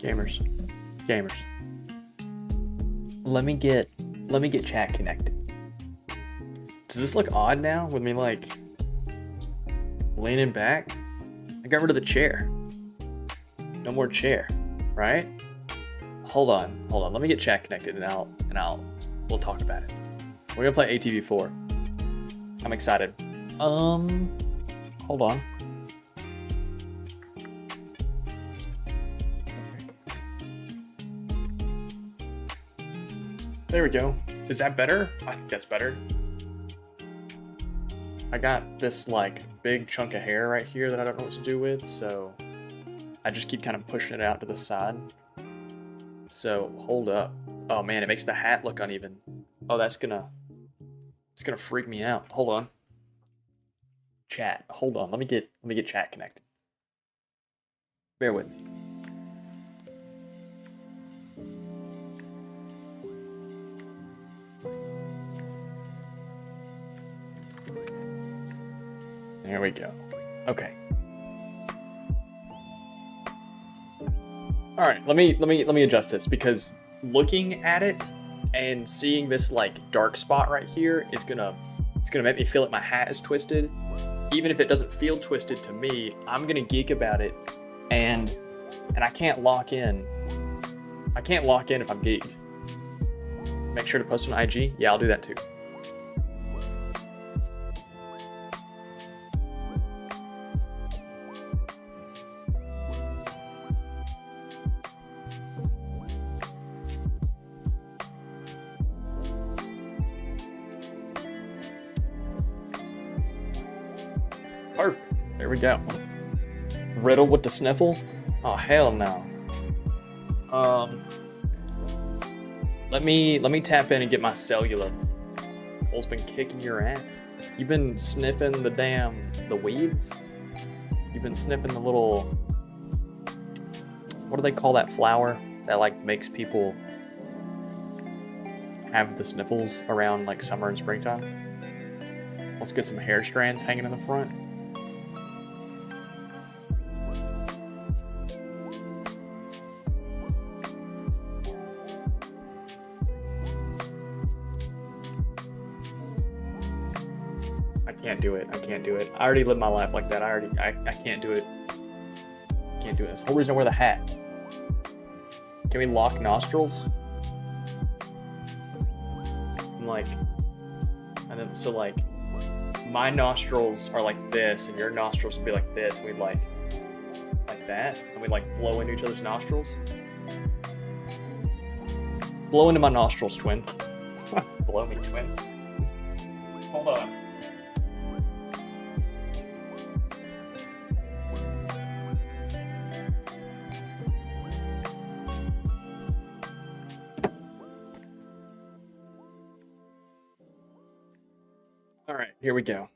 Gamers. Gamers. Let me get chat connected. Does this look odd now with me like leaning back? I got rid of the chair. No more chair, right? Hold on. Let me get chat connected and we'll talk about it. We're gonna play ATV4. I'm excited. Hold on. There we go. Is that better? I think that's better. I got this like big chunk of hair right here that I don't know what to do with, so I just keep kind of pushing it out to the side. So hold up. Oh man, it makes the hat look uneven. Oh, it's gonna freak me out. Hold on. Chat. Hold on. Let me get chat connected. Bear with me. There we go. Okay. All right, let me adjust this, because looking at it and seeing this like dark spot right here is gonna make me feel like my hat is twisted. Even if it doesn't feel twisted to me, I'm gonna geek about it, and I can't lock in. I can't lock in if I'm geeked. Make sure to post on IG. Yeah, I'll do that too. Perfect. There we go. Riddle with the sniffle? Oh hell no. Let me tap in and get my cellular. Bull's been kicking your ass. You've been sniffing the weeds? You've been sniffing the little, what do they call that flower that like makes people have the sniffles around like summer and springtime? Let's get some hair strands hanging in the front. I can't do it. I already live my life like that. I can't do it. Can't do it. That's the whole reason I wear the hat. Can we lock nostrils? And then so like my nostrils are like this and your nostrils would be like this, and we'd like that, and we'd like blow into each other's nostrils. Blow into my nostrils, twin. Blow me, twin. Hold on. All right, here we go.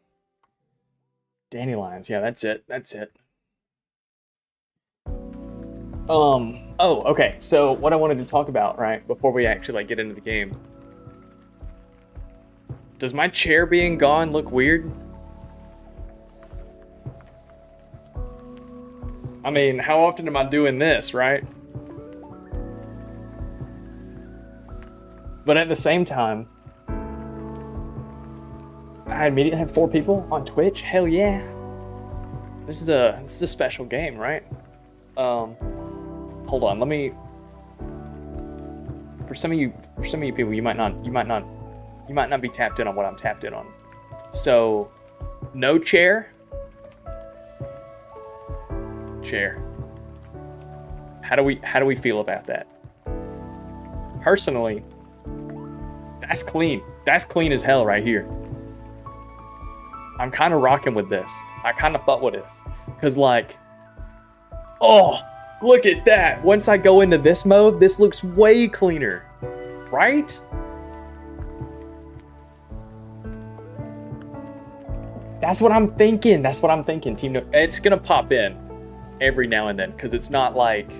Dandelions, yeah, that's it. Oh, okay. So what I wanted to talk about, right, before we actually like get into the game. Does my chair being gone look weird? I mean, how often am I doing this, right? But at the same time, I immediately have 4 people on Twitch. Hell yeah! This is a special game, right? Hold on. Let me. For some of you people, you might not be tapped in on what I'm tapped in on. So, no chair. Chair. How do we feel about that? Personally, that's clean. That's clean as hell right here. I'm kind of rocking with this. I kind of fuck with this. Because like, oh, look at that. Once I go into this mode, this looks way cleaner. Right? That's what I'm thinking. Team. It's going to pop in every now and then. Because it's not like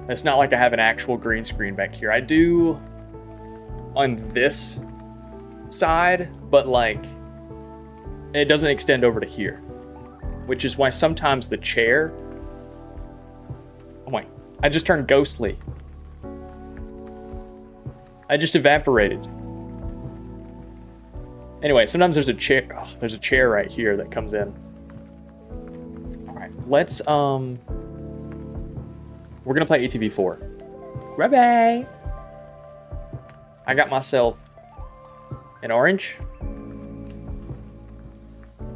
I have an actual green screen back here. I do on this side, but like, it doesn't extend over to here, which is why sometimes the chair, oh my, I just turned ghostly. I just evaporated. Anyway, sometimes there's a chair. Oh, there's a chair right here that comes in. All right, let's we're gonna play ATV4. Bye-bye. I got myself an orange,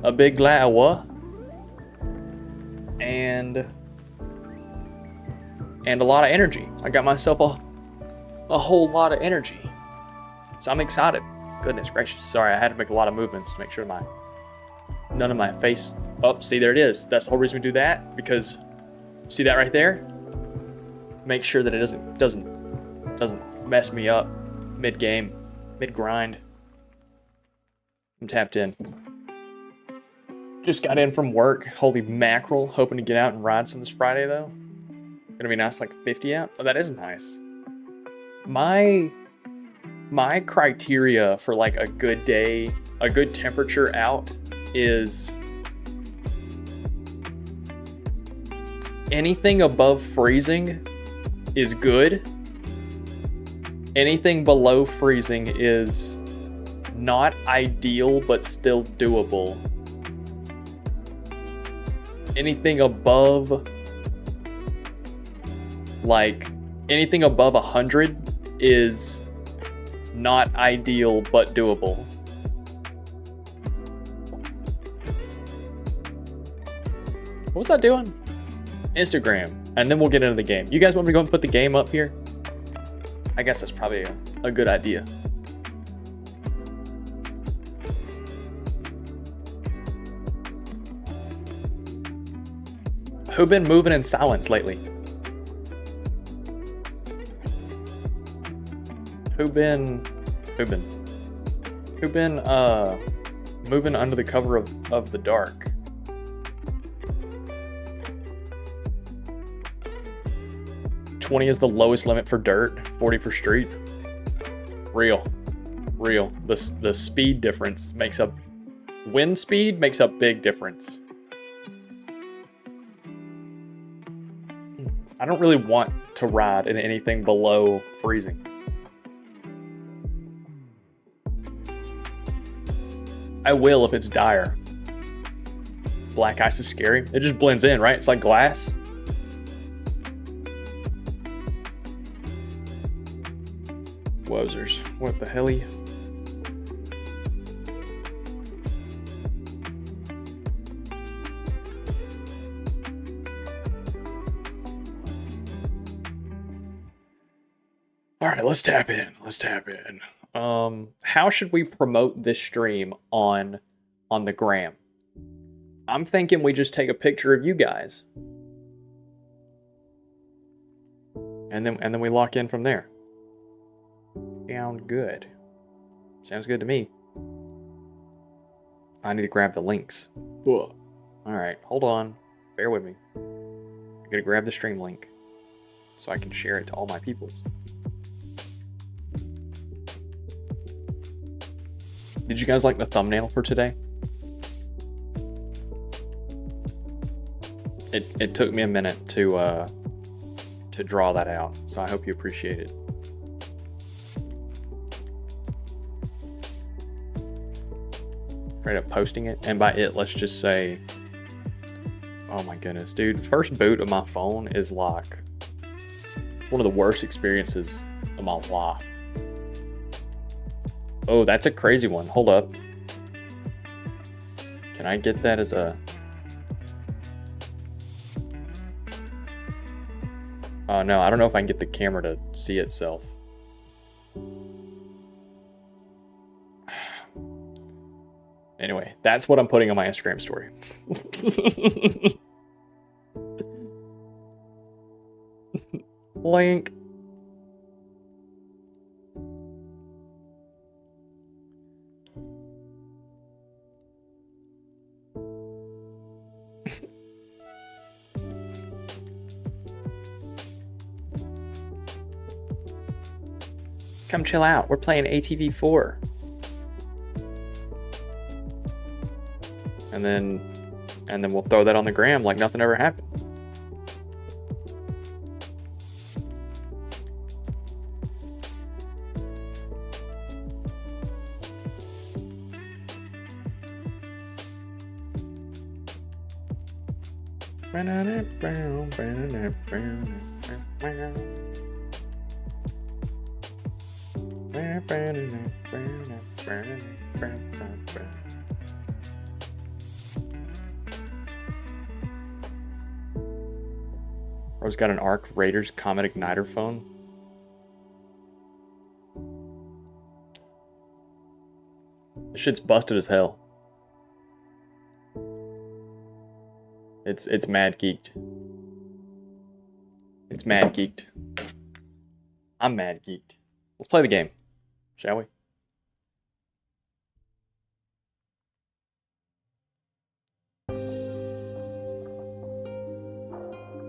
a big glass of what, and a lot of energy. I got myself a whole lot of energy, so I'm excited. Goodness gracious! Sorry, I had to make a lot of movements to make sure none of my face. Oh, see, there it is. That's the whole reason we do that, because see that right there. Make sure that it doesn't mess me up mid game, mid grind. I'm tapped in. Just got in from work. Holy mackerel! Hoping to get out and ride some this Friday though. Gonna be nice, like 50 out. Oh, that is nice. My criteria for like a good day, a good temperature out is anything above freezing is good. Anything below freezing is not ideal, but still doable. Anything above, like, anything above 100 is not ideal, but doable. What was I doing? Instagram. And then we'll get into the game. You guys want me to go and put the game up here? I guess that's probably a good idea. Who been moving in silence lately? Who been moving under the cover of the dark? $20 is the lowest limit for dirt, $40 for street. Real. The speed difference makes up, wind speed makes a big difference. I don't really want to ride in anything below freezing. I will if it's dire. Black ice is scary. It just blends in, right? It's like glass. Wozers. What the hell? All right, let's tap in. How should we promote this stream on the gram? I'm thinking we just take a picture of you guys. And then we lock in from there. Sounds good to me. I need to grab the links. Ugh. All right, hold on. Bear with me. I'm gonna grab the stream link so I can share it to all my peoples. Did you guys like the thumbnail for today? It took me a minute to draw that out, so I hope you appreciate it. Straight up posting it, and by it, let's just say, oh my goodness, dude, first boot of my phone is like, it's one of the worst experiences of my life. Oh, that's a crazy one. Hold up. Can I get that as a... Oh, no, I don't know if I can get the camera to see itself. Anyway, that's what I'm putting on my Instagram story. Link. Come chill out. We're playing ATV4. And then we'll throw that on the gram like nothing ever happened. Bro's got an Arc Raiders Comet Igniter phone. This shit's busted as hell. It's mad geeked. It's mad geeked. I'm mad geeked. Let's play the game, shall we?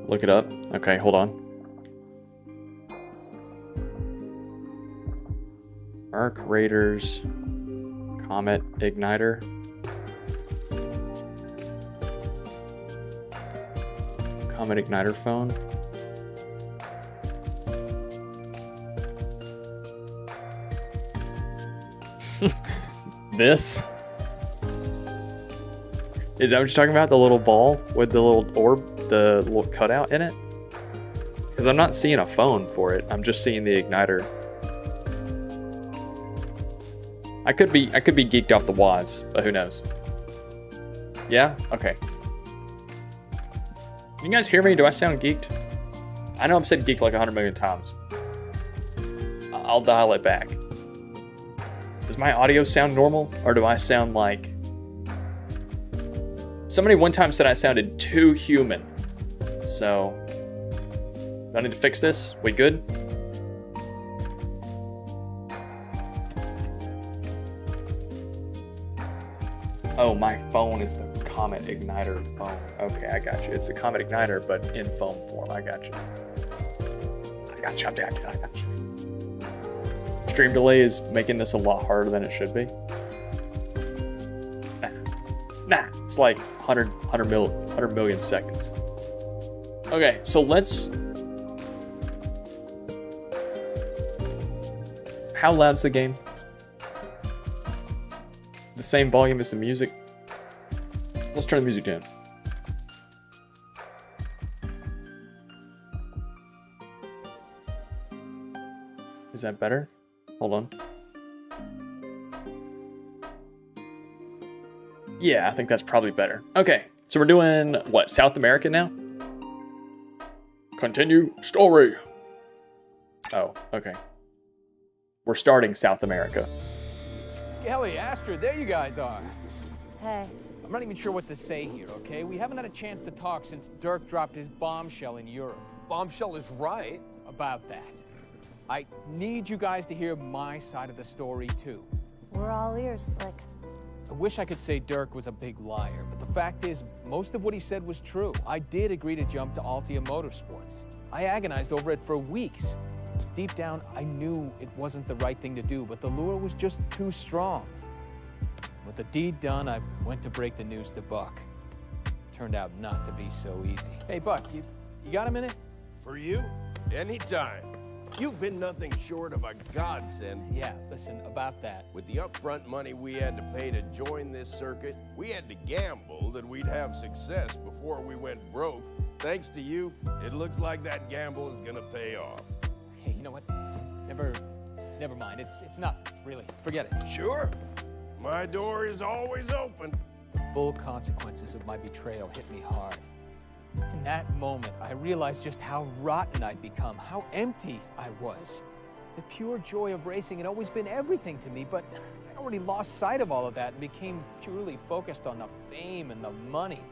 Look it up. Okay, hold on. Arc Raiders Comet Igniter. Comet Igniter phone. This? Is that what you're talking about? The little ball with the little orb, the little cutout in it? Because I'm not seeing a phone for it. I'm just seeing the igniter. I could be geeked off the wads, but who knows? Yeah? Okay. Can you guys hear me? Do I sound geeked? I know I've said geek like 100 million times. I'll dial it back. Does my audio sound normal, or do I sound like... Somebody one time said I sounded too human. So, do I need to fix this? We good? Oh, my phone is the Comet Igniter phone. Okay, I got you. It's the Comet Igniter, but in phone form. I got you. I got you. I got you. Stream delay is making this a lot harder than it should be. Nah, it's like 100 million seconds. Okay, so let's... How loud's the game? The same volume as the music? Let's turn the music down. Is that better? Hold on. Yeah, I think that's probably better. Okay, so we're doing, what, South America now? Continue story. Oh, okay. We're starting South America. Skelly, Astrid, there you guys are. Hey. I'm not even sure what to say here, okay? We haven't had a chance to talk since Dirk dropped his bombshell in Europe. Bombshell is right. About that. I need you guys to hear my side of the story, too. We're all ears, Slick. I wish I could say Dirk was a big liar, but the fact is, most of what he said was true. I did agree to jump to Altia Motorsports. I agonized over it for weeks. Deep down, I knew it wasn't the right thing to do, but the lure was just too strong. With the deed done, I went to break the news to Buck. Turned out not to be so easy. Hey, Buck, you got a minute? For you, anytime. You've been nothing short of a godsend. Yeah, listen, about that. With the upfront money we had to pay to join this circuit, we had to gamble that we'd have success before we went broke. Thanks to you, it looks like that gamble is gonna pay off. Hey, you know what? Never mind. It's nothing, really. Forget it. Sure. My door is always open. The full consequences of my betrayal hit me hard. In that moment, I realized just how rotten I'd become, how empty I was. The pure joy of racing had always been everything to me, but I'd already lost sight of all of that and became purely focused on the fame and the money.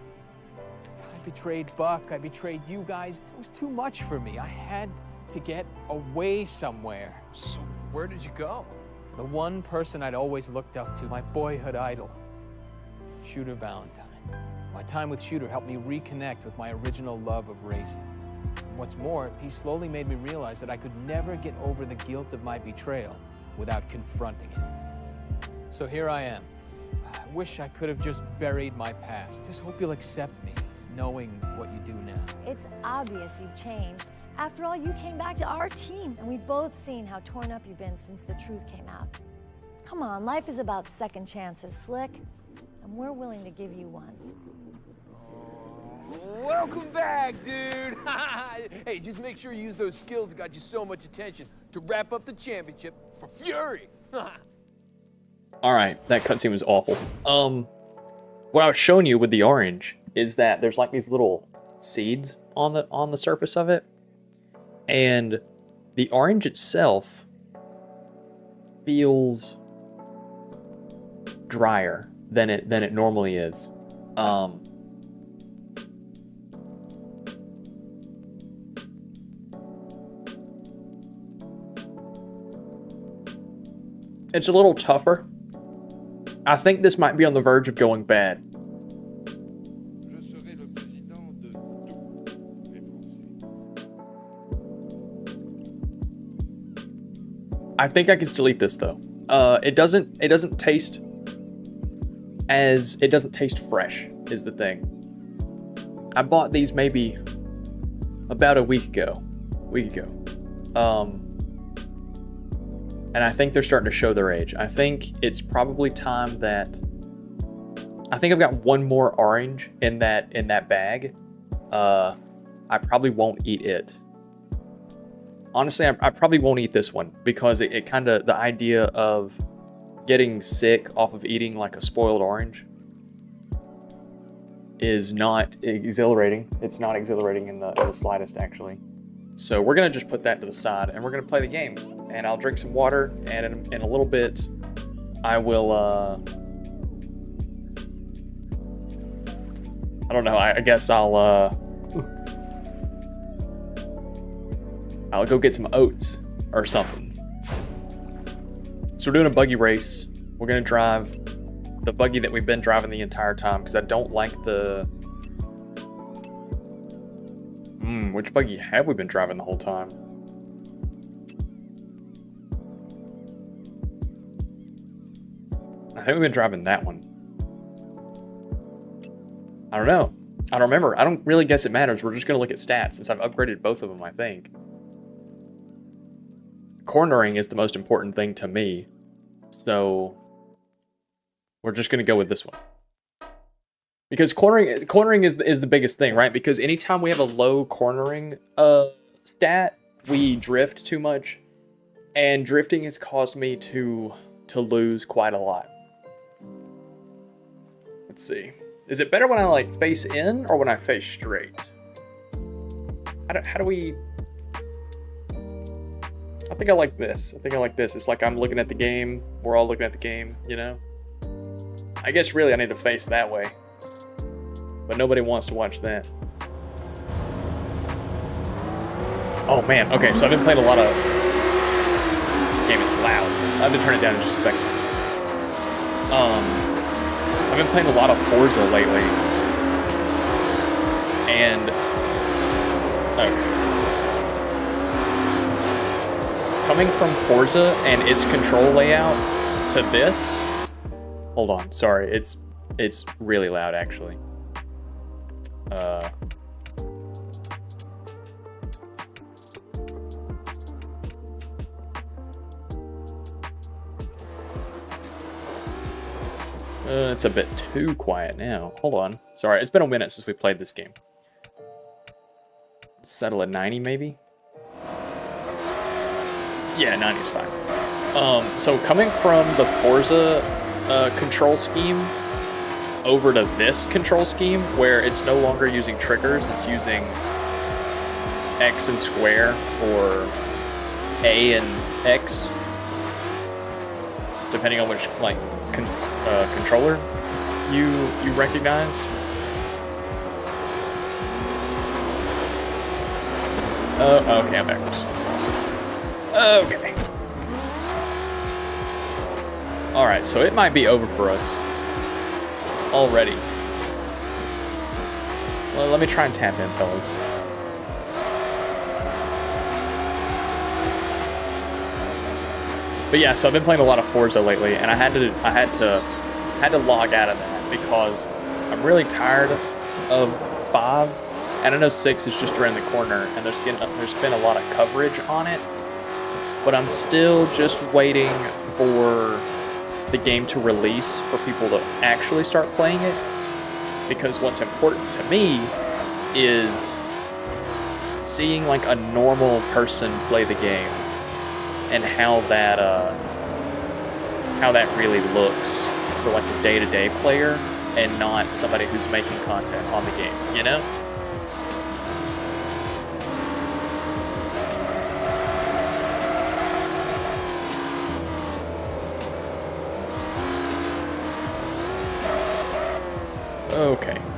I betrayed Buck, I betrayed you guys. It was too much for me. I had to get away somewhere. So where did you go? To the one person I'd always looked up to, my boyhood idol, Shooter Valentine. My time with Shooter helped me reconnect with my original love of racing. And what's more, he slowly made me realize that I could never get over the guilt of my betrayal without confronting it. So here I am. I wish I could have just buried my past. Just hope you'll accept me, knowing what you do now. It's obvious you've changed. After all, you came back to our team, and we've both seen how torn up you've been since the truth came out. Come on, life is about second chances, Slick, and we're willing to give you one. Welcome back, dude. Hey, just make sure you use those skills that got you so much attention to wrap up the championship for Fury. All right, that cutscene was awful. What I was showing you with the orange is that there's like these little seeds on the surface of it, and the orange itself feels drier than it normally is. It's a little tougher. I think this might be on the verge of going bad. I think I can still eat this though. It doesn't taste fresh is the thing. I bought these maybe about a week ago. And I think they're starting to show their age. I think it's probably time that... I think I've got one more orange in that bag. I probably won't eat it. Honestly, I probably won't eat this one because it kind of... The idea of getting sick off of eating like a spoiled orange is not exhilarating. It's not exhilarating in the slightest, actually. So we're going to just put that to the side and we're going to play the game. And I'll drink some water, and in a little bit, I will, I don't know, I guess I'll go get some oats or something. So we're doing a buggy race. We're gonna drive the buggy that we've been driving the entire time, because I don't like the... which buggy have we been driving the whole time? I think we've been driving that one. I don't know. I don't remember. I don't really guess it matters. We're just going to look at stats since I've upgraded both of them, I think. Cornering is the most important thing to me. So we're just going to go with this one. Because cornering is the biggest thing, right? Because anytime we have a low cornering stat, we drift too much. And drifting has caused me to lose quite a lot. Let's see. Is it better when I like face in or when I face straight? How do we... I think I like this. It's like I'm looking at the game. We're all looking at the game, you know? I guess really I need to face that way. But nobody wants to watch that. Oh man, okay, so I've been playing a lot of... Game is loud. I have to turn it down in just a second. I've been playing a lot of Forza lately. And... Okay. Coming from Forza and its control layout to this... Hold on, sorry, it's really loud actually. It's a bit too quiet now. Hold on. Sorry, it's been a minute since we played this game. Settle at 90 maybe? Yeah, 90 is fine. So coming from the Forza control scheme over to this control scheme, where it's no longer using triggers, it's using X and square, or A and X, depending on which, like, controller you recognize. Okay, I'm backwards. Awesome. Okay. Alright, so it might be over for us already. Well, let me try and tap in, fellas. But yeah, so I've been playing a lot of Forza lately, and I had to log out of that because I'm really tired of 5, and I know 6 is just around the corner, and there's been a lot of coverage on it, but I'm still just waiting for the game to release for people to actually start playing it, because what's important to me is seeing like a normal person play the game and how that really looks for like a day-to-day player and not somebody who's making content on the game, you know?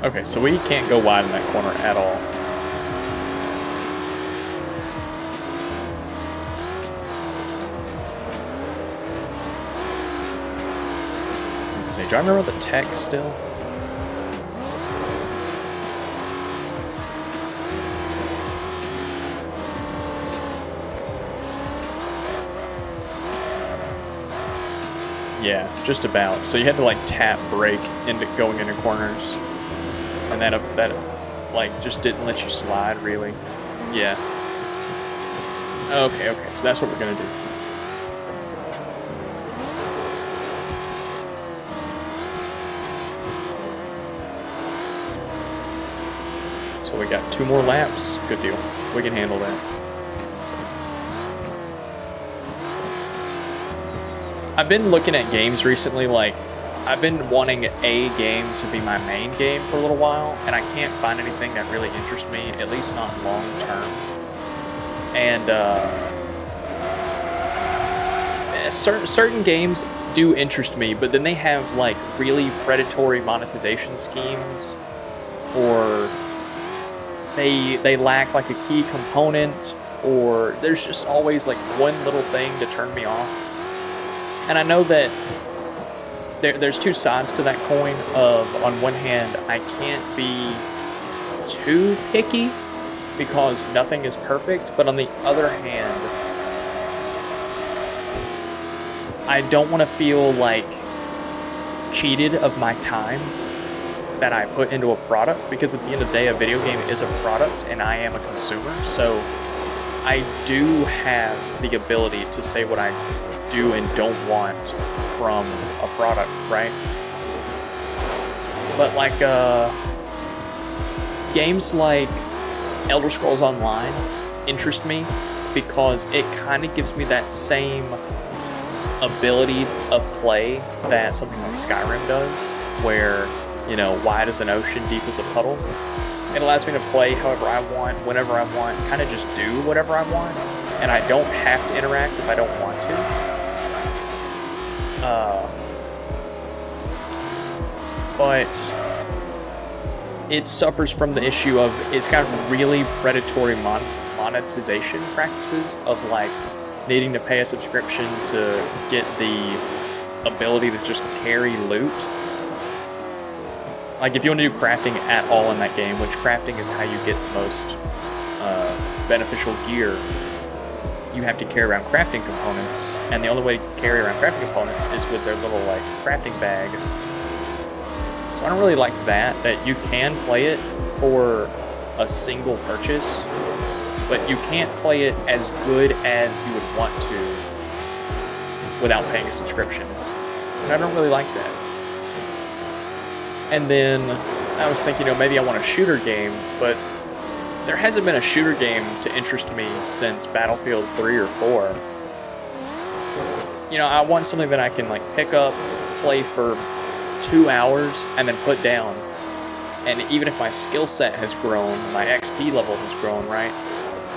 Okay, so we can't go wide in that corner at all. Let's see, do I remember the tech still? Yeah, just about. So you had to like tap brake into going into corners, and that like just didn't let you slide really. Yeah. Okay, so that's what we're gonna do. So we got 2 more laps. Good deal. We can handle that. I've been looking at games recently, like, I've been wanting a game to be my main game for a little while, and I can't find anything that really interests me, at least not long term. And certain games do interest me, but then they have like really predatory monetization schemes, or they lack like a key component, or there's just always like one little thing to turn me off. And I know that there's 2 sides to that coin of, on one hand, I can't be too picky because nothing is perfect, but on the other hand, I don't want to feel like cheated of my time that I put into a product, because at the end of the day, a video game is a product and I am a consumer, so I do have the ability to say what I do and don't want from a product, right? But like games like Elder Scrolls Online interest me because it kind of gives me that same ability of play that something like Skyrim does, where, you know, wide as an ocean, deep as a puddle. It allows me to play however I want, whenever I want, kind of just do whatever I want, and I don't have to interact if I don't want to. But it suffers from the issue of it's got really predatory monetization practices of like needing to pay a subscription to get the ability to just carry loot. Like if you want to do crafting at all in that game, which crafting is how you get the most beneficial gear, you have to carry around crafting components, and the only way to carry around crafting components is with their little like crafting bag. So I don't really like that you can play it for a single purchase, but you can't play it as good as you would want to without paying a subscription. And I don't really like that. And then I was thinking, maybe I want a shooter game, but there hasn't been a shooter game to interest me since Battlefield 3 or 4. I want something that I can like pick up, play for 2 hours, and then put down. And even if my skill set has grown, my XP level has grown, right?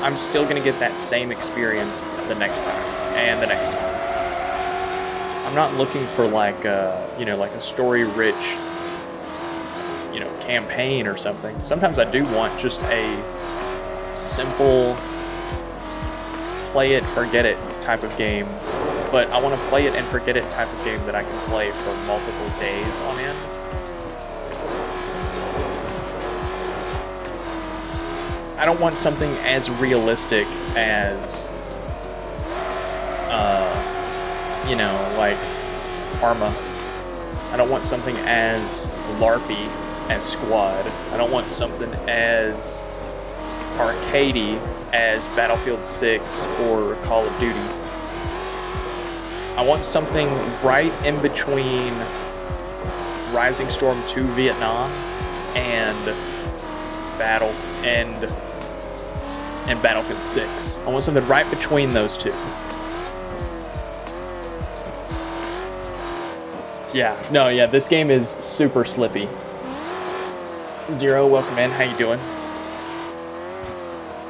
I'm still gonna get that same experience the next time, and the next time. I'm not looking for like like a story-rich, campaign or something. Sometimes I do want just a simple play it, forget it type of game, but I want to play it and forget it type of game that I can play for multiple days on end. I don't want something as realistic as like Arma. I don't want something as LARPy as Squad. I don't want something as arcadey as Battlefield 6 or Call of Duty. I want something right in between Rising Storm 2 Vietnam and Battle and Battlefield 6. I want something right between those two. Yeah, no, yeah, this game is super slippy. Zero, welcome in. How you doing?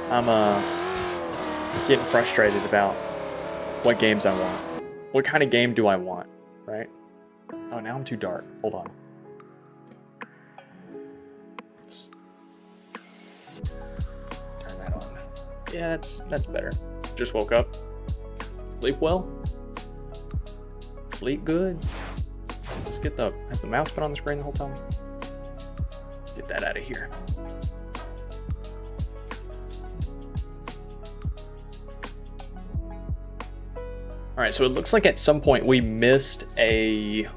I'm getting frustrated about what games I want. What kind of game do I want, right? Oh, now I'm too dark. Hold on. Turn that on. Yeah, that's better. Just woke up. Sleep well? Sleep good? Let's get has the mouse been on the screen the whole time? Get that out of here. All right, so it looks like at some point we missed a...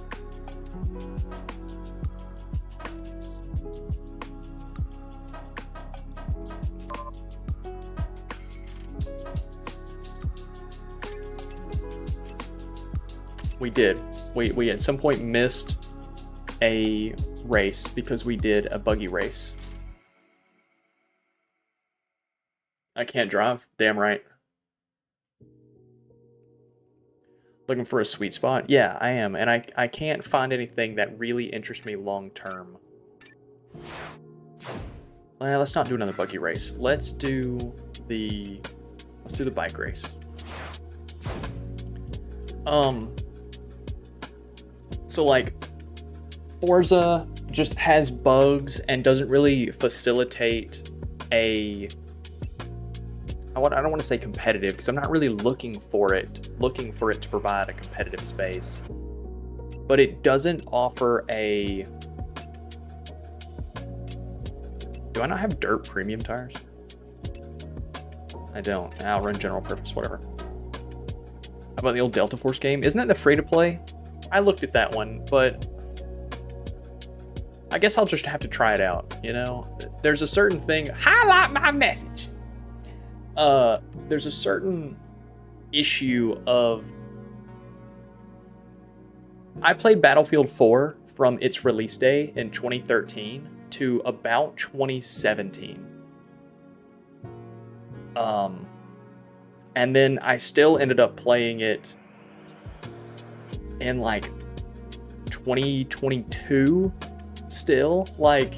We did. We at some point missed a race because we did a buggy race. I can't drive. Damn right. Looking for a sweet spot? Yeah, I am. And I can't find anything that really interests me long term. Let's not do another buggy race. Let's do the bike race. So like Forza just has bugs and doesn't really facilitate I don't want to say competitive because I'm not really looking for it to provide a competitive space. But it doesn't offer a... Do I not have dirt premium tires? I don't. I'll run general purpose, whatever. How about the old Delta Force game? Isn't that the free-to-play? I looked at that one, but I guess I'll just have to try it out, you know? There's a certain thing... Highlight my message! There's a certain issue of... I played Battlefield 4 from its release day in 2013 to about 2017. And then I still ended up playing it in like 2022 still. Like,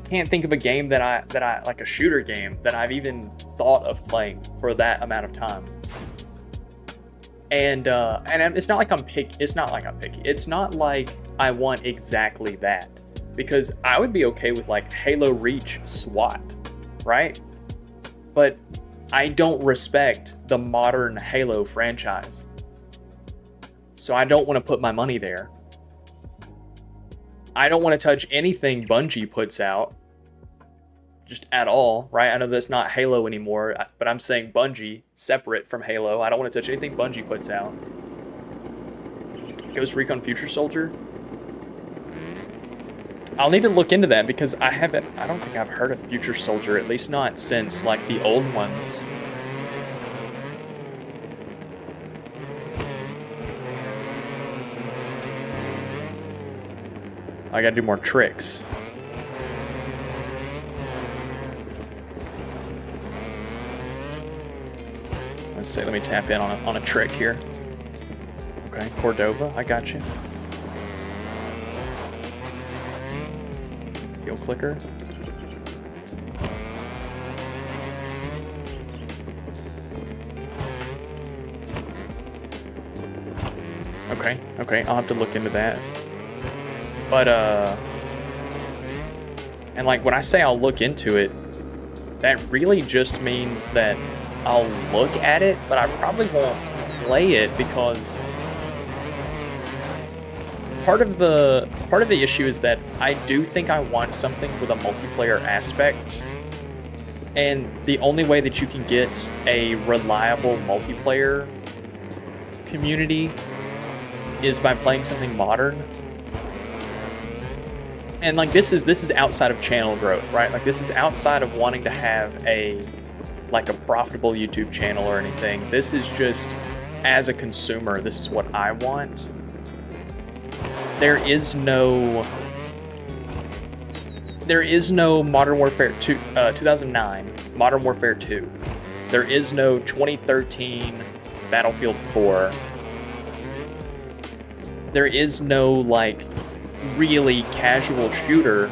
can't think of a game that I like a shooter game that I've even thought of playing for that amount of time. And it's not like I'm picky. It's not like I'm picky. It's not like I want exactly that, because I would be okay with like Halo Reach SWAT, right? But I don't respect the modern Halo franchise, so I don't want to put my money there. I don't want to touch anything Bungie puts out, just at all, right? I know that's not Halo anymore, but I'm saying Bungie, separate from Halo. I don't want to touch anything Bungie puts out. Ghost Recon Future Soldier? I'll need to look into that because I don't think I've heard of Future Soldier, at least not since like the old ones. I gotta do more tricks. Let's see, let me tap in on a trick here. Okay, Cordova, I got you. Heel clicker. Okay, I'll have to look into that. But, and like when I say I'll look into it, that really just means that I'll look at it, but I probably won't play it because part of the issue is that I do think I want something with a multiplayer aspect, and the only way that you can get a reliable multiplayer community is by playing something modern. And like this is outside of channel growth, right? Like this is outside of wanting to have a profitable YouTube channel or anything. This is just, as a consumer, this is what I want. There is no there is no Modern Warfare 2, 2009 Modern Warfare 2. There is no 2013 Battlefield 4. There is no, like, really casual shooter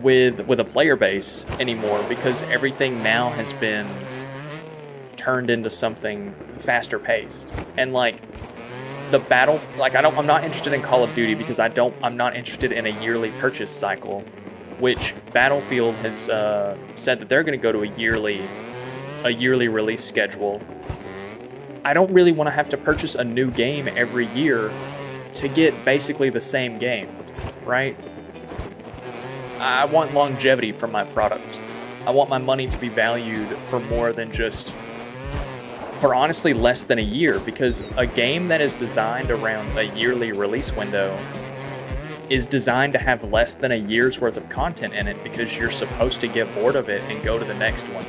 with a player base anymore, because everything now has been turned into something faster paced. And like I'm not interested in Call of Duty because I'm not interested in a yearly purchase cycle, which Battlefield has said that they're going to go to a yearly release schedule. I don't really want to have to purchase a new game every year to get basically the same game, right? I want longevity from my product. I want my money to be valued for more than just, for honestly less than a year, because a game that is designed around a yearly release window is designed to have less than a year's worth of content in it, because you're supposed to get bored of it and go to the next one.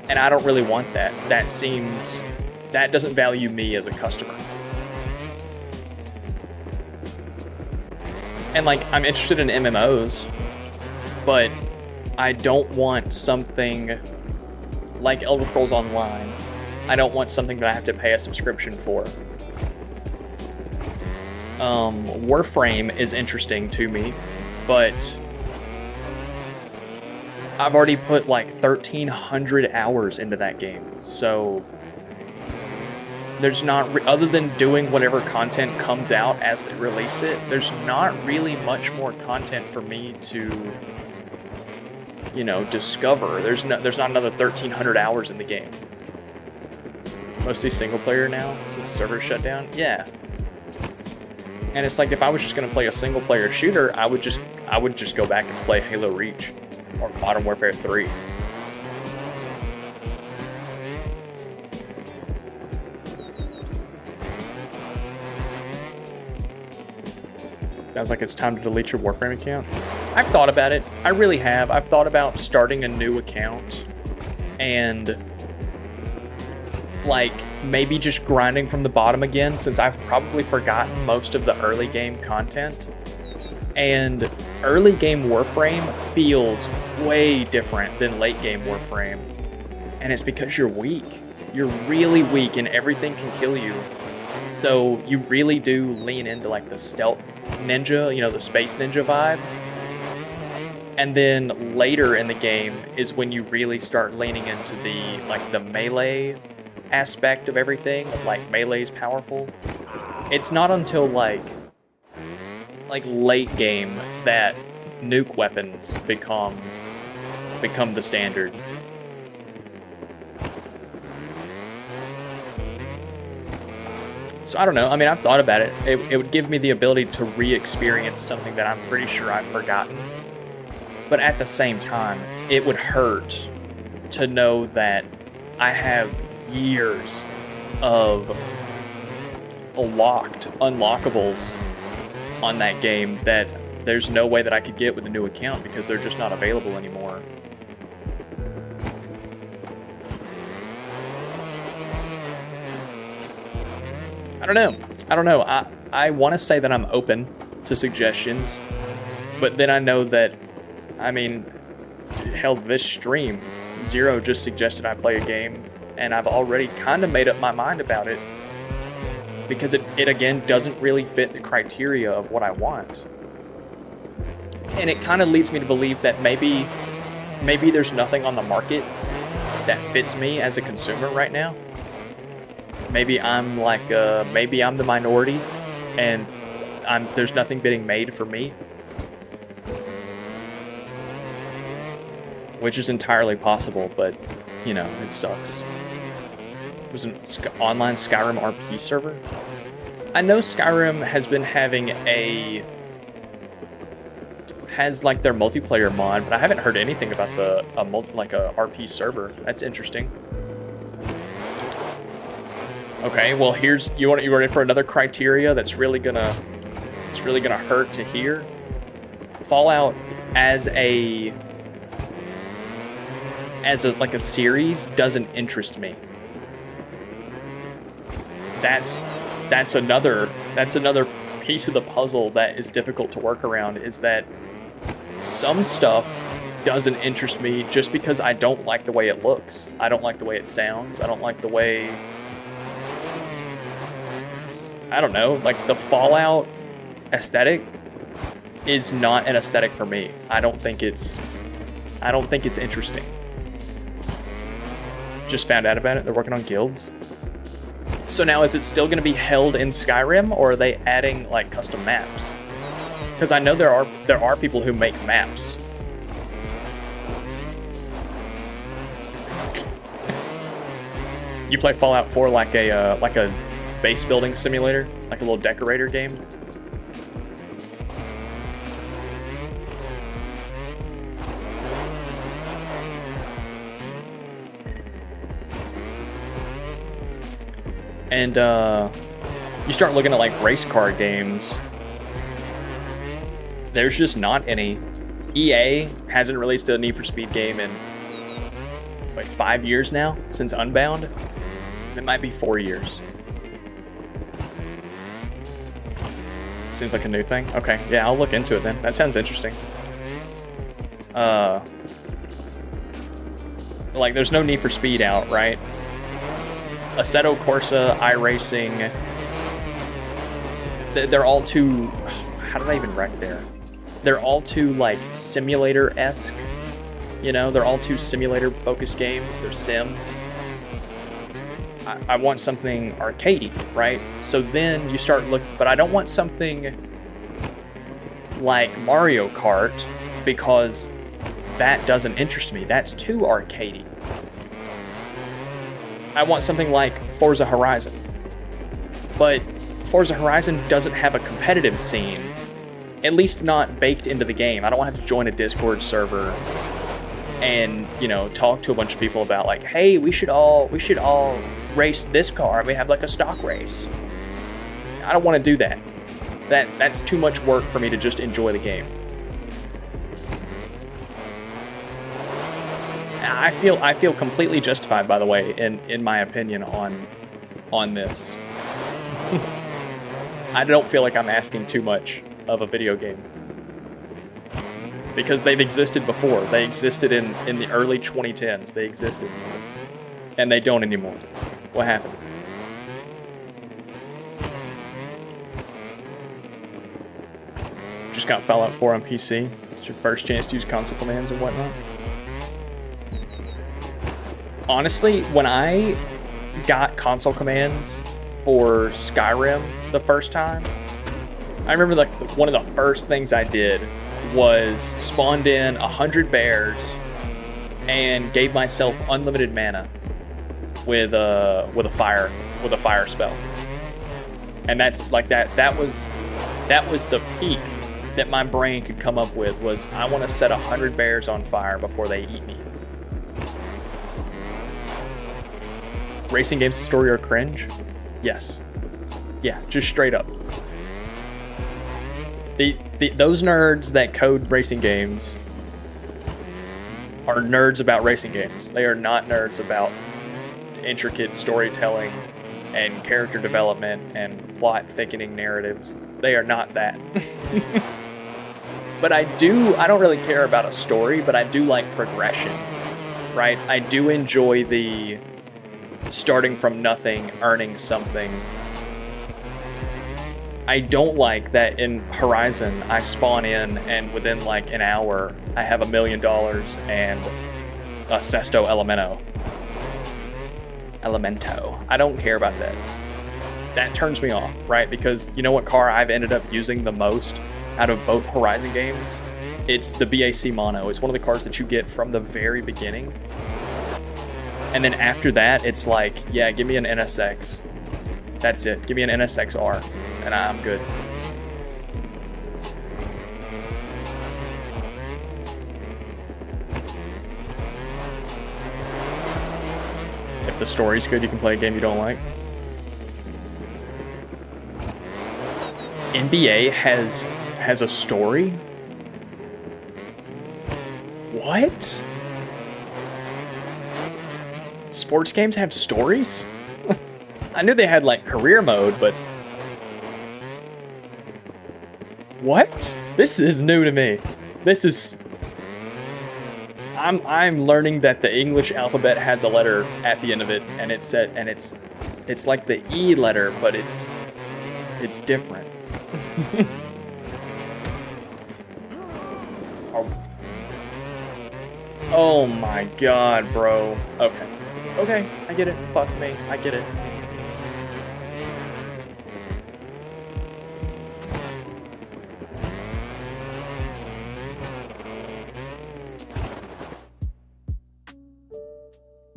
And I don't really want that. That doesn't value me as a customer. And like, I'm interested in MMOs, but I don't want something like Elder Scrolls Online. I don't want something that I have to pay a subscription for. Warframe is interesting to me, but I've already put like 1,300 hours into that game, so there's not, other than doing whatever content comes out as they release it, there's not really much more content for me to, you know, discover. There's not another 1,300 hours in the game. Mostly single player now, since the server's shut down. Yeah. And it's like, if I was just gonna play a single player shooter, I would just go back and play Halo Reach or Modern Warfare 3. Sounds like it's time to delete your Warframe account. I've thought about it. I really have. I've thought about starting a new account and like maybe just grinding from the bottom again, since I've probably forgotten most of the early game content. And early game Warframe feels way different than late game Warframe. And it's because you're weak. You're really weak and everything can kill you. So you really do lean into like the stealth ninja, you know, the space ninja vibe. And then later in the game is when you really start leaning into the melee aspect of everything, of like melee's powerful. It's not until like late game that nuke weapons become the standard. So I don't know. I mean, I've thought about it. It would give me the ability to re-experience something that I'm pretty sure I've forgotten. But at the same time, it would hurt to know that I have years of unlockables on that game that there's no way that I could get with a new account because they're just not available anymore. I don't know. I want to say that I'm open to suggestions, but then I know that, I mean, hell, this stream, Zero just suggested I play a game, and I've already kind of made up my mind about it, because it again doesn't really fit the criteria of what I want. And it kind of leads me to believe that maybe there's nothing on the market that fits me as a consumer right now. Maybe I'm maybe I'm the minority, and there's nothing being made for me. Which is entirely possible, but, you know, it sucks. It was an online Skyrim RP server. I know Skyrim has been having has like their multiplayer mod, but I haven't heard anything about a RP server. That's interesting. Okay, well you ready for another criteria that's really gonna hurt to hear? Fallout as a series doesn't interest me. That's another piece of the puzzle that is difficult to work around is that some stuff doesn't interest me just because I don't like the way it looks. I don't like the way it sounds. I don't like the way, I don't know, like the Fallout aesthetic is not an aesthetic for me. I don't think it's interesting. Just found out about it. They're working on guilds. So now is it still going to be held in Skyrim, or are they adding like custom maps? Because I know there are people who make maps. You play Fallout 4 like a base building simulator, like a little decorator game. And you start looking at like race car games, there's just not any. EA hasn't released a Need for Speed game in like 5 years now, since Unbound. It might be 4 years. Seems like a new thing. Okay, yeah, I'll look into it then. That sounds interesting. Like there's no Need for Speed out, right? Assetto Corsa, iRacing, they're all too, how did I even wreck there? They're all too like simulator-esque, you know? They're all too simulator-focused games. They're sims. I want something arcadey, right? So then you start looking, but I don't want something like Mario Kart because that doesn't interest me. That's too arcadey. I want something like Forza Horizon. But Forza Horizon doesn't have a competitive scene, at least not baked into the game. I don't want to have to join a Discord server and, you know, talk to a bunch of people about like, hey, we should all race this car. We have like a stock race. I don't want to do that. That's too much work for me to just enjoy the game. I feel completely justified, by the way, in my opinion on this. I don't feel like I'm asking too much of a video game. Because they've existed before. They existed in the early 2010s. They existed. And they don't anymore. What happened? Just got Fallout 4 on PC. It's your first chance to use console commands and whatnot. Honestly, when I got console commands for Skyrim the first time, I remember like one of the first things I did was spawned in 100 bears and gave myself unlimited mana with a fire spell. And that's like that was the peak that my brain could come up with, was I want to set 100 bears on fire before they eat me. Racing games, the story, are cringe? Yes. Yeah, just straight up. Those nerds that code racing games are nerds about racing games. They are not nerds about intricate storytelling and character development and plot thickening narratives. They are not that. But I don't really care about a story, but I do like progression, right? I do enjoy the starting from nothing, earning something. I don't like that in Horizon, I spawn in and within like an hour, I have $1 million and a Sesto Elemento. I don't care about that. That turns me off, right? Because you know what car I've ended up using the most out of both Horizon games? It's the BAC Mono. It's one of the cars that you get from the very beginning. And then after that, it's like, yeah, give me an NSX. That's it. Give me an NSX-R, and I'm good. If the story's good, you can play a game you don't like. NBA has a story? What? Sports games have stories? I knew they had like career mode, but What? This is new to me. This is... I'm learning that the English alphabet has a letter at the end of it, and it's like the E letter, but it's different. Oh my god, bro. Okay. Okay, I get it. Fuck me. I get it.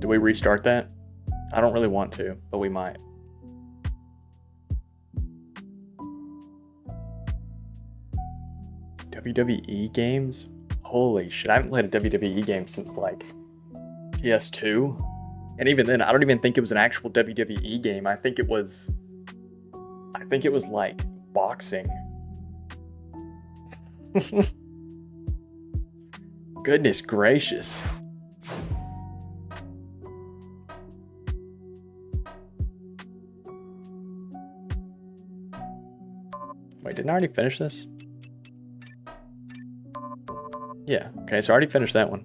Do we restart that? I don't really want to, but we might. WWE games? Holy shit, I haven't played a WWE game since like PS2. And even then, I don't even think it was an actual WWE game. I think it was like boxing. Goodness gracious. Wait, didn't I already finish this? Yeah, okay, so I already finished that one.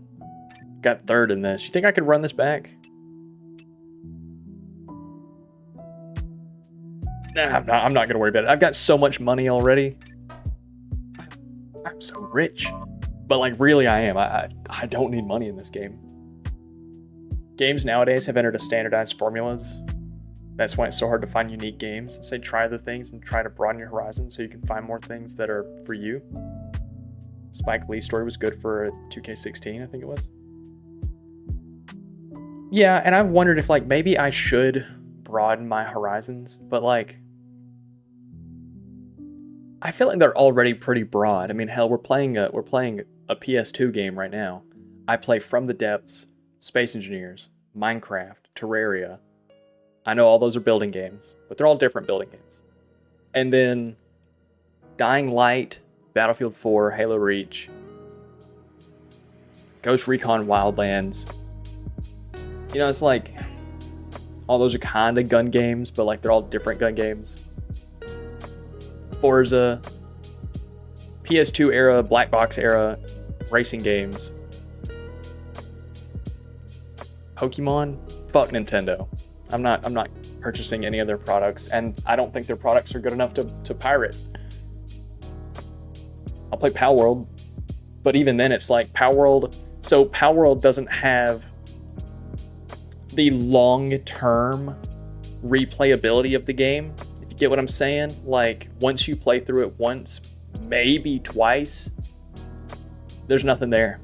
Got third in this. You think I could run this back? Nah, I'm not gonna worry about it. I've got so much money already. I'm so rich. But like, really I am. I don't need money in this game. Games nowadays have entered a standardized formulas. That's why it's so hard to find unique games. Say try other things and try to broaden your horizon so you can find more things that are for you. Spike Lee's story was good for 2K16, I think it was. Yeah, and I've wondered if like maybe I should broaden my horizons, but like I feel like they're already pretty broad. I mean, hell, we're playing a PS2 game right now. I play From the Depths, Space Engineers, Minecraft, Terraria. I know all those are building games, but they're all different building games. And then Dying Light, Battlefield 4, Halo Reach, Ghost Recon Wildlands. You know, it's like all those are kind of gun games, but like they're all different gun games. Forza, PS2 era, black box era, racing games. Pokemon, fuck Nintendo. I'm not purchasing any of their products, and I don't think their products are good enough to pirate. I'll play Pal World, but even then it's like Pal World. So Pal World doesn't have the long-term replayability of the game. If you get what I'm saying, like once you play through it once, maybe twice, there's nothing there.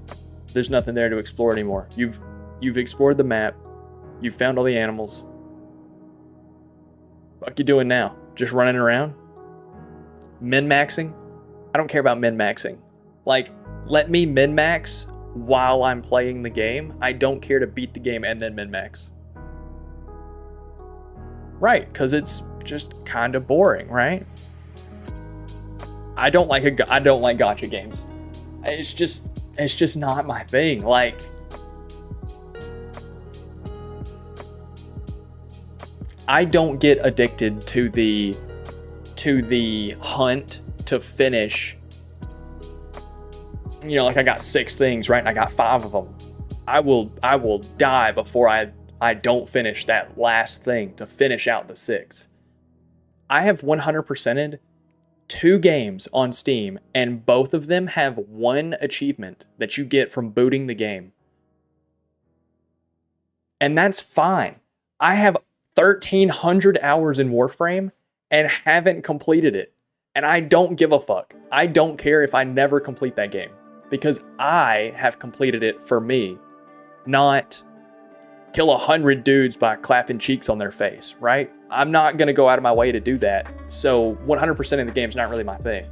There's nothing there to explore anymore. You've explored the map. You've found all the animals. What you doing now? Just running around? Min-maxing? I don't care about min-maxing. Like, let me min-max while I'm playing the game. I don't care to beat the game and then min-max. Right, because it's just kind of boring, right? I don't like gacha games. It's just not my thing. Like, I don't get addicted to the hunt to finish. You know, like I got 6 things, right? And I got 5 of them. I will die before I don't finish that last thing to finish out the 6. I have 100%ed 2 games on Steam, and both of them have 1 achievement that you get from booting the game. And that's fine. I have 1,300 hours in Warframe and haven't completed it. And I don't give a fuck. I don't care if I never complete that game. Because I have completed it for me. Not kill 100 dudes by clapping cheeks on their face, right? I'm not going to go out of my way to do that. So 100% of the game's not really my thing.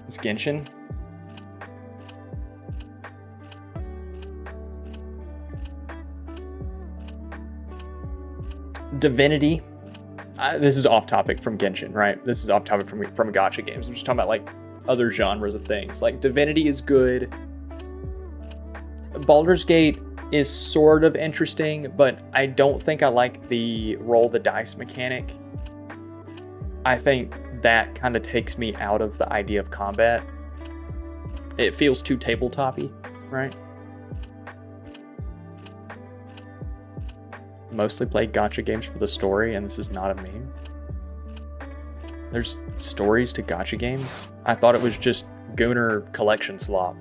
It's Genshin. Divinity. This is off topic from Genshin, right? This is off topic from gacha games. I'm just talking about like other genres of things. Like Divinity is good. Baldur's Gate is sort of interesting, but I don't think I like the roll the dice mechanic. I think that kind of takes me out of the idea of combat. It feels too tabletop-y, right? Mostly play gacha games for the story, and this is not a meme. There's stories to gacha games? I thought it was just Gooner collection slop.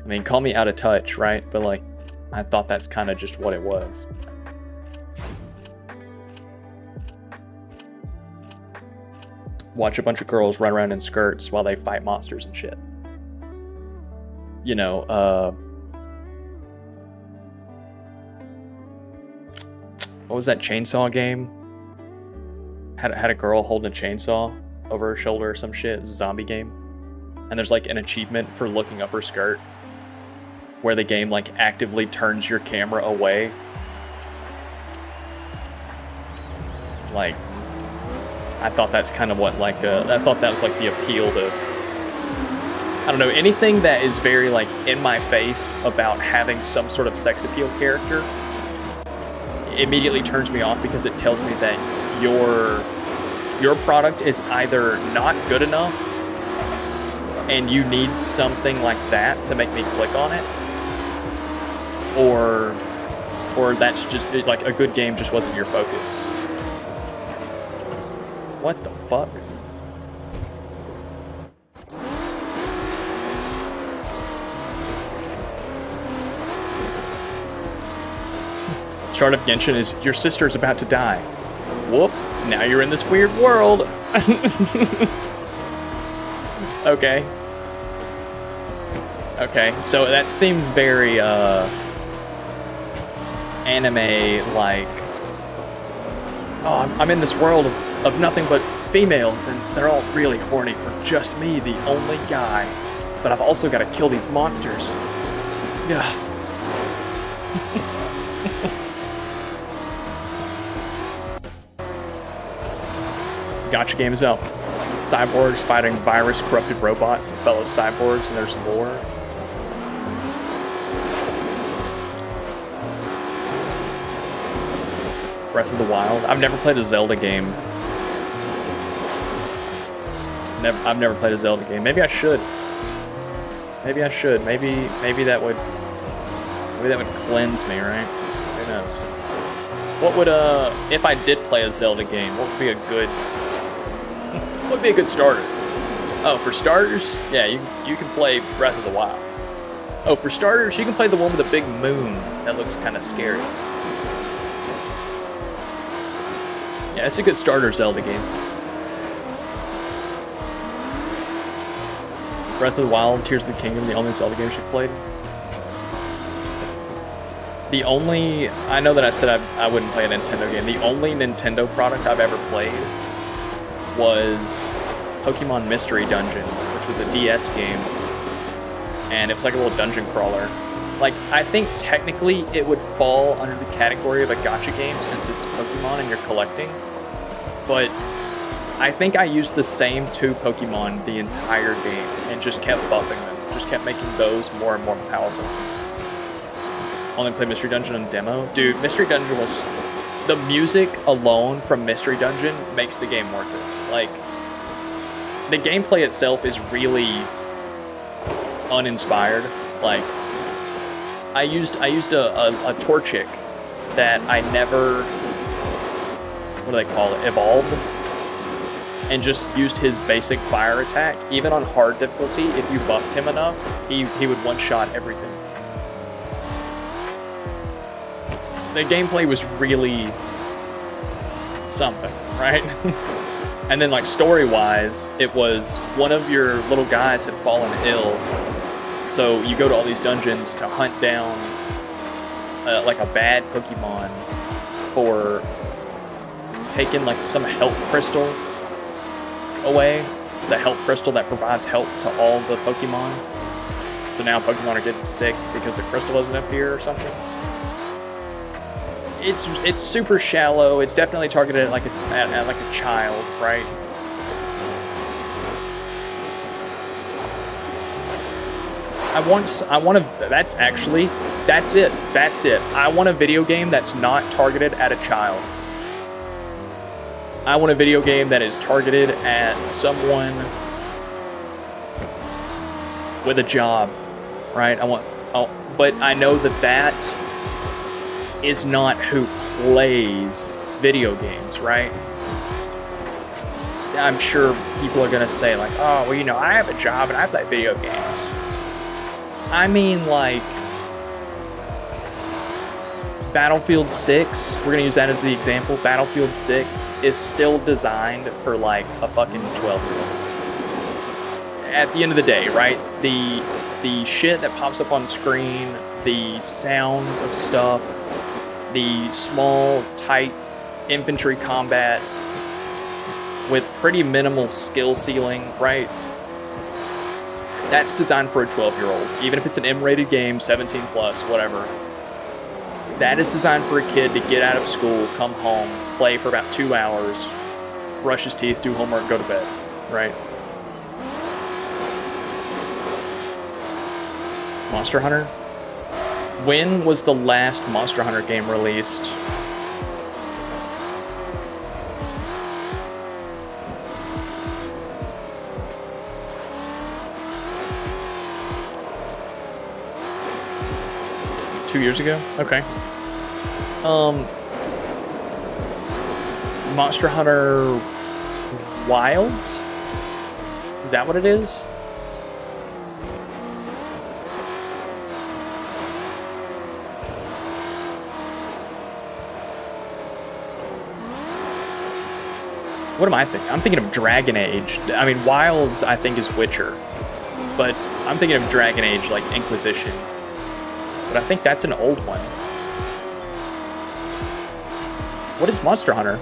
I mean, call me out of touch, right? But like, I thought that's kind of just what it was. Watch a bunch of girls run around in skirts while they fight monsters and shit. You know, what was that chainsaw game? Had a girl holding a chainsaw over her shoulder or some shit. It was a zombie game. And there's like an achievement for looking up her skirt, where the game like actively turns your camera away. Like, I thought that's kind of what like, I thought that was like the appeal to, I don't know, anything that is very like in my face about having some sort of sex appeal character immediately turns me off, because it tells me that your product is either not good enough and you need something like that to make me click on it, or that's just like a good game just wasn't your focus. What the fuck? Start of Genshin is your sister is about to die. Whoop, now you're in this weird world. Okay. Okay, so that seems very anime like, oh, I'm in this world of nothing but females and they're all really horny for just me, the only guy. But I've also got to kill these monsters. Yeah. Gacha game as well. Cyborgs fighting virus-corrupted robots and fellow cyborgs, and there's lore. Breath of the Wild. I've never played a Zelda game. I've never played a Zelda game. Maybe I should. Maybe I should. Maybe that would cleanse me, right? Who knows? What would if I did play a Zelda game, what would be a good starter? Oh, for starters, yeah, you can play Breath of the Wild. Oh, for starters, you can play the one with the big moon that looks kind of scary. Yeah, it's a good starter Zelda game. Breath of the Wild, Tears of the Kingdom, the only Zelda games you've played. The only, I know that I said I wouldn't play a Nintendo game. The only Nintendo product I've ever played was Pokemon Mystery Dungeon, which was a DS game. And it was like a little dungeon crawler. Like, I think technically it would fall under the category of a gacha game since it's Pokemon and you're collecting. But I think I used the same 2 Pokemon the entire game and just kept buffing them. Just kept making those more and more powerful. Only played Mystery Dungeon on demo. Dude, Mystery Dungeon was... The music alone from Mystery Dungeon makes the game worth it. Like, the gameplay itself is really uninspired. Like, I used a Torchic that I never... What do they call it? Evolved. And just used his basic fire attack. Even on hard difficulty, if you buffed him enough, he would one-shot everything. The gameplay was really something, right? And then, like, story-wise, it was one of your little guys had fallen ill, so you go to all these dungeons to hunt down like a bad Pokemon for taking like some health crystal away, the health crystal that provides health to all the Pokemon. So now Pokemon are getting sick because the crystal doesn't appear or something. It's super shallow. It's definitely targeted at like a child, right? That's it. I want a video game that's not targeted at a child. I want a video game that is targeted at someone with a job, right? But I know that is not who plays video games, right? I'm sure people are gonna say like, oh, well, you know, I have a job and I play video games. I mean, like, Battlefield 6, we're gonna use that as the example. Battlefield 6 is still designed for like a fucking 12-year-old. At the end of the day, right? The shit that pops up on screen, the sounds of stuff, the small, tight infantry combat with pretty minimal skill ceiling, right? That's designed for a 12-year-old. Even if it's an M-rated game, 17 plus, whatever. That is designed for a kid to get out of school, come home, play for about 2 hours, brush his teeth, do homework, go to bed, right? Monster Hunter? When was the last Monster Hunter game released? Two years ago? Okay. Monster Hunter Wilds? Is that what it is? What am I thinking? I'm thinking of Dragon Age. I mean, Wilds, I think, is Witcher. But I'm thinking of Dragon Age, like Inquisition. But I think that's an old one. What is Monster Hunter?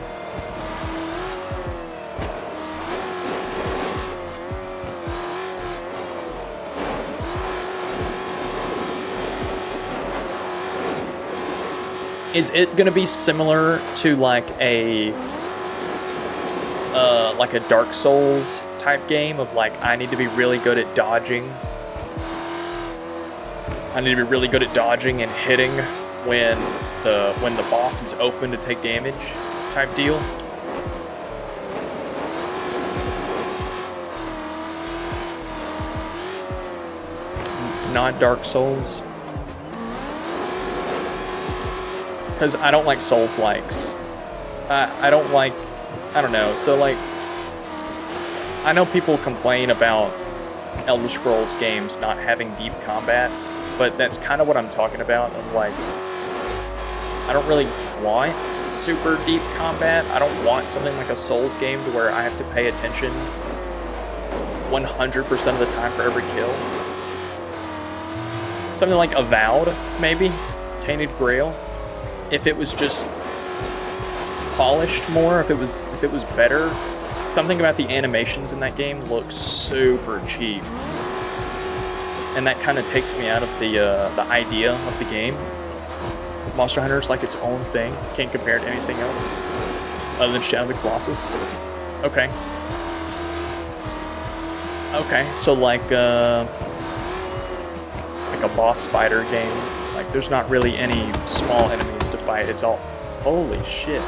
Is it gonna be similar to like a Dark Souls type game of like, I need to be really good at dodging. I need to be really good at dodging and hitting when the boss is open to take damage type deal? Not Dark Souls. Because I don't like Souls-likes. I don't like, I don't know, so like, I know people complain about Elder Scrolls games not having deep combat, but that's kind of what I'm talking about, of like, I don't really want super deep combat. I don't want something like a Souls game to where I have to pay attention 100% of the time for every kill. Something like Avowed, maybe? Tainted Grail? If it was just polished more, if it was better. Something about the animations in that game looks super cheap. And that kind of takes me out of the idea of the game. Monster Hunter is like its own thing. Can't compare it to anything else other than Shadow of the Colossus. Okay. Okay, so like a boss fighter game. Like there's not really any small enemies to fight. It's all, holy shit.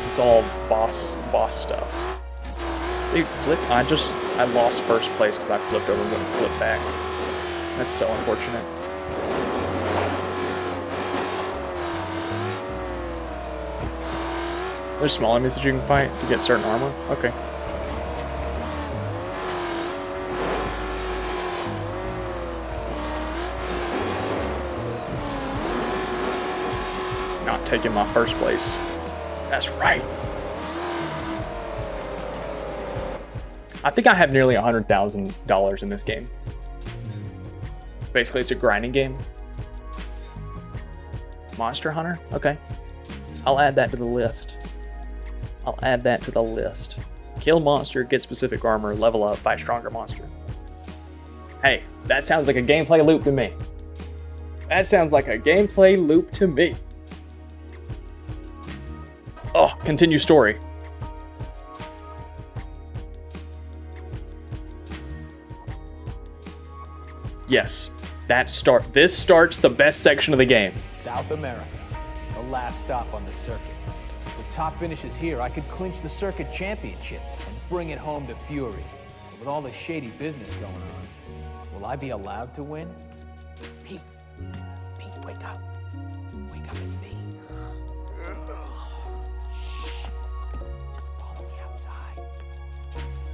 It's all boss stuff. Dude, I lost first place because I flipped over and wouldn't flip back. That's so unfortunate. There's small enemies that you can fight to get certain armor? Okay. Not taking my first place. That's right. I think I have nearly $100,000 in this game. Basically, it's a grinding game. Monster Hunter? Okay. I'll add that to the list. I'll add that to the list. Kill monster, get specific armor, level up, fight stronger monster. Hey, that sounds like a gameplay loop to me. That sounds like a gameplay loop to me. Oh, continue story. Yes, this starts the best section of the game. South America, the last stop on the circuit. With top finishes here, I could clinch the circuit championship and bring it home to Fury. But with all the shady business going on, will I be allowed to win? Pete, wake up. Wake up, it's me. Shh. Just follow me outside.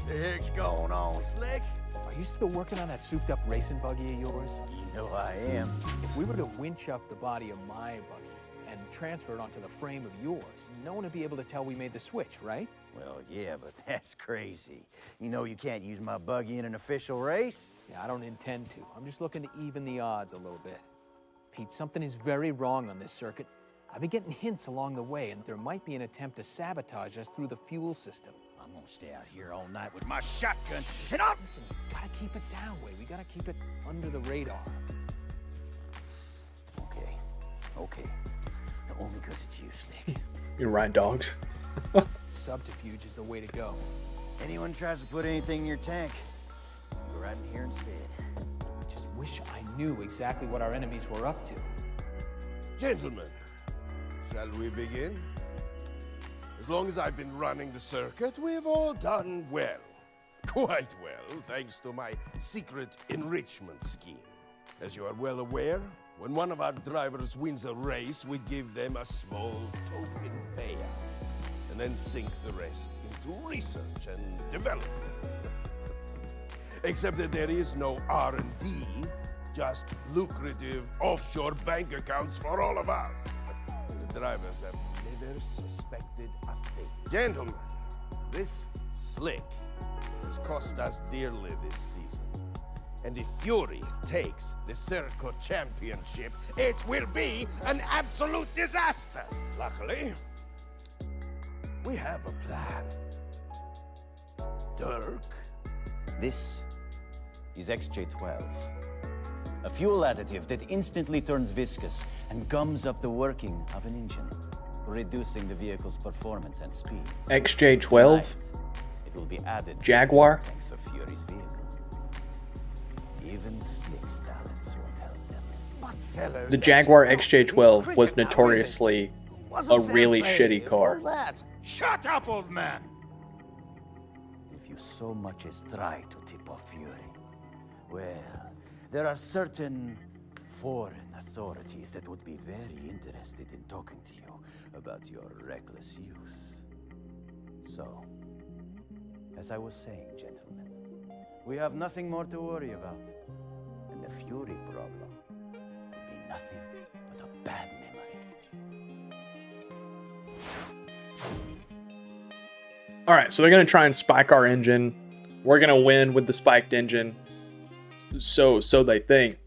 The heck's going on, Slick? Are you still working on that souped-up racing buggy of yours? You know I am. If we were to winch up the body of my buggy and transfer it onto the frame of yours, no one would be able to tell we made the switch, right? Well, yeah, but that's crazy. You know you can't use my buggy in an official race? Yeah, I don't intend to. I'm just looking to even the odds a little bit. Pete, something is very wrong on this circuit. I've been getting hints along the way, and there might be an attempt to sabotage us through the fuel system. I'm gonna stay out here all night with my shotgun, and I'll... Listen, we gotta keep it down, Wade. We gotta keep it under the radar. Okay. Only because it's you, Slick. You're right, dogs. Subterfuge is the way to go. Anyone tries to put anything in your tank, go right in here instead. Just wish I knew exactly what our enemies were up to. Gentlemen, shall we begin? As long as I've been running the circuit, we've all done well. Quite well, thanks to my secret enrichment scheme. As you are well aware, when one of our drivers wins a race, we give them a small token payout, and then sink the rest into research and development. Except that there is no R&D, just lucrative offshore bank accounts for all of us. The drivers have never suspected a thing. Gentlemen, this Slick has cost us dearly this season. And if Fury takes the Circuit Championship, it will be an absolute disaster. Luckily, we have a plan. Dirk? This is XJ12. A fuel additive that instantly turns viscous and gums up the working of an engine, reducing the vehicle's performance and speed. XJ12? Tonight, it will be added Jaguar? to the tanks of Fury's vehicle. Even Slick's talents won't help them. But fellas, The Jaguar XJ12 was notoriously a really shitty car. Shut up, old man! If you so much as try to tip off Fury, well, there are certain foreign authorities that would be very interested in talking to you about your reckless youth. So, as I was saying, gentlemen, we have nothing more to worry about. And the Fury problem will be nothing but a bad memory. All right, so they're going to try and spike our engine. We're going to win with the spiked engine. So they think.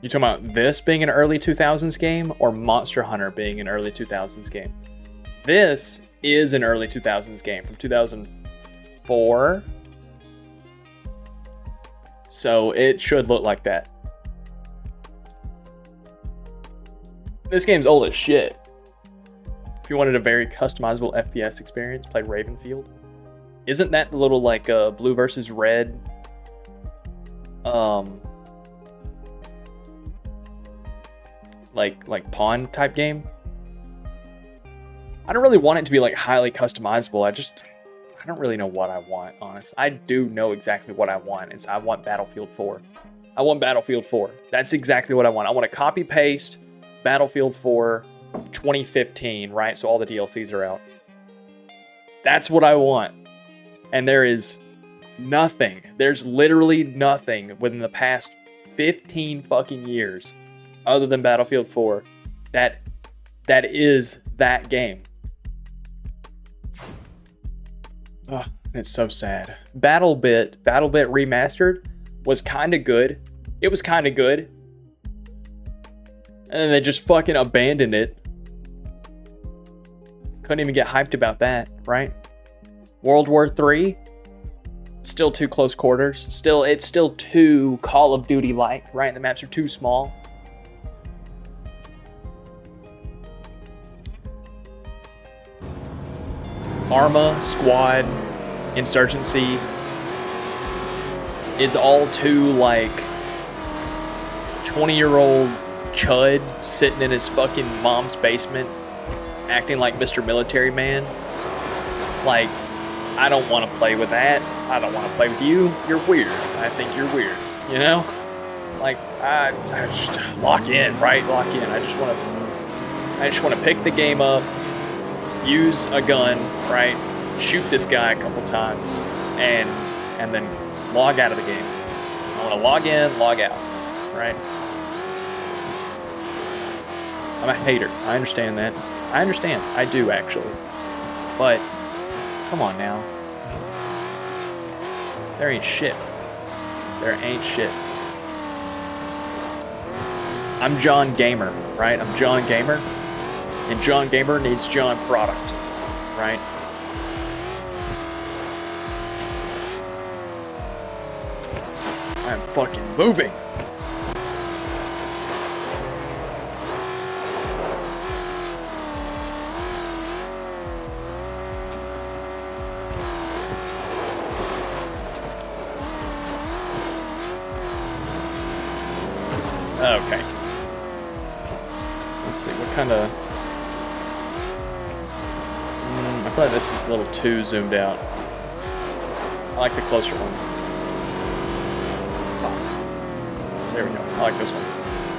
You talking about this being an early 2000s game or Monster Hunter being an early 2000s game? This is an early 2000s game from 2004. So it should look like that. This game's old as shit. If you wanted a very customizable FPS experience, play Ravenfield. Isn't that the little like blue versus red like pawn type game? I don't really want it to be like highly customizable. I don't really know what I want, honestly. I do know exactly what I want. I want Battlefield 4. I want Battlefield 4. That's exactly what I want. I want to copy paste Battlefield 4 2015, right? So all the DLCs are out. That's what I want. And there is nothing. There's literally nothing within the past 15 fucking years other than Battlefield 4 that is that game. Ugh, it's so sad. BattleBit Remastered was kind of good. It was kind of good. And then they just fucking abandoned it. Couldn't even get hyped about that, right? World War III, still too close quarters. It's still too Call of Duty-like, right? The maps are too small. Arma, Squad, Insurgency is all too like 20-year-old chud sitting in his fucking mom's basement acting like Mr. Military Man. Like, I don't want to play with that. I don't want to play with you. You're weird. I think you're weird. You know? Like, I just lock in, right? Lock in. I just want to pick the game up, use a gun, right? Shoot this guy a couple times, and then log out of the game. I want to log in, log out, right? I'm a hater. I understand that. I understand. I do, actually. But, come on now. There ain't shit. There ain't shit. I'm John Gamer, right? I'm John Gamer. And John Gamer needs John product, right? I'm fucking moving. Okay. Let's see, what kind of... I feel like this is a little too zoomed out. I like the closer one. Oh. There we go. I like this one.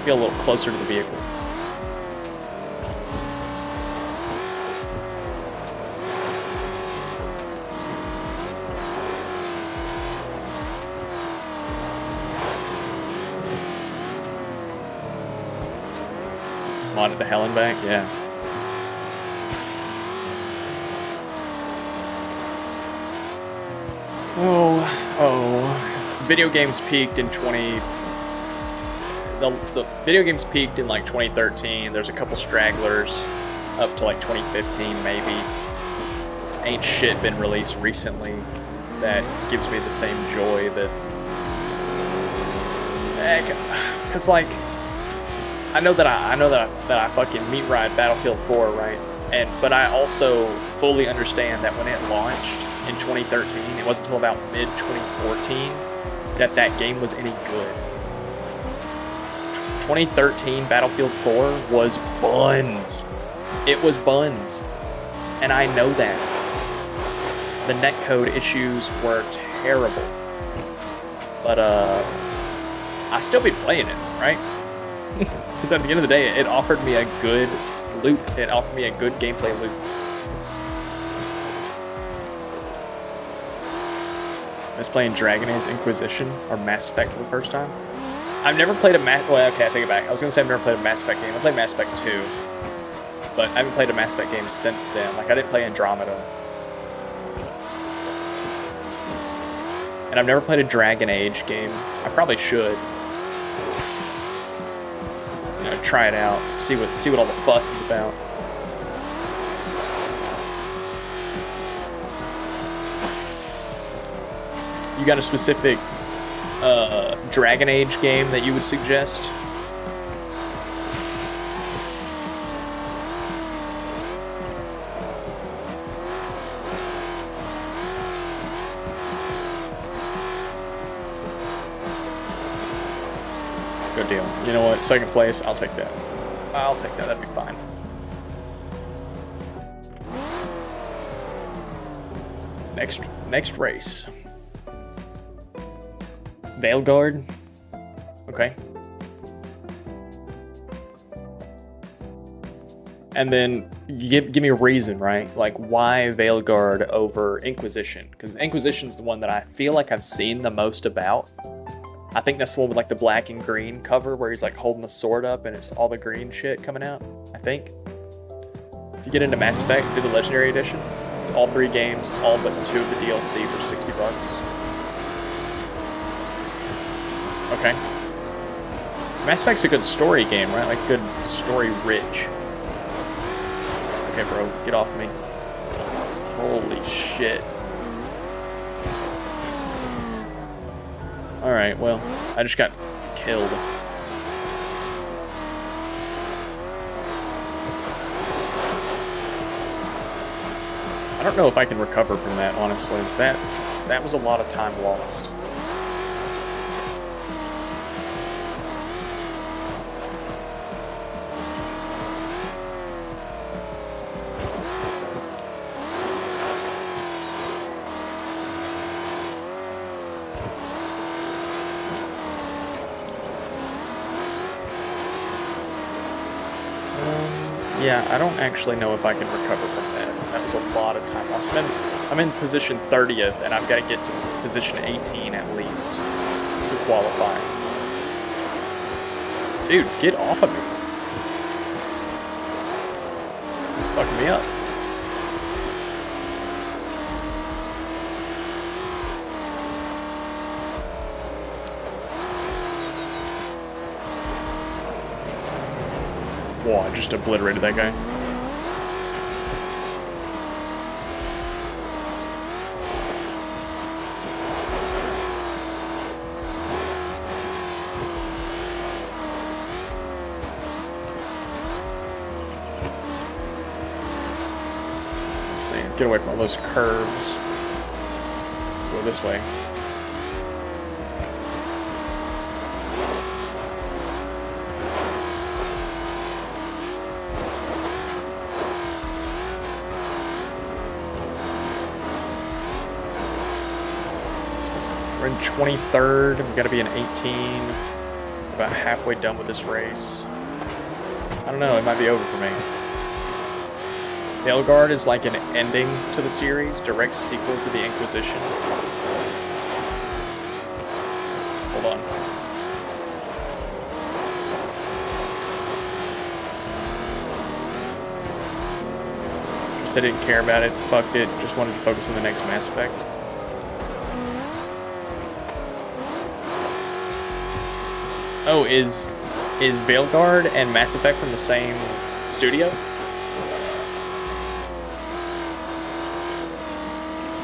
Get a little closer to the vehicle. Modded to hell and back? Yeah. Oh. Video games peaked in the video games peaked in like 2013. There's a couple stragglers up to like 2015 maybe. Ain't shit been released recently that gives me the same joy that... Cause like, I know that I fucking meat ride Battlefield 4, right? But I also fully understand that when it launched in 2013, it wasn't until about mid-2014 that game was any good. 2013 Battlefield 4 was buns. It was buns. And I know that. The netcode issues were terrible. But, I still be playing it, right? Because at the end of the day, it offered me a good loop. It offered me a good gameplay loop. I was playing Dragon Age Inquisition or Mass Effect for the first time. I've never played a well, okay, I take it back. I was going to say I've never played a Mass Effect game. I played Mass Effect 2. But I haven't played a Mass Effect game since then. Like, I didn't play Andromeda. And I've never played a Dragon Age game. I probably should. Try it out, see what all the fuss is about. You got a specific Dragon Age game that you would suggest? Good deal. You know what? Second place, I'll take that. I'll take that. That'd be fine. Next race. Veilguard. Okay. And then give me a reason, right? Like, why Veilguard over Inquisition? Because Inquisition's the one that I feel like I've seen the most about. I think that's the one with like the black and green cover where he's like holding the sword up and it's all the green shit coming out, I think. If you get into Mass Effect, do the Legendary Edition. It's all 3 games, all but 2 of the DLC for $60. Okay. Mass Effect's a good story game, right? Like good story rich. Okay, bro, get off me. Holy shit. Alright, well, I just got killed. I don't know if I can recover from that, honestly. That was a lot of time lost. Yeah, I don't actually know if I can recover from that. That was a lot of time lost. I'm in position 30th, and I've got to get to position 18 at least to qualify. Dude, get off of me. It's fucking me up. Whoa, I just obliterated that guy. Let's see, get away from all those curves. Go this way. We're in 23rd, we've got to be in 18. About halfway done with this race. I don't know, it might be over for me. Veilguard is like an ending to the series, direct sequel to the Inquisition. Hold on. Just I didn't care about it, fucked it, just wanted to focus on the next Mass Effect. Oh, is Veilguard and Mass Effect from the same studio?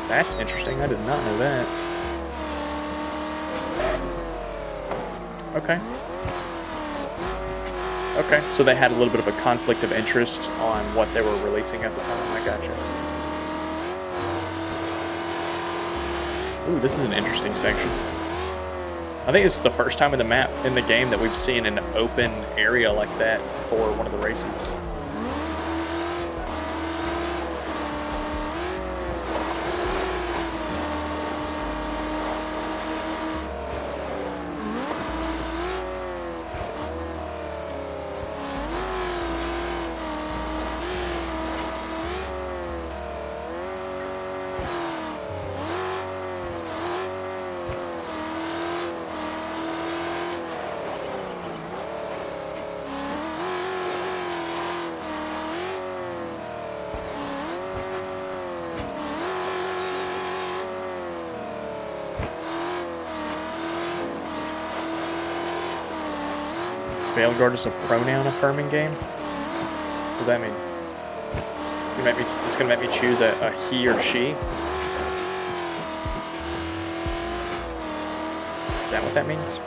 That's interesting. I did not know that. Okay. Okay, so they had a little bit of a conflict of interest on what they were releasing at the time. I gotcha. Ooh, this is an interesting section. I think it's the first time in the game that we've seen an open area like that for one of the races. Veilguard is a pronoun-affirming game? What does that mean? It's gonna make me choose a he or she? Is that what that means?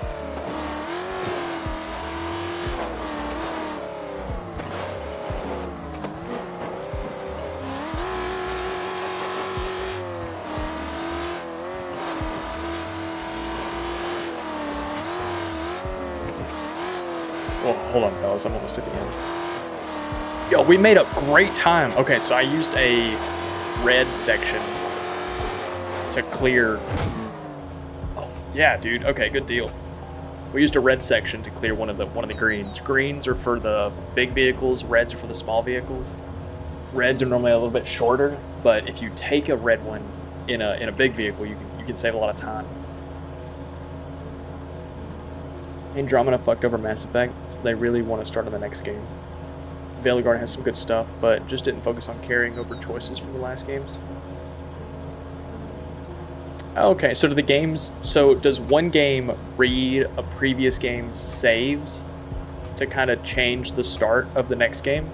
Oh, hold on, fellas. I'm almost at the end. Yo, we made up great time. Okay, so I used a red section to clear... Oh, yeah, dude. Okay, good deal. We used a red section to clear one of the greens. Greens are for the big vehicles. Reds are for the small vehicles. Reds are normally a little bit shorter, but if you take a red one in a big vehicle, you can save a lot of time. Andromeda fucked over Mass Effect, so they really want to start on the next game. Veilguard has some good stuff, but just didn't focus on carrying over choices from the last games. Okay, so does one game read a previous game's saves to kind of change the start of the next game?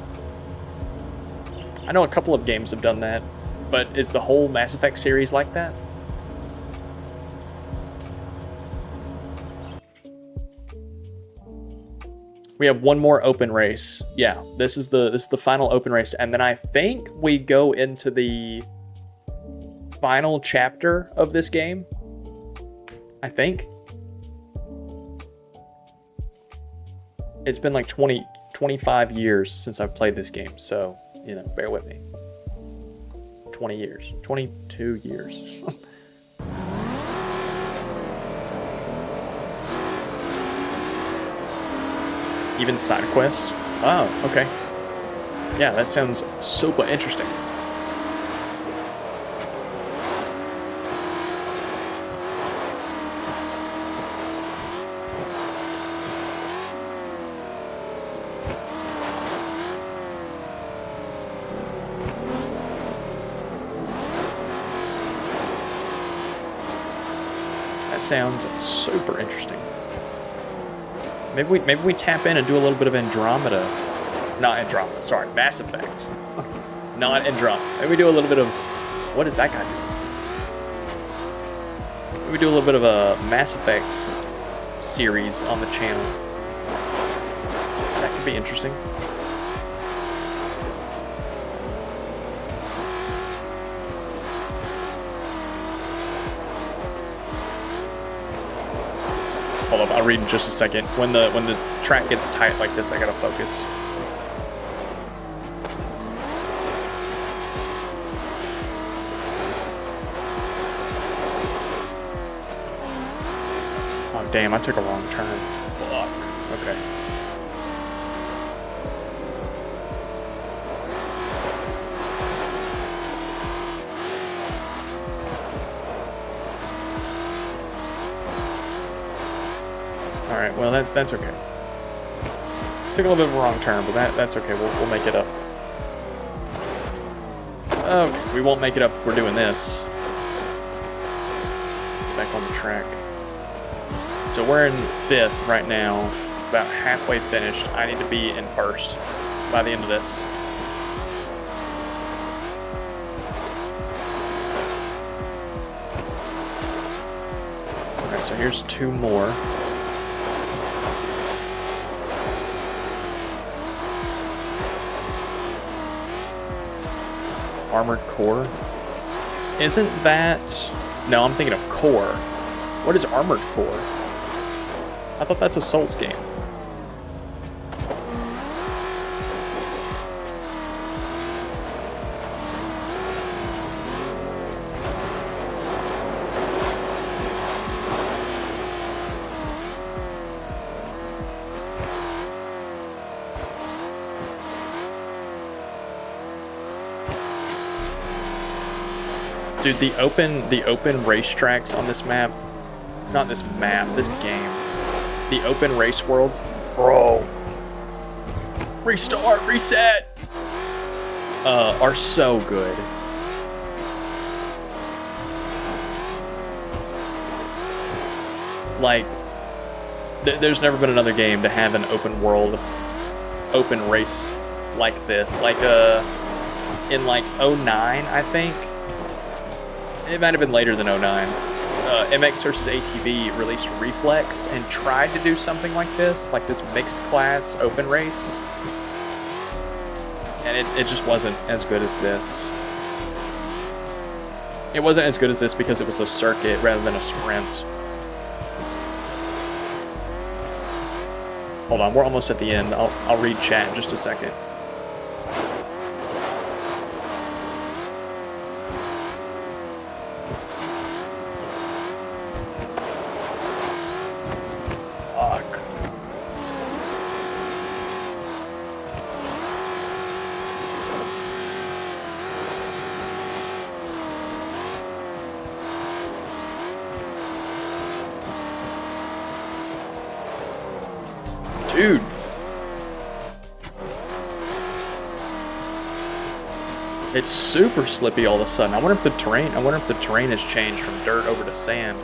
I know a couple of games have done that, but is the whole Mass Effect series like that? We have one more open race. Yeah, this is the final open race, and then I think we go into the final chapter of this game, I think. It's been like 25 years since I've played this game, so, you know, bear with me. 20 years. 22 years. Even side quest? Oh, okay. Yeah, that sounds super interesting. That sounds super interesting. Maybe we tap in and do a little bit of Andromeda. Not Andromeda, sorry, Mass Effect. Not Andromeda. Maybe we do a little bit of... What is that guy doing? Maybe we do a little bit of a Mass Effect series on the channel. That could be interesting. Hold up, I'll read in just a second. When the track gets tight like this, I gotta focus. Oh damn, I took a wrong turn. Fuck. Okay. Alright, well that's okay. Took a little bit of a wrong turn, but that's okay. We'll make it up. Okay, we won't make it up if we're doing this. Back on the track. So we're in 5th right now, about halfway finished. I need to be in 1st by the end of this. Alright, so here's 2 more. Armored Core? Isn't that... No, I'm thinking of Core. What is Armored Core? I thought that's a Souls game. Dude, the open racetracks on this map, not this map, this game, the open race worlds, bro, restart, reset, are so good. Like, there's never been another game to have an open world, open race like this. Like, in like 09, I think. It might have been later than 09. MX vs. ATV released Reflex and tried to do something like this mixed class open race. And it just wasn't as good as this. It wasn't as good as this because it was a circuit rather than a sprint. Hold on, we're almost at the end. I'll read chat in just a second. Dude. It's super slippy all of a sudden. I wonder if the terrain has changed from dirt over to sand.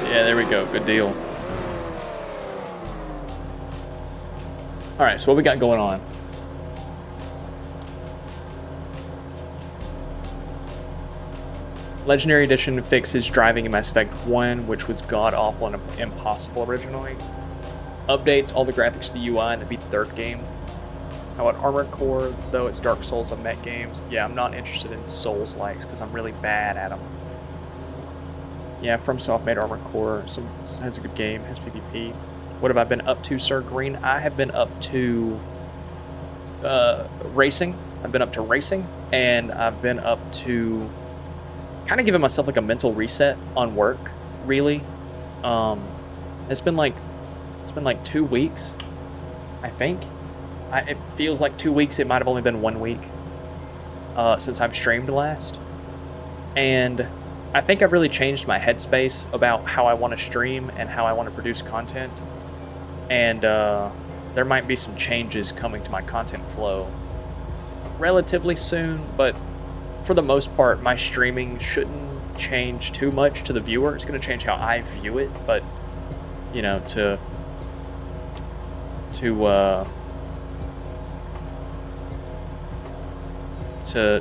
Yeah, there we go. Good deal. All right, so what we got going on? Legendary Edition fixes driving in Mass Effect 1, which was god-awful and impossible originally. Updates all the graphics to the UI and beat the third game. How about Armored Core, though it's Dark Souls of mech games? Yeah, I'm not interested in Souls-likes because I'm really bad at them. Yeah, FromSoft made Armored Core. Has a good game, has PvP. What have I been up to, Sir Green? I have been up to racing. I've been up to racing, and I've been up to kind of giving myself like a mental reset on work, really. It's been like 2 weeks, I think. It feels like 2 weeks. It might have only been 1 week since I've streamed last. And I think I've really changed my headspace about how I want to stream and how I want to produce content. And there might be some changes coming to my content flow relatively soon, but for the most part, my streaming shouldn't change too much to the viewer. It's going to change how I view it, but, you know, to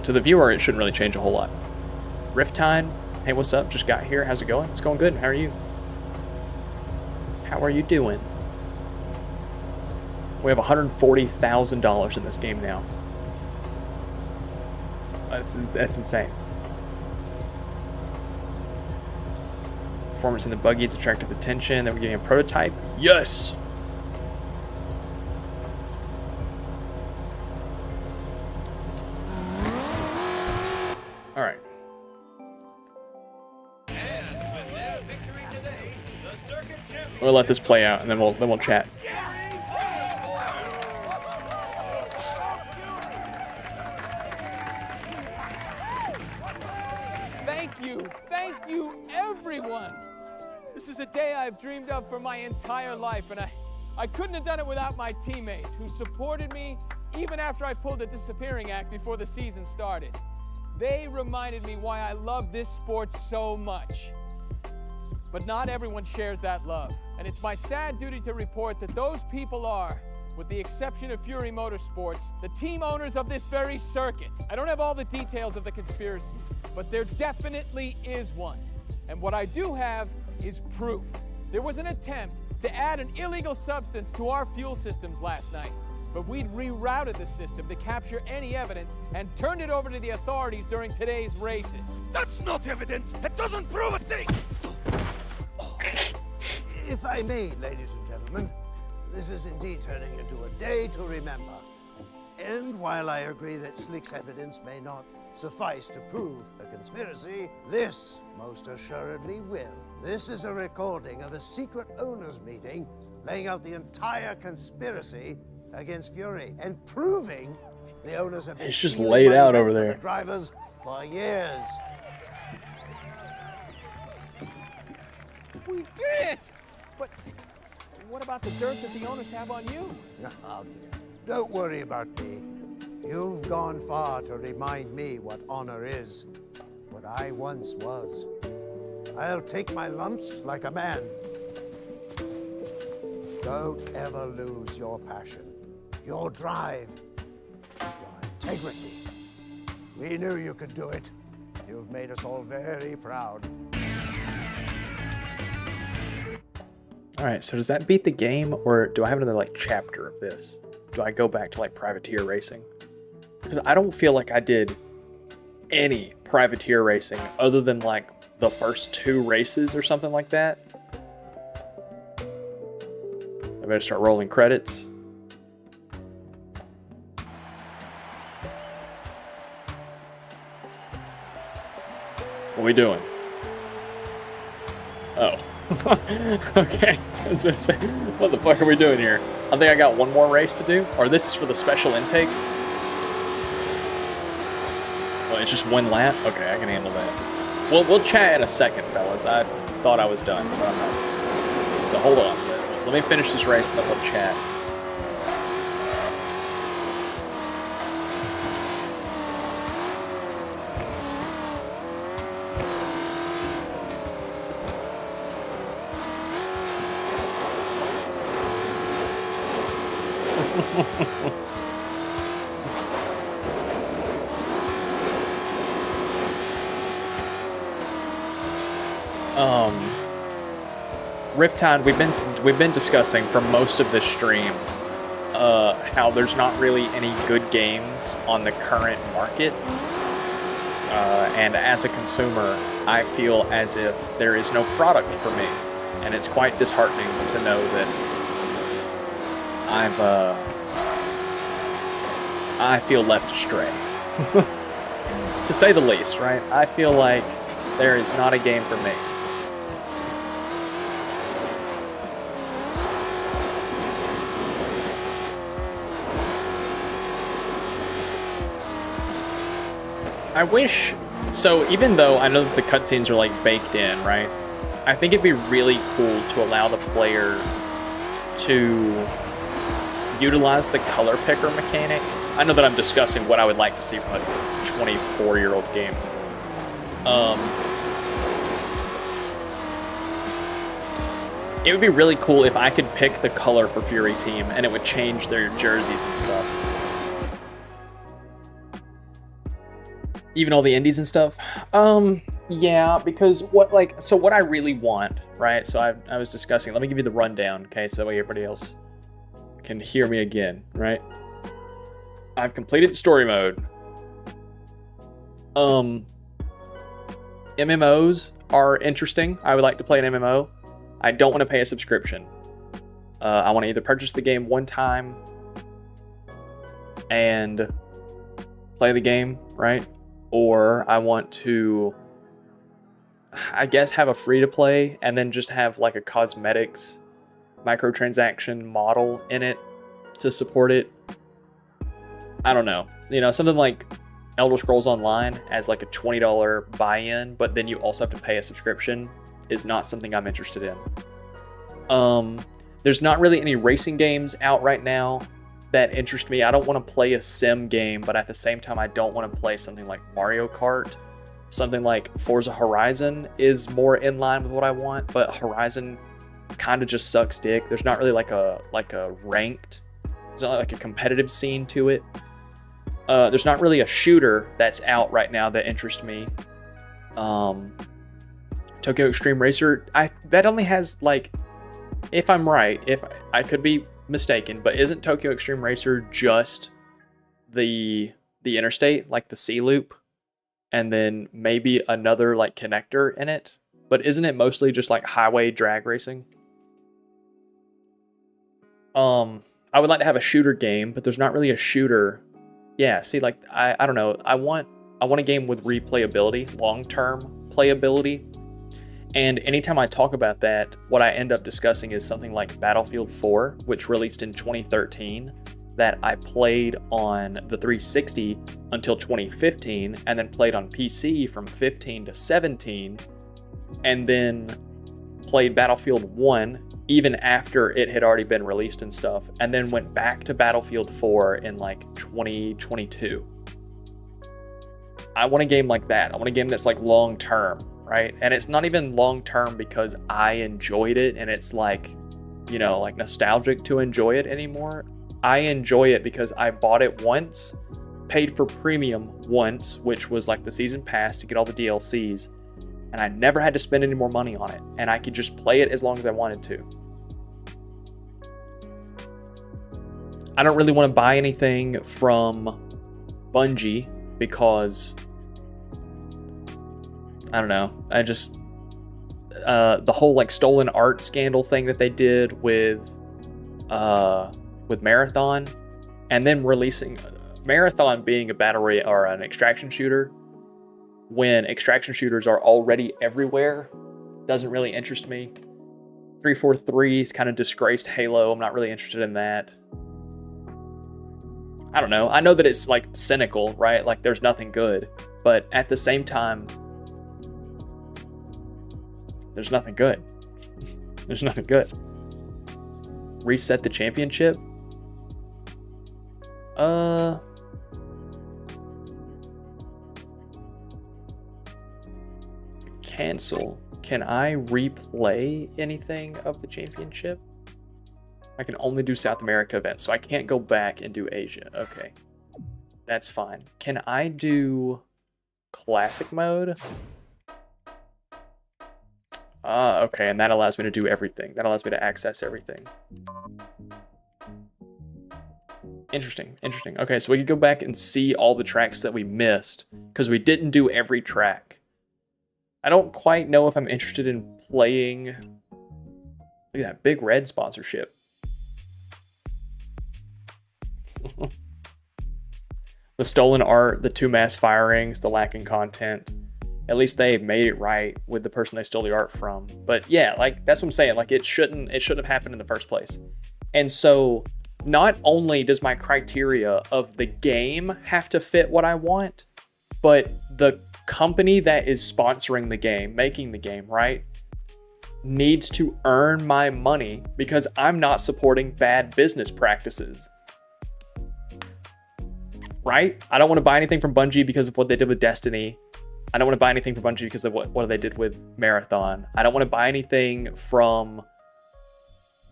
the viewer, it shouldn't really change a whole lot. Rifttime, hey, what's up? Just got here. How's it going? It's going good. How are you? How are you doing? We have $140,000 in this game now. That's insane. Performance in the buggy, it's attractive attention. Then we're getting a prototype. Yes! All right. We'll let this play out, and then we'll chat. Thank you, everyone. This is a day I've dreamed of for my entire life, and I couldn't have done it without my teammates who supported me even after I pulled the disappearing act before the season started. They reminded me why I love this sport so much. But not everyone shares that love, and it's my sad duty to report that those people are, with the exception of Fury Motorsports, the team owners of this very circuit. I don't have all the details of the conspiracy, but there definitely is one. And what I do have is proof. There was an attempt to add an illegal substance to our fuel systems last night, but we'd rerouted the system to capture any evidence and turned it over to the authorities during today's races. That's not evidence! It doesn't prove a thing! If I may, ladies and gentlemen, this is indeed turning into a day to remember. And while I agree that Slick's evidence may not suffice to prove a conspiracy, this most assuredly will. This is a recording of a secret owners meeting laying out the entire conspiracy against Fury and proving the owners have been it's just laid out over there. The drivers for years. We did it! But what about the dirt that the owners have on you? Don't worry about me. You've gone far to remind me what honor is, what I once was. I'll take my lumps like a man. Don't ever lose your passion, your drive, your integrity. We knew you could do it. You've made us all very proud. All right, so does that beat the game, or do I have another like chapter of this? Do I go back to like privateer racing? Because I don't feel like I did any privateer racing other than like the first 2 races or something like that. I better start rolling credits. What are we doing? Oh. Okay. I was gonna say, what the fuck are we doing here? I think I got one more race to do. Or this is for the special intake. Well, it's just 1 lap? Okay, I can handle that. We'll chat in a second, fellas. I thought I was done, but I'm not. So hold on. Let me finish this race and then we'll chat. Riptide, we've been discussing for most of this stream how there's not really any good games on the current market, and as a consumer, I feel as if there is no product for me, and it's quite disheartening to know that I feel left astray, to say the least, right? I feel like there is not a game for me. I wish, so even though I know that the cutscenes are like baked in, right? I think it'd be really cool to allow the player to utilize the color picker mechanic. I know that I'm discussing what I would like to see from a 24-year-old game. It would be really cool if I could pick the color for Fury Team and it would change their jerseys and stuff. Even all the indies and stuff? Yeah, because what I really want, right? So I was discussing, let me give you the rundown, okay? So that way everybody else can hear me again, right? I've completed the story mode. MMOs are interesting. I would like to play an MMO. I don't want to pay a subscription. I want to either purchase the game one time and play the game, right? Or I want to, I guess, have a free-to-play and then just have like a cosmetics microtransaction model in it to support it. I don't know. You know, something like Elder Scrolls Online as like a $20 buy-in, but then you also have to pay a subscription is not something I'm interested in. There's not really any racing games out right now that interest me. I don't want to play a sim game, but at the same time, I don't want to play something like Mario Kart. Something like Forza Horizon is more in line with what I want, but Horizon kind of just sucks dick. There's not really like a ranked, there's not like a competitive scene to it. There's not really a shooter that's out right now that interests me. Tokyo Extreme Racer, that only has like, if I'm right, if I could be mistaken, but isn't Tokyo Extreme Racer just the interstate, like the C loop, and then maybe another like connector in it? But isn't it mostly just like highway drag racing? I would like to have a shooter game, but there's not really a shooter. Yeah, see, like I don't know. I want a game with replayability, long-term playability. And anytime I talk about that, what I end up discussing is something like Battlefield 4, which released in 2013, that I played on the 360 until 2015, and then played on PC from 15 to 17, and then played Battlefield 1 even after it had already been released and stuff, and then went back to Battlefield 4 in like 2022. I want a game like that. I want a game that's like long-term. Right? And it's not even long term because I enjoyed it and it's like, you know, like nostalgic to enjoy it anymore. I enjoy it because I bought it once, paid for premium once, which was like the season pass to get all the DLCs, and I never had to spend any more money on it, and I could just play it as long as I wanted to. I don't really want to buy anything from Bungie because I don't know. I just the whole like stolen art scandal thing that they did with Marathon, and then releasing Marathon being a battle royale or an extraction shooter when extraction shooters are already everywhere doesn't really interest me. 343's kind of disgraced Halo. I'm not really interested in that. I don't know. I know that it's like cynical, right? Like there's nothing good, but at the same time, there's nothing good. There's nothing good. Reset the championship? Cancel. Can I replay anything of the championship? I can only do South America events, so I can't go back and do Asia. Okay. That's fine. Can I do classic mode? Okay, and that allows me to do everything. That allows me to access everything. Interesting, interesting. Okay, so we could go back and see all the tracks that we missed, because we didn't do every track. I don't quite know if I'm interested in playing... Look at that big red sponsorship. The stolen art, the 2 mass firings, the lacking content. At least they made it right with the person they stole the art from. But yeah, like, that's what I'm saying. Like, it shouldn't have happened in the first place. And so, not only does my criteria of the game have to fit what I want, but the company that is sponsoring the game, making the game, right, needs to earn my money because I'm not supporting bad business practices. Right? I don't want to buy anything from Bungie because of what they did with Destiny. I don't want to buy anything from Bungie because of what they did with Marathon. I don't want to buy anything from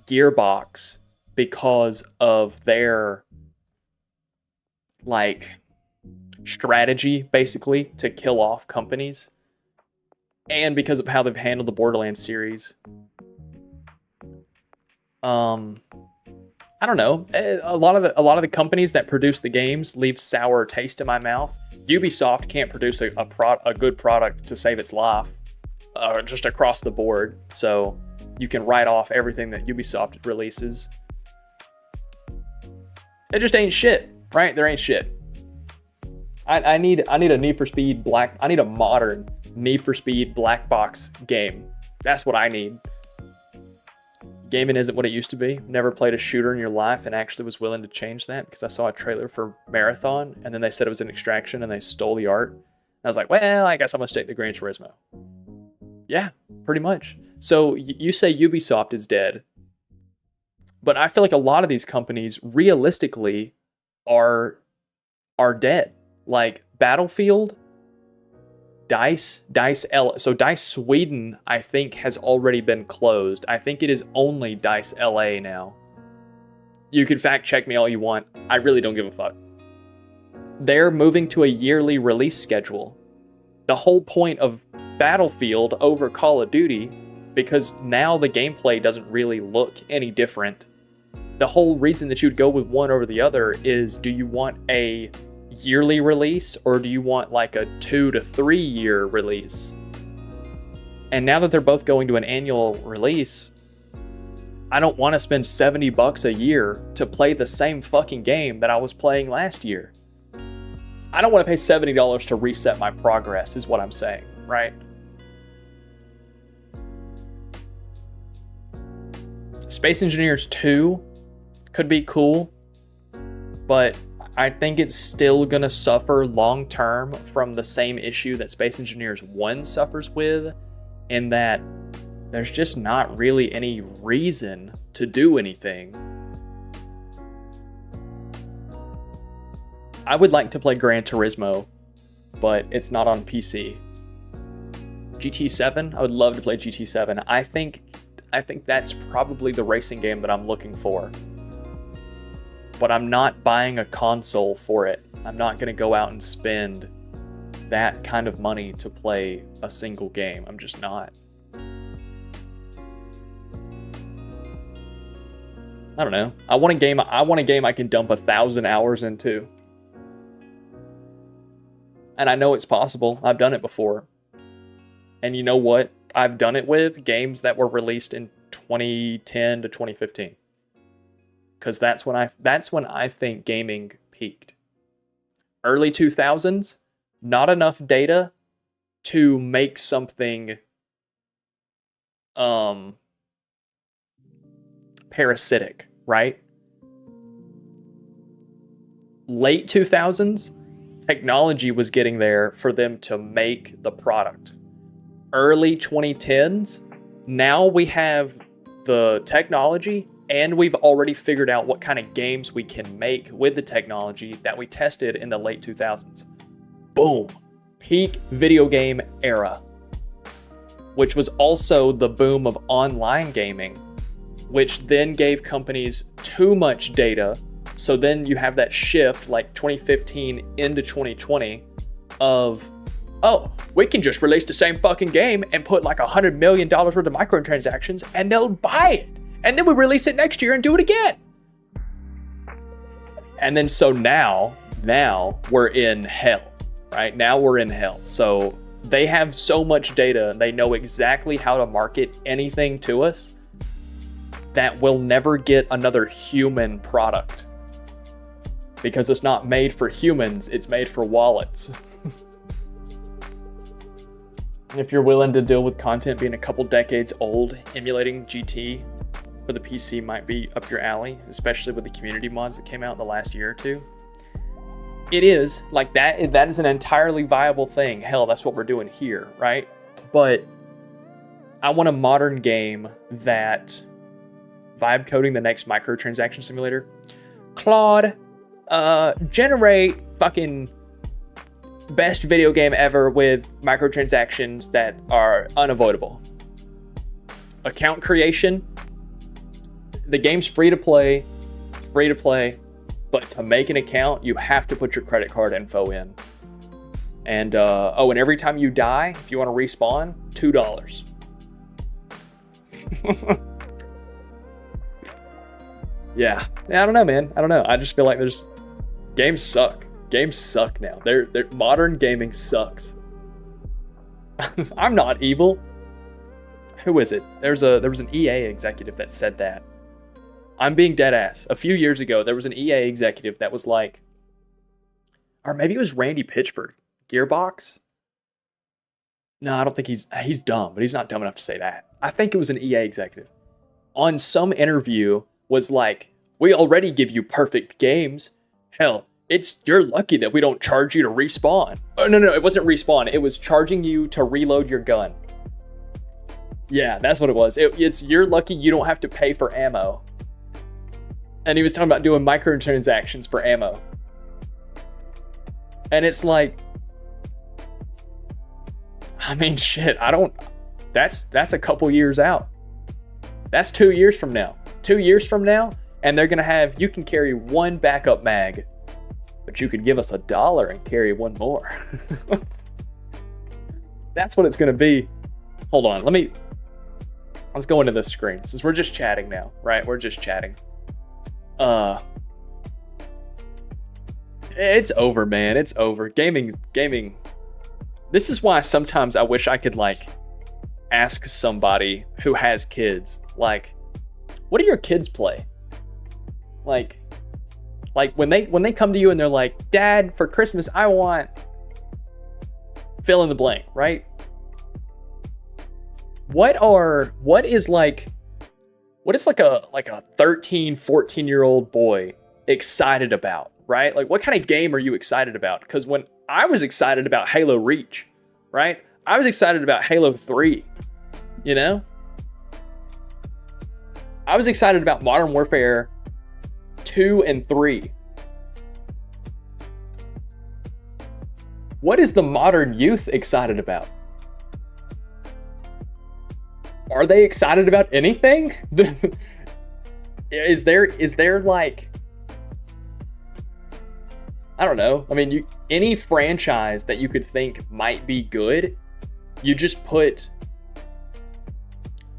Gearbox because of their, like, strategy, basically, to kill off companies. And because of how they've handled the Borderlands series. I don't know. A lot of the companies that produce the games leave sour taste in my mouth. Ubisoft can't produce a good product to save its life, just across the board. So you can write off everything that Ubisoft releases. It just ain't shit, right? There ain't shit. I need a Need for Speed I need a modern Need for Speed black box game. That's what I need. Gaming isn't what it used to be. Never played a shooter in your life and actually was willing to change that because I saw a trailer for Marathon and then they said it was an Extraction and they stole the art. I was like, well, I guess I'm gonna stick to Gran Turismo. Yeah, pretty much. So you say Ubisoft is dead, but I feel like a lot of these companies realistically are dead. Like Battlefield, DICE Sweden, I think, has already been closed. I think it is only DICE LA now. You can fact check me all you want. I really don't give a fuck. They're moving to a yearly release schedule. The whole point of Battlefield over Call of Duty, because now the gameplay doesn't really look any different. The whole reason that you'd go with one over the other is, do you want a yearly release or do you want like a 2 to 3 year release? And now that they're both going to an annual release, I don't want to spend $70 a year to play the same fucking game that I was playing last year. I don't want to pay $70 to reset my progress, is what I'm saying, right? Space Engineers 2 could be cool, but I think it's still gonna suffer long term from the same issue that Space Engineers 1 suffers with, in that there's just not really any reason to do anything. I would like to play Gran Turismo, but it's not on PC. GT7, I would love to play GT7. I think that's probably the racing game that I'm looking for. But I'm not buying a console for it. I'm not going to go out and spend that kind of money to play a single game. I'm just not. I don't know. I want a game I can dump 1,000 hours into. And I know it's possible. I've done it before. And you know what? I've done it with games that were released in 2010 to 2015. Because that's when I think gaming peaked. Early 2000s, not enough data to make something parasitic, right? Late 2000s, technology was getting there for them to make the product. Early 2010s, now we have the technology and we've already figured out what kind of games we can make with the technology that we tested in the late 2000s. Boom. Peak video game era. Which was also the boom of online gaming, which then gave companies too much data. So then you have that shift, like 2015 into 2020, of, oh, we can just release the same fucking game and put like $100 million worth of microtransactions and they'll buy it. And then we release it next year and do it again. And then so now we're in hell, right? Now we're in hell. So they have so much data, they know exactly how to market anything to us that we'll never get another human product. Because it's not made for humans, it's made for wallets. If you're willing to deal with content being a couple decades old, emulating GT for the PC might be up your alley, especially with the community mods that came out in the last year or two. It is, like that is an entirely viable thing. Hell, that's what we're doing here, right? But I want a modern game that vibe coding the next microtransaction simulator. Claude, generate fucking best video game ever with microtransactions that are unavoidable. Account creation. The game's free to play, but to make an account, you have to put your credit card info in. And, and every time you die, if you want to respawn, $2. Yeah, I don't know, man. I don't know. I just feel like games suck. Games suck now. Modern gaming sucks. I'm not evil. Who is it? There was an EA executive that said that. I'm being dead ass. A few years ago, there was an EA executive that was like, or maybe it was Randy Pitchford, Gearbox. No, I don't think he's dumb, but he's not dumb enough to say that. I think it was an EA executive. On some interview was like, we already give you perfect games. Hell, you're lucky that we don't charge you to respawn. Oh, no, it wasn't respawn. It was charging you to reload your gun. Yeah, that's what it was. You're lucky you don't have to pay for ammo. And he was talking about doing microtransactions for ammo. And it's like, I mean, shit, that's a couple years out. That's 2 years from now. 2 years from now, and they're gonna you can carry one backup mag, but you could give us $1 and carry one more. That's what it's gonna be. Hold on, let's go into this screen, since we're just chatting now, right? We're just chatting. It's over, man. It's over. Gaming. This is why sometimes I wish I could ask somebody who has kids, what do your kids play? Like when they come to you and they're like, Dad, for Christmas I want fill in the blank, right? What is a 13, 14-year-old boy excited about, right? Like, what kind of game are you excited about? Because when I was excited about Halo Reach, right? I was excited about Halo 3, you know? I was excited about Modern Warfare 2 and 3. What is the modern youth excited about? Are they excited about anything? Is there like, I don't know. I mean, any franchise that you could think might be good, you just put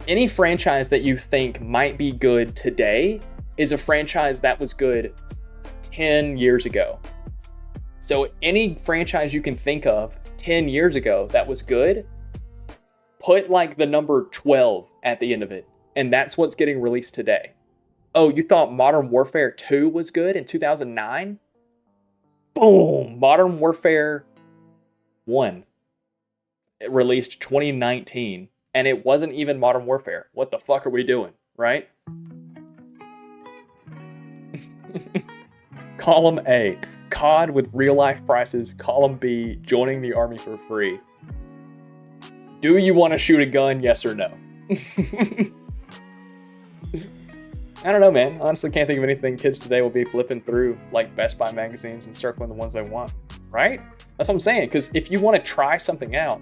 any franchise that you think might be good today is a franchise that was good 10 years ago. So any franchise you can think of 10 years ago that was good, put the number 12 at the end of it. And that's what's getting released today. Oh, you thought Modern Warfare 2 was good in 2009? Boom! Modern Warfare 1. It released 2019. And it wasn't even Modern Warfare. What the fuck are we doing, right? Column A, COD with real life prices. Column B, joining the army for free. Do you want to shoot a gun, yes or no? I don't know, man. Honestly, can't think of anything. Kids today will be flipping through Best Buy magazines and circling the ones they want, right? That's what I'm saying, because if you want to try something out,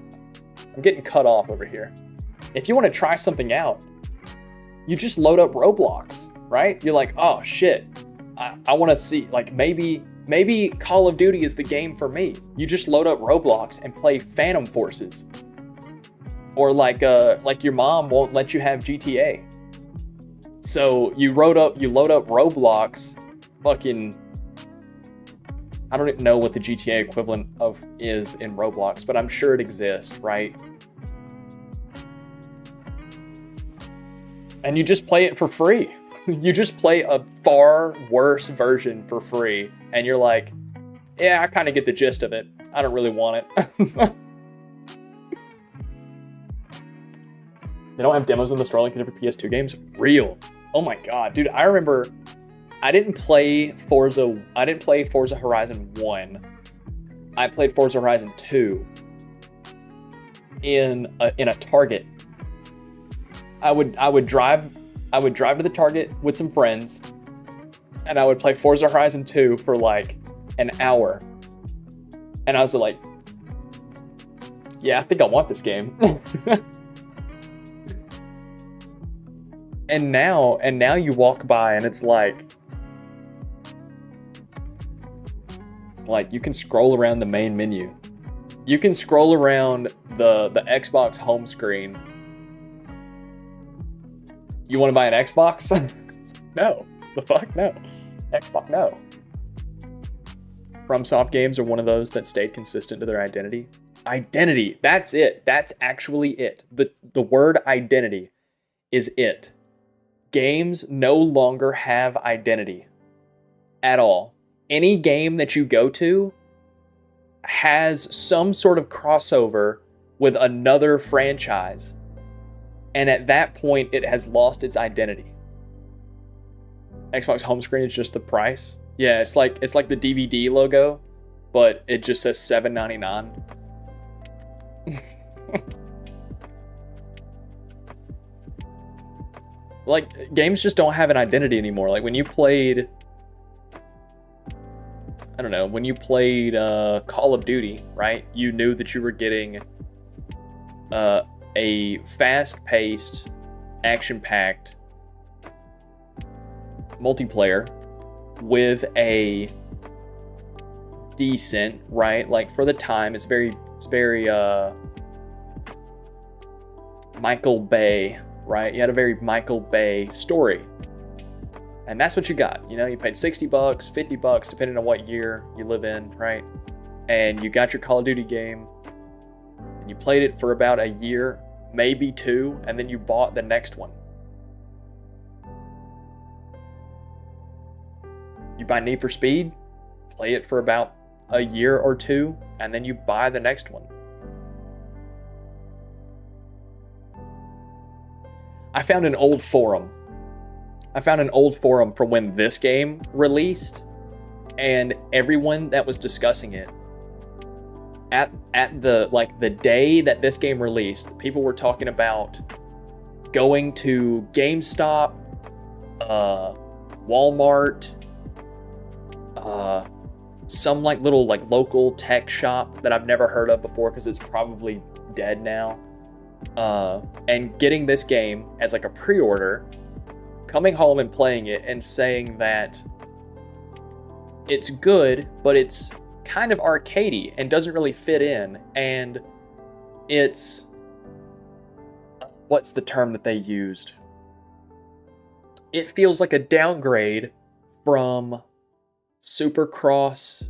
I'm getting cut off over here. If you want to try something out, you just load up Roblox, right? You're like, oh shit, I want to see, maybe Maybe Call of Duty is the game for me. You just load up Roblox and play Phantom Forces. Or like your mom won't let you have GTA. So you load up Roblox, fucking, I don't even know what the GTA equivalent of is in Roblox, but I'm sure it exists, right? And you just play it for free. You just play a far worse version for free, and you're like, yeah, I kind of get the gist of it. I don't really want it. They don't have demos in the store like they did for PS2 games? Real. Oh my god, dude, I remember I didn't play Forza Horizon 1. I played Forza Horizon 2 in a Target. I would drive to the Target with some friends, and I would play Forza Horizon 2 for like an hour. And I was like, yeah, I think I want this game. And now you walk by and it's like you can scroll around the main menu. You can scroll around the Xbox home screen. You want to buy an Xbox? No. The fuck? No. Xbox, no. FromSoft games are one of those that stayed consistent to their identity. Identity. That's it. That's actually it. The word identity is it. Games no longer have identity at all. Any game that you go to has some sort of crossover with another franchise. And at that point, it has lost its identity. Xbox home screen is just the price. Yeah, it's like the DVD logo, but it just says $7.99. Like, games just don't have an identity anymore. Like, when you played, I don't know, when you played Call of Duty, right? You knew that you were getting a fast-paced, action-packed multiplayer with a decent, right? Like, for the time, it's very Michael Bay, right? You had a very Michael Bay story. And that's what you got. You know, you paid $60, $50, depending on what year you live in, right? And you got your Call of Duty game, and you played it for about a year, maybe two, and then you bought the next one. You buy Need for Speed, play it for about a year or two, and then you buy the next one. I found an old forum for when this game released, and everyone that was discussing it at the day that this game released, people were talking about going to GameStop, Walmart, some like little like local tech shop that I've never heard of before because it's probably dead now. And getting this game as like a pre-order, coming home and playing it and saying that it's good, but it's kind of arcadey and doesn't really fit in, and it's, what's the term that they used? It feels like a downgrade from Supercross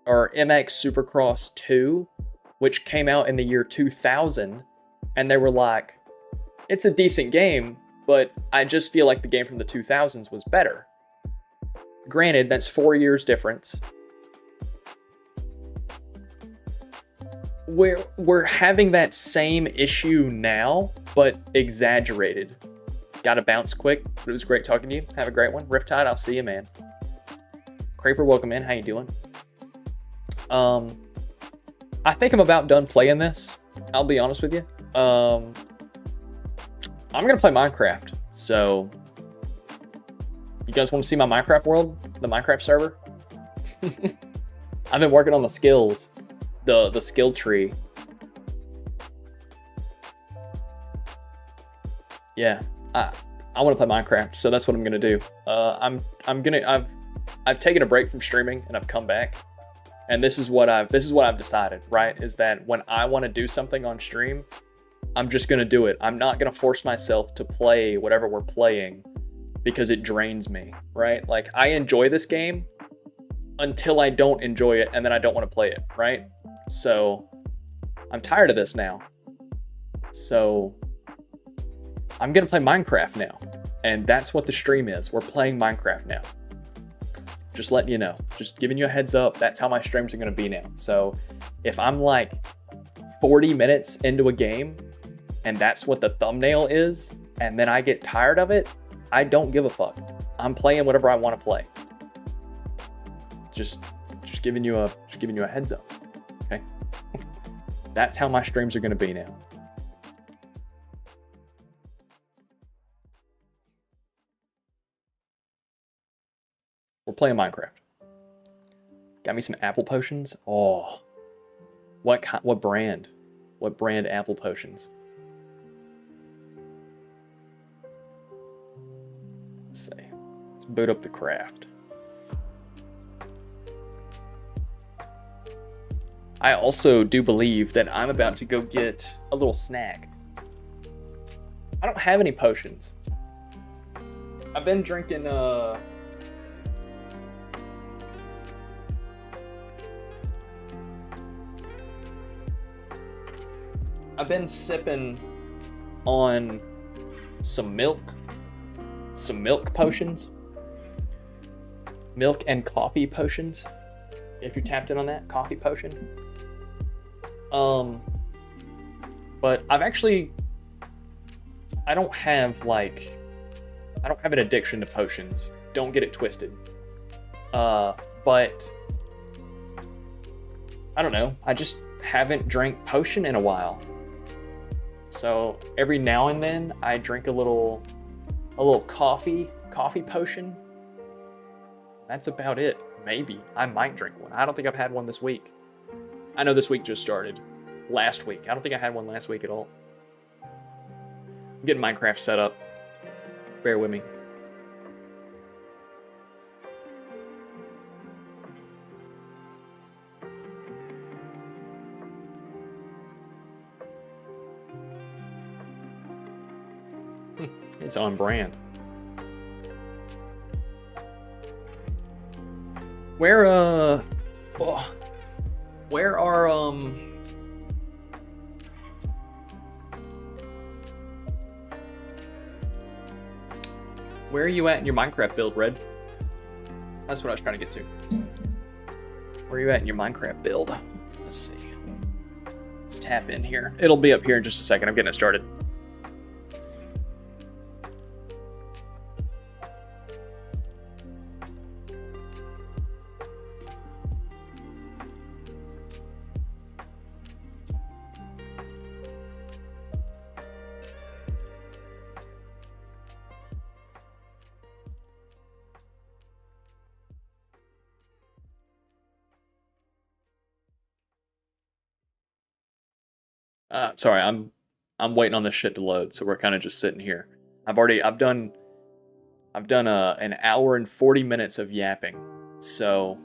or MX Supercross 2, which came out in the year 2000. And they were like, it's a decent game, but I just feel like the game from the 2000s was better. Granted, that's 4 years difference. We're having that same issue now, but exaggerated. Gotta bounce quick, but it was great talking to you. Have a great one. Riptide, I'll see you, man. Creeper, welcome in. How you doing? I think I'm about done playing this. I'll be honest with you. I'm gonna play Minecraft. So, you guys want to see my Minecraft world? The Minecraft server? I've been working on the skills, the skill tree. Yeah, I want to play Minecraft, so that's what I'm gonna do. I've taken a break from streaming and I've come back. And this is what I've decided, right? Is that when I want to do something on stream, I'm just going to do it. I'm not going to force myself to play whatever we're playing because it drains me, right? Like, I enjoy this game until I don't enjoy it, and then I don't want to play it, right? So I'm tired of this now. So I'm going to play Minecraft now. And that's what the stream is. We're playing Minecraft now. Just letting you know. Just giving you a heads up. That's how my streams are going to be now. So if I'm like 40 minutes into a game and that's what the thumbnail is, and then I get tired of it, I don't give a fuck. I'm playing whatever I want to play. Just giving you a heads up. Okay? That's how my streams are going to be now. We're playing Minecraft. Got me some apple potions. Oh, what brand? What brand apple potions? Let's see. Let's boot up the craft. I also do believe that I'm about to go get a little snack. I don't have any potions. I've been drinking I've been sipping on some milk potions. Milk and coffee potions. If you're tapped in on that, coffee potion. But I don't have an addiction to potions. Don't get it twisted. But I don't know. I just haven't drank potion in a while. So every now and then I drink a little coffee potion. That's about it. Maybe I might drink one. I don't think I've had one this week. I know this week just started. Last week. I don't think I had one last week at all. I'm getting Minecraft set up. Bear with me. It's on brand. Where are you at in your Minecraft build, Red? That's what I was trying to get to. Where are you at in your Minecraft build? Let's see. Let's tap in here. It'll be up here in just a second. I'm getting it started. Sorry, I'm waiting on this shit to load, so we're kind of just sitting here. I've done an hour and 40 minutes of yapping, so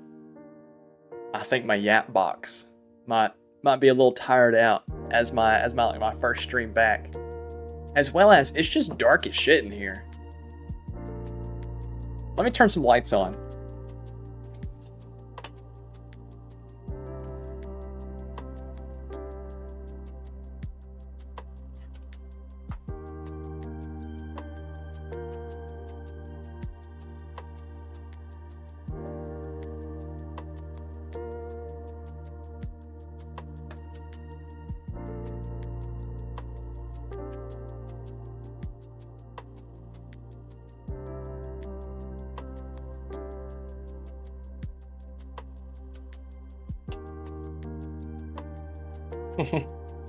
I think my yap box might be a little tired out as my first stream back, as well as it's just dark as shit in here. Let me turn some lights on.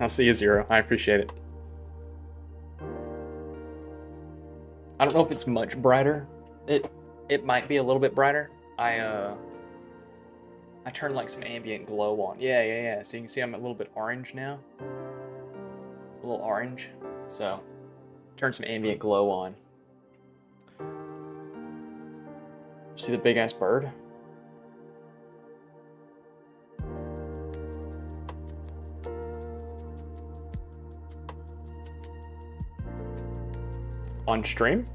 I'll see you, Zero. I appreciate it. I don't know if it's much brighter. It might be a little bit brighter. I turned like some ambient glow on. Yeah. So you can see I'm a little bit orange now. A little orange. So turn some ambient glow on. See the big ass bird? On stream?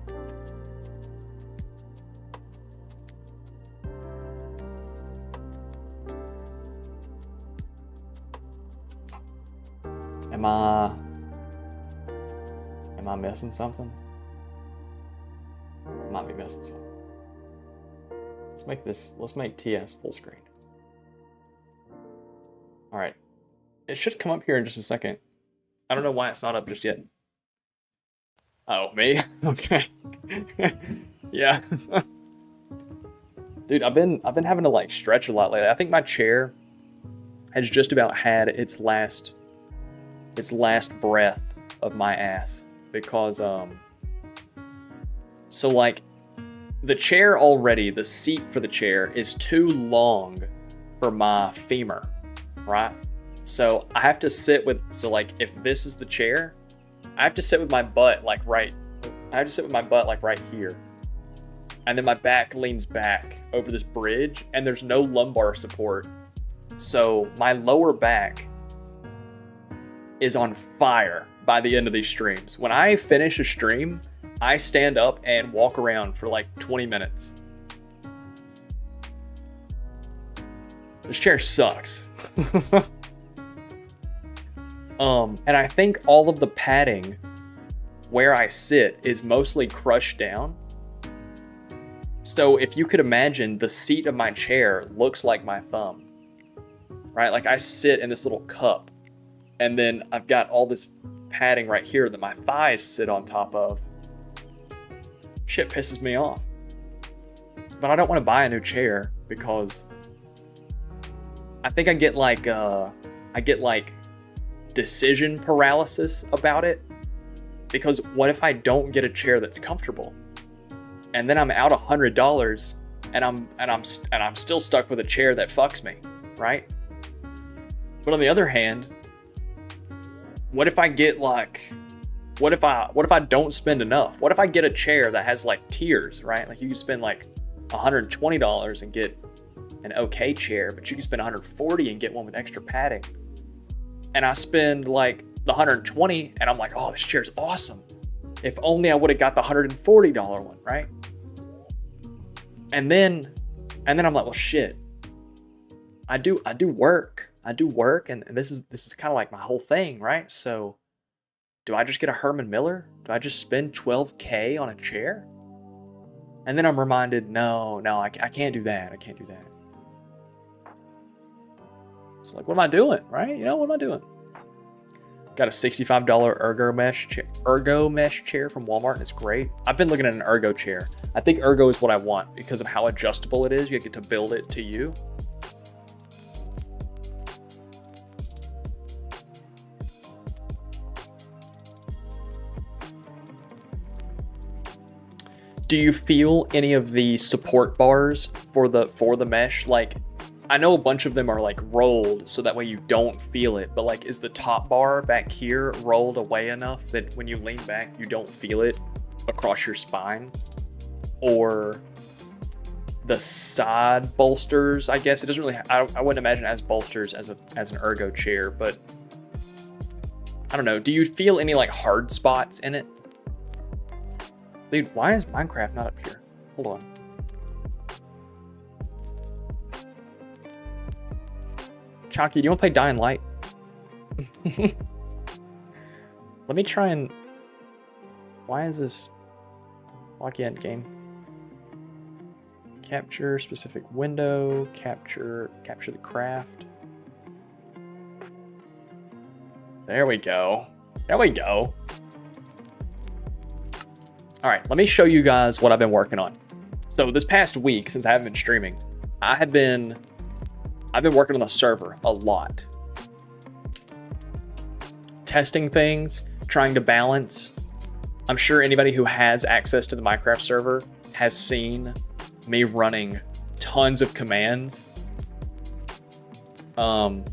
Am I missing something? I might be missing something. Let's make TS full screen. All right. It should come up here in just a second. I don't know why it's not up just yet. Oh, me? Okay. Yeah. Dude, I've been having to like stretch a lot lately. I think my chair has just about had its last breath of my ass because so like the chair already, the seat for the chair is too long for my femur, right? So I have to sit with, so like if this is the chair, I have to sit with my butt like right here. And then my back leans back over this bridge and there's no lumbar support. So my lower back is on fire by the end of these streams. When I finish a stream, I stand up and walk around for like 20 minutes. This chair sucks. And I think all of the padding where I sit is mostly crushed down. So if you could imagine, the seat of my chair looks like my thumb, right? Like I sit in this little cup and then I've got all this padding right here that my thighs sit on top of. Shit pisses me off. But I don't want to buy a new chair because I think I get like decision paralysis about it. Because what if I don't get a chair that's comfortable? And then I'm out $100 and I'm still stuck with a chair that fucks me, right? But on the other hand, what if I get like, what if I don't spend enough? What if I get a chair that has like tiers, right? Like you can spend like $120 and get an okay chair, but you can spend $140 and get one with extra padding. And I spend like the $120 and I'm like, oh, this chair's awesome. If only I would have got the $140 one, right? And then I'm like, well, shit. I do work, and this is kind of like my whole thing, right? So, do I just get a Herman Miller? Do I just spend $12K on a chair? And then I'm reminded, no, I can't do that. I can't do that. It's like, what am I doing, right? You know, what am I doing? Got a $65 ergo mesh chair from Walmart, and it's great. I've been looking at an ergo chair. I think ergo is what I want because of how adjustable it is. You get to build it to you. Do you feel any of the support bars for the mesh? Like, I know a bunch of them are like rolled so that way you don't feel it, but like, is the top bar back here rolled away enough that when you lean back, you don't feel it across your spine? Or the side bolsters, I guess it doesn't really, I wouldn't imagine it as bolsters as an ergo chair, but I don't know. Do you feel any like hard spots in it? Dude, why is Minecraft not up here? Hold on. Chalky, do you want to play Dying Light? Let me try and... Why is this... Lock in game. Capture specific window. Capture the craft. There we go. There we go. All right, let me show you guys what I've been working on. So this past week, since I haven't been streaming, I've been working on the server a lot. Testing things, trying to balance. I'm sure anybody who has access to the Minecraft server has seen me running tons of commands. And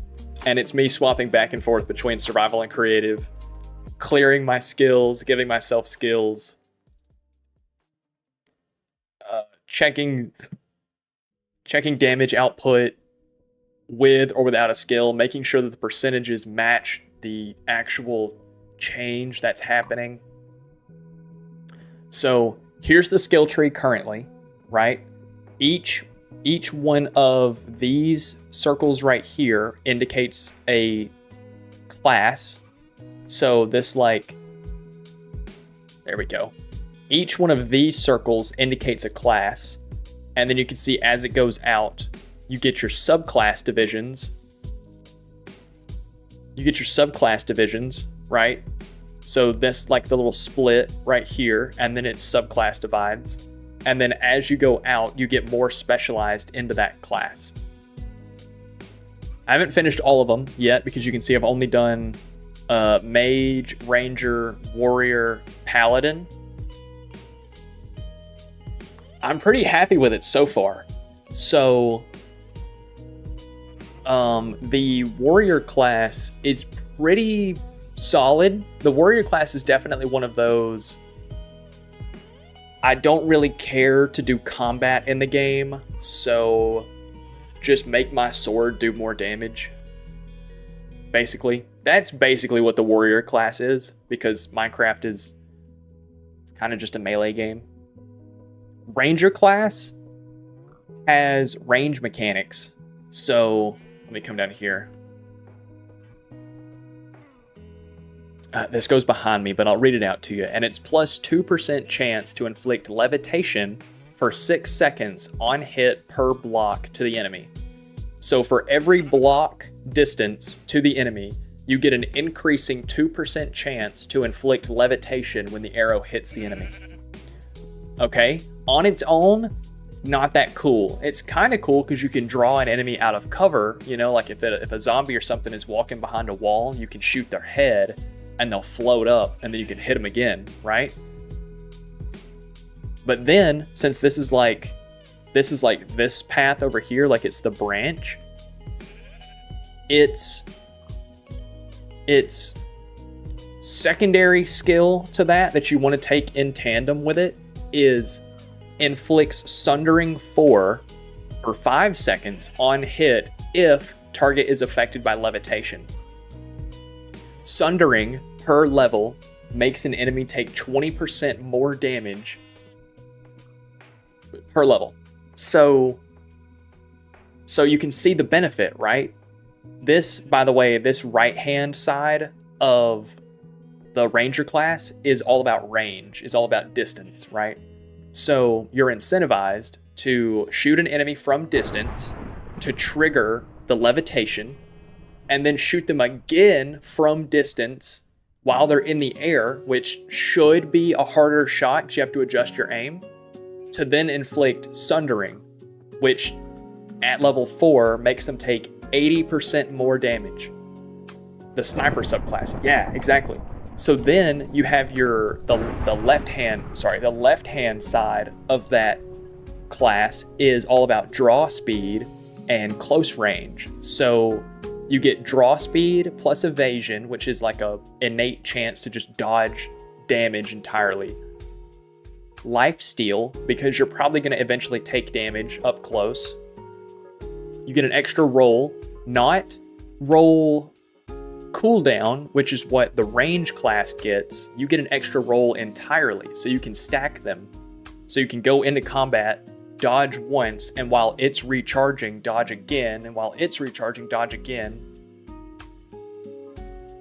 it's me swapping back and forth between survival and creative, clearing my skills, giving myself skills, checking checking damage output with or without a skill, making sure that the percentages match the actual change that's happening. So here's the skill tree currently, right? Each one of these circles right here indicates a class. So this, like, there we go. Each one of these circles indicates a class. And then you can see as it goes out, you get your subclass divisions. Right? So this, like the little split right here, and then it's subclass divides. And then as you go out, you get more specialized into that class. I haven't finished all of them yet because you can see I've only done Mage, Ranger, Warrior, Paladin. I'm pretty happy with it so far. So the Warrior class is pretty solid. The Warrior class is definitely one of those, I don't really care to do combat in the game, so just make my sword do more damage. Basically. That's basically what the Warrior class is, because Minecraft is kind of just a melee game. Ranger class has range mechanics. So let me come down here. This goes behind me, but I'll read it out to you. And it's plus 2% chance to inflict levitation for 6 seconds on hit per block to the enemy. So for every block distance to the enemy, you get an increasing 2% chance to inflict levitation when the arrow hits the enemy. Okay, on its own, not that cool. It's kind of cool because you can draw an enemy out of cover. You know, like if a zombie or something is walking behind a wall, you can shoot their head and they'll float up and then you can hit them again, right? But then, since this is like this path over here, like it's the branch, its secondary skill to that you want to take in tandem with it is inflicts sundering 4 for 5 seconds on hit if target is affected by levitation. Sundering per level makes an enemy take 20% more damage per level. So you can see the benefit, right? This, by the way, this right-hand side of the Ranger class is all about range, is all about distance, right? So you're incentivized to shoot an enemy from distance to trigger the levitation, and then shoot them again from distance while they're in the air, which should be a harder shot because you have to adjust your aim, to then inflict sundering, which at level 4 makes them take 80% more damage. The sniper subclass, yeah, exactly. So then you have the left hand side of that class is all about draw speed and close range. So you get draw speed plus evasion, which is like a innate chance to just dodge damage entirely. Lifesteal, because you're probably going to eventually take damage up close. You get an extra roll, not roll cooldown, which is what the range class gets. You get an extra roll entirely, so you can stack them. So you can go into combat, dodge once, and while it's recharging, dodge again, and while it's recharging, dodge again.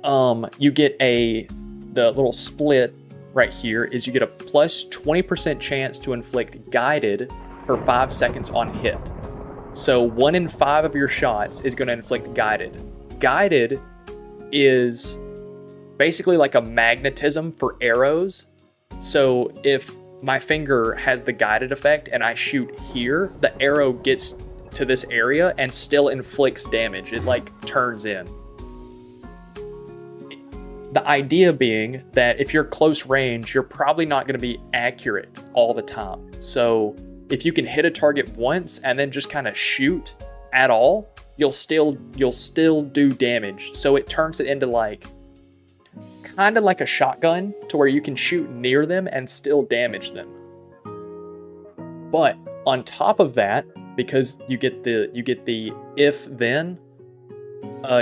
You get the little split right here is you get a plus 20% chance to inflict guided for 5 seconds on hit. So 1 in 5 of your shots is going to inflict guided. Guided is basically like a magnetism for arrows. So if my finger has the guided effect and I shoot here, the arrow gets to this area and still inflicts damage. It like turns in. The idea being that if you're close range, you're probably not going to be accurate all the time. So if you can hit a target once and then just kind of shoot at all, you'll still do damage. So it turns it into like kind of like a shotgun to where you can shoot near them and still damage them. But on top of that, because you get the if then.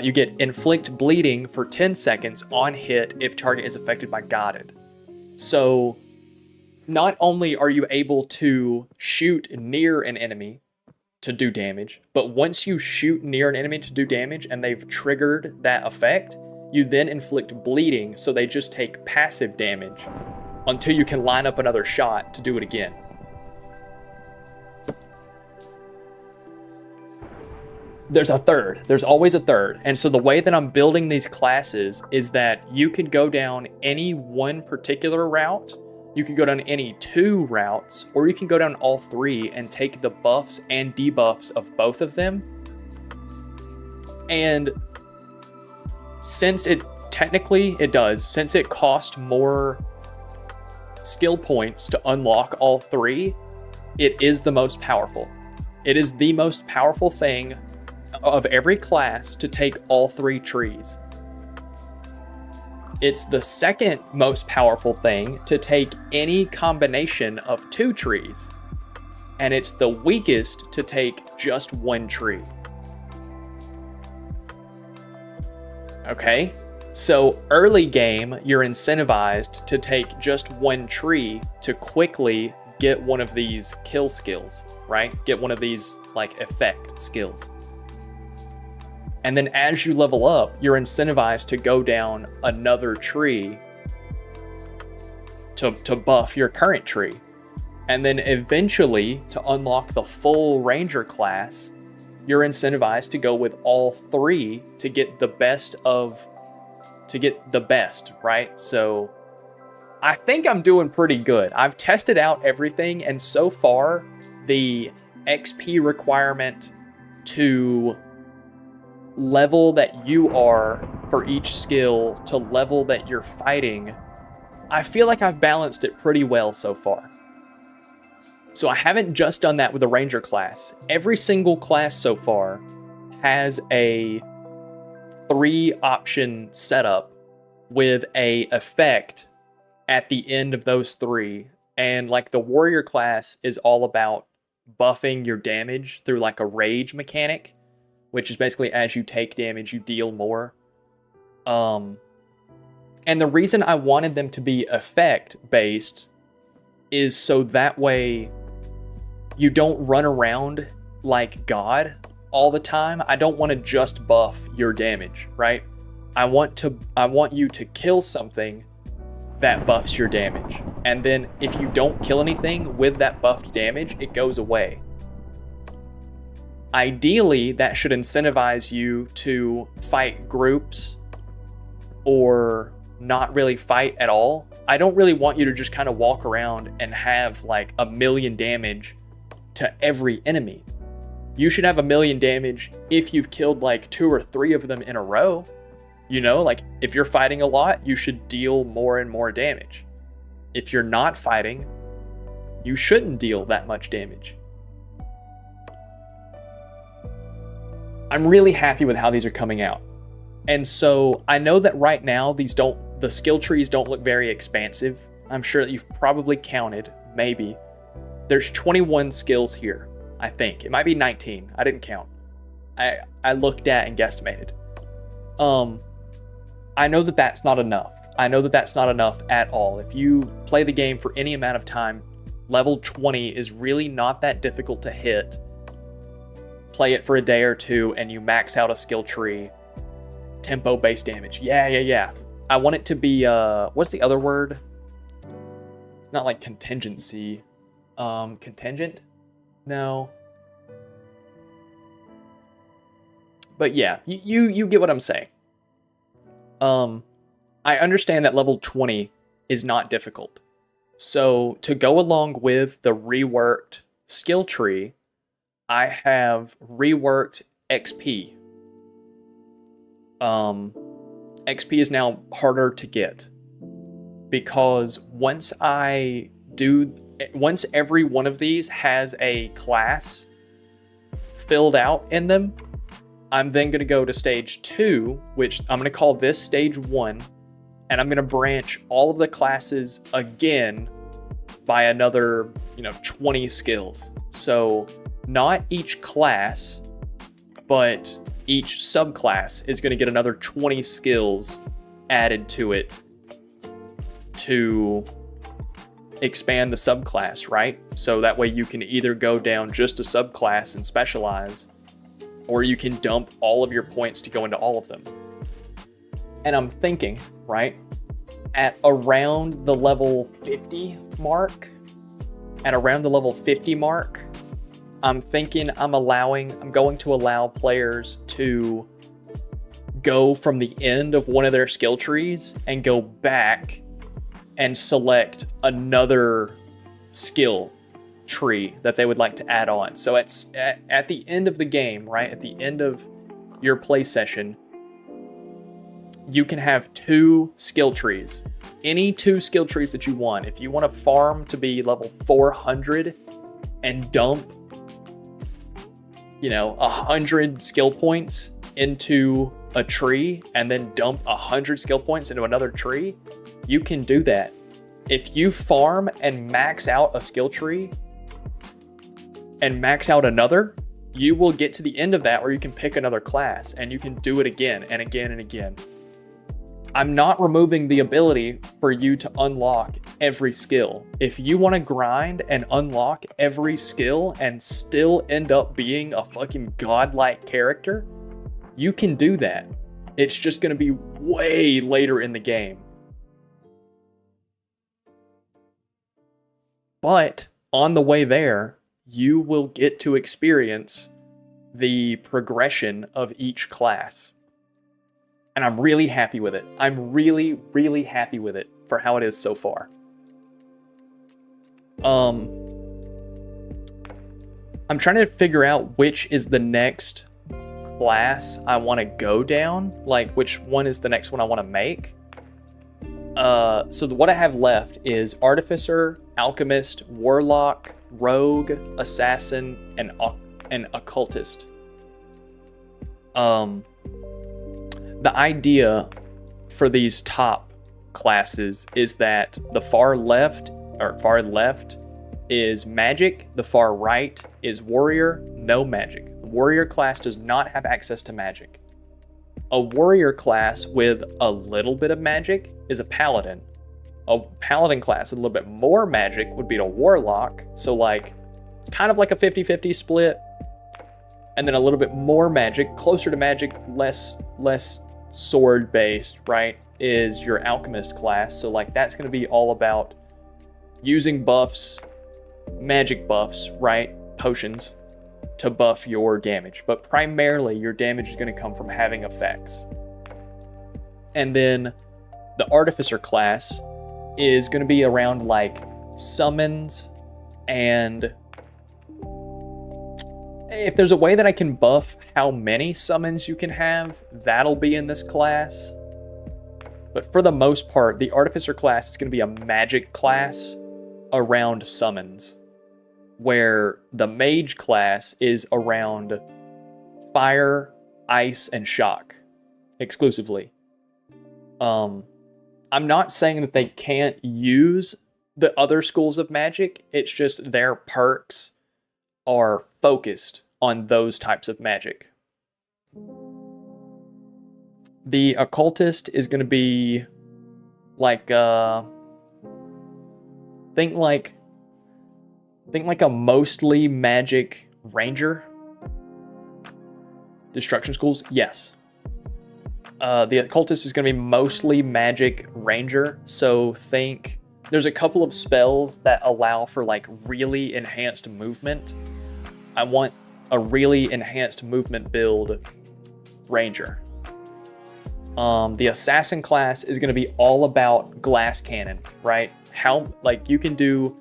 You get inflict bleeding for 10 seconds on hit if target is affected by guided. So not only are you able to shoot near an enemy to do damage, but once you shoot near an enemy to do damage and they've triggered that effect, you then inflict bleeding, so they just take passive damage until you can line up another shot to do it again. There's a third. There's always a third. And so the way that I'm building these classes is that you could go down any one particular route, you could go down any two routes, or you can go down all three and take the buffs and debuffs of both of them. And since it cost more skill points to unlock all three, it is the most powerful. It is the most powerful thing of every class to take all three trees. It's the second most powerful thing to take any combination of two trees. And it's the weakest to take just one tree. Okay, so early game, you're incentivized to take just one tree to quickly get one of these kill skills, right? Get one of these like effect skills. And then as you level up, you're incentivized to go down another tree to buff your current tree. And then eventually, to unlock the full ranger class, you're incentivized to go with all three to get the best, right? So I think I'm doing pretty good. I've tested out everything, and so far, the XP requirement to level that you are for each skill to level that you're fighting, I feel like I've balanced it pretty well so far. So I haven't just done that with the ranger class. Every single class so far has a 3-option setup with a effect at the end of those 3. And like the warrior class is all about buffing your damage through like a rage mechanic, which is basically as you take damage, you deal more. And the reason I wanted them to be effect-based is so that way you don't run around like God all the time. I don't want to just buff your damage, right? I want you to kill something that buffs your damage. And then if you don't kill anything with that buffed damage, it goes away. Ideally, that should incentivize you to fight groups or not really fight at all. I don't really want you to just kind of walk around and have like 1,000,000 damage to every enemy. You should have 1,000,000 damage if you've killed like 2 or 3 of them in a row. You know, like if you're fighting a lot, you should deal more and more damage. If you're not fighting, you shouldn't deal that much damage. I'm really happy with how these are coming out. And so I know that right now the skill trees don't look very expansive. I'm sure that you've probably counted, maybe. There's 21 skills here, I think. It might be 19. I didn't count. I looked at and guesstimated. I know that that's not enough. I know that that's not enough at all. If you play the game for any amount of time, level 20 is really not that difficult to hit. Play it for a day or two and you max out a skill tree. Tempo-based damage. Yeah. I want it to be, what's the other word? It's not like contingency. Contingent? No. But yeah, you get what I'm saying. I understand that level 20 is not difficult. So to go along with the reworked skill tree, I have reworked XP. XP is now harder to get because once every one of these has a class filled out in them, I'm then going to go to stage 2, which I'm going to call this stage 1, and I'm going to branch all of the classes again by another, 20 skills. So not each class, but each subclass is going to get another 20 skills added to it to expand the subclass, right? So that way you can either go down just a subclass and specialize, or you can dump all of your points to go into all of them. And I'm thinking, right, at around the level 50 mark, I'm thinking I'm going to allow players to go from the end of one of their skill trees and go back and select another skill tree that they would like to add on. So it's at the end of the game, right? At the end of your play session, you can have 2 skill trees. Any 2 skill trees that you want. If you want to farm to be level 400 and dump, 100 skill points into a tree and then dump 100 skill points into another tree, you can do that. If you farm and max out a skill tree and max out another, you will get to the end of that where you can pick another class and you can do it again and again and again. I'm not removing the ability for you to unlock every skill. If you want to grind and unlock every skill and still end up being a fucking godlike character, you can do that. It's just going to be way later in the game. But on the way there, you will get to experience the progression of each class. And I'm really happy with it. I'm really, really happy with it for how it is so far. I'm trying to figure out which is the next class I want to go down. Like, which one is the next one I want to make. So what I have left is Artificer, Alchemist, Warlock, Rogue, Assassin, and Occultist. The idea for these top classes is that the far left is magic, the far right is warrior, no magic. The warrior class does not have access to magic. A warrior class with a little bit of magic is a paladin. A paladin class with a little bit more magic would be a warlock, so like kind of like a 50-50 split. And then a little bit more magic, closer to magic, less sword based, right, is your alchemist class. So like that's going to be all about using buffs, magic buffs, right, potions to buff your damage, but primarily your damage is going to come from having effects. And then the artificer class is going to be around like summons, and if there's a way that I can buff how many summons you can have, that'll be in this class. But for the most part, the Artificer class is going to be a magic class around summons, where the Mage class is around fire, ice, and shock exclusively. I'm not saying that they can't use the other schools of magic, it's just their perks are focused on those types of magic. The occultist is going to be like think like a mostly magic ranger. Destruction schools, yes. The occultist is going to be mostly magic ranger, so think there's a couple of spells that allow for like really enhanced movement. I want a really enhanced movement build ranger. The assassin class is going to be all about glass cannon, right? How, like, you can do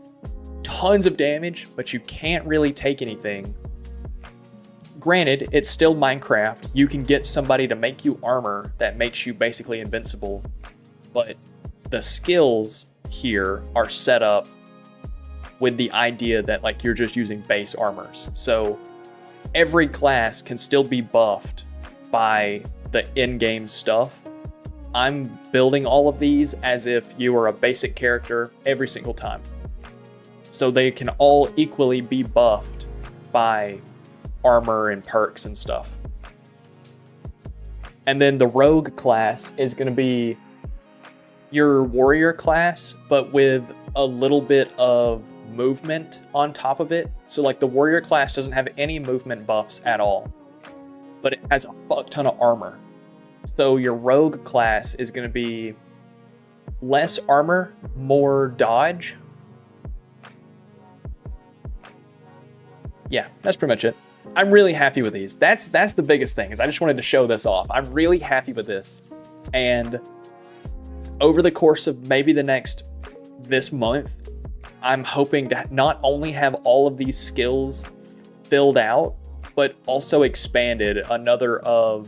tons of damage, but you can't really take anything. Granted, it's still Minecraft. You can get somebody to make you armor that makes you basically invincible, but the skills here are set up with the idea that like you're just using base armors. So every class can still be buffed by the in-game stuff. I'm building all of these as if you were a basic character every single time. So they can all equally be buffed by armor and perks and stuff. And then the rogue class is going to be your warrior class, but with a little bit of movement on top of it. So like the warrior class doesn't have any movement buffs at all, but it has a fuck ton of armor. So your rogue class is going to be less armor, more dodge. Yeah, that's pretty much it. I'm really happy with these. That's the biggest thing, is I just wanted to show this off. I'm really happy with this. And over the course of maybe this month, I'm hoping to not only have all of these skills filled out, but also expanded another, I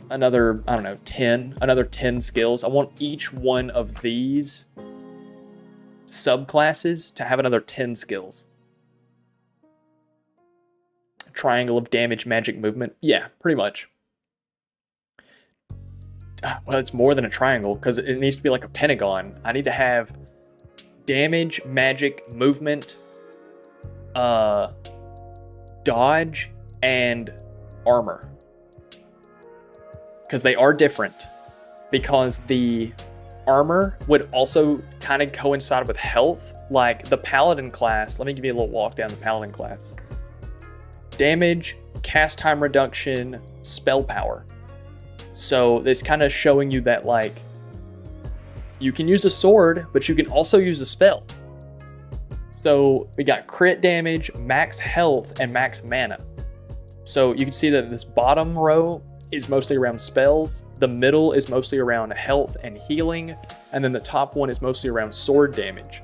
don't know, 10 skills. I want each one of these subclasses to have another 10 skills. Triangle of damage, magic, movement. Yeah, pretty much. Well, it's more than a triangle because it needs to be like a pentagon. I need to have damage, magic, movement, dodge, and armor. Because they are different. Because the armor would also kind of coincide with health. Like the paladin class, let me give you a little walk down the paladin class. Damage, cast time reduction, spell power. So this kind of showing you that like you can use a sword, but you can also use a spell. So we got crit damage, max health, and max mana. So you can see that this bottom row is mostly around spells, the middle is mostly around health and healing, and then the top one is mostly around sword damage.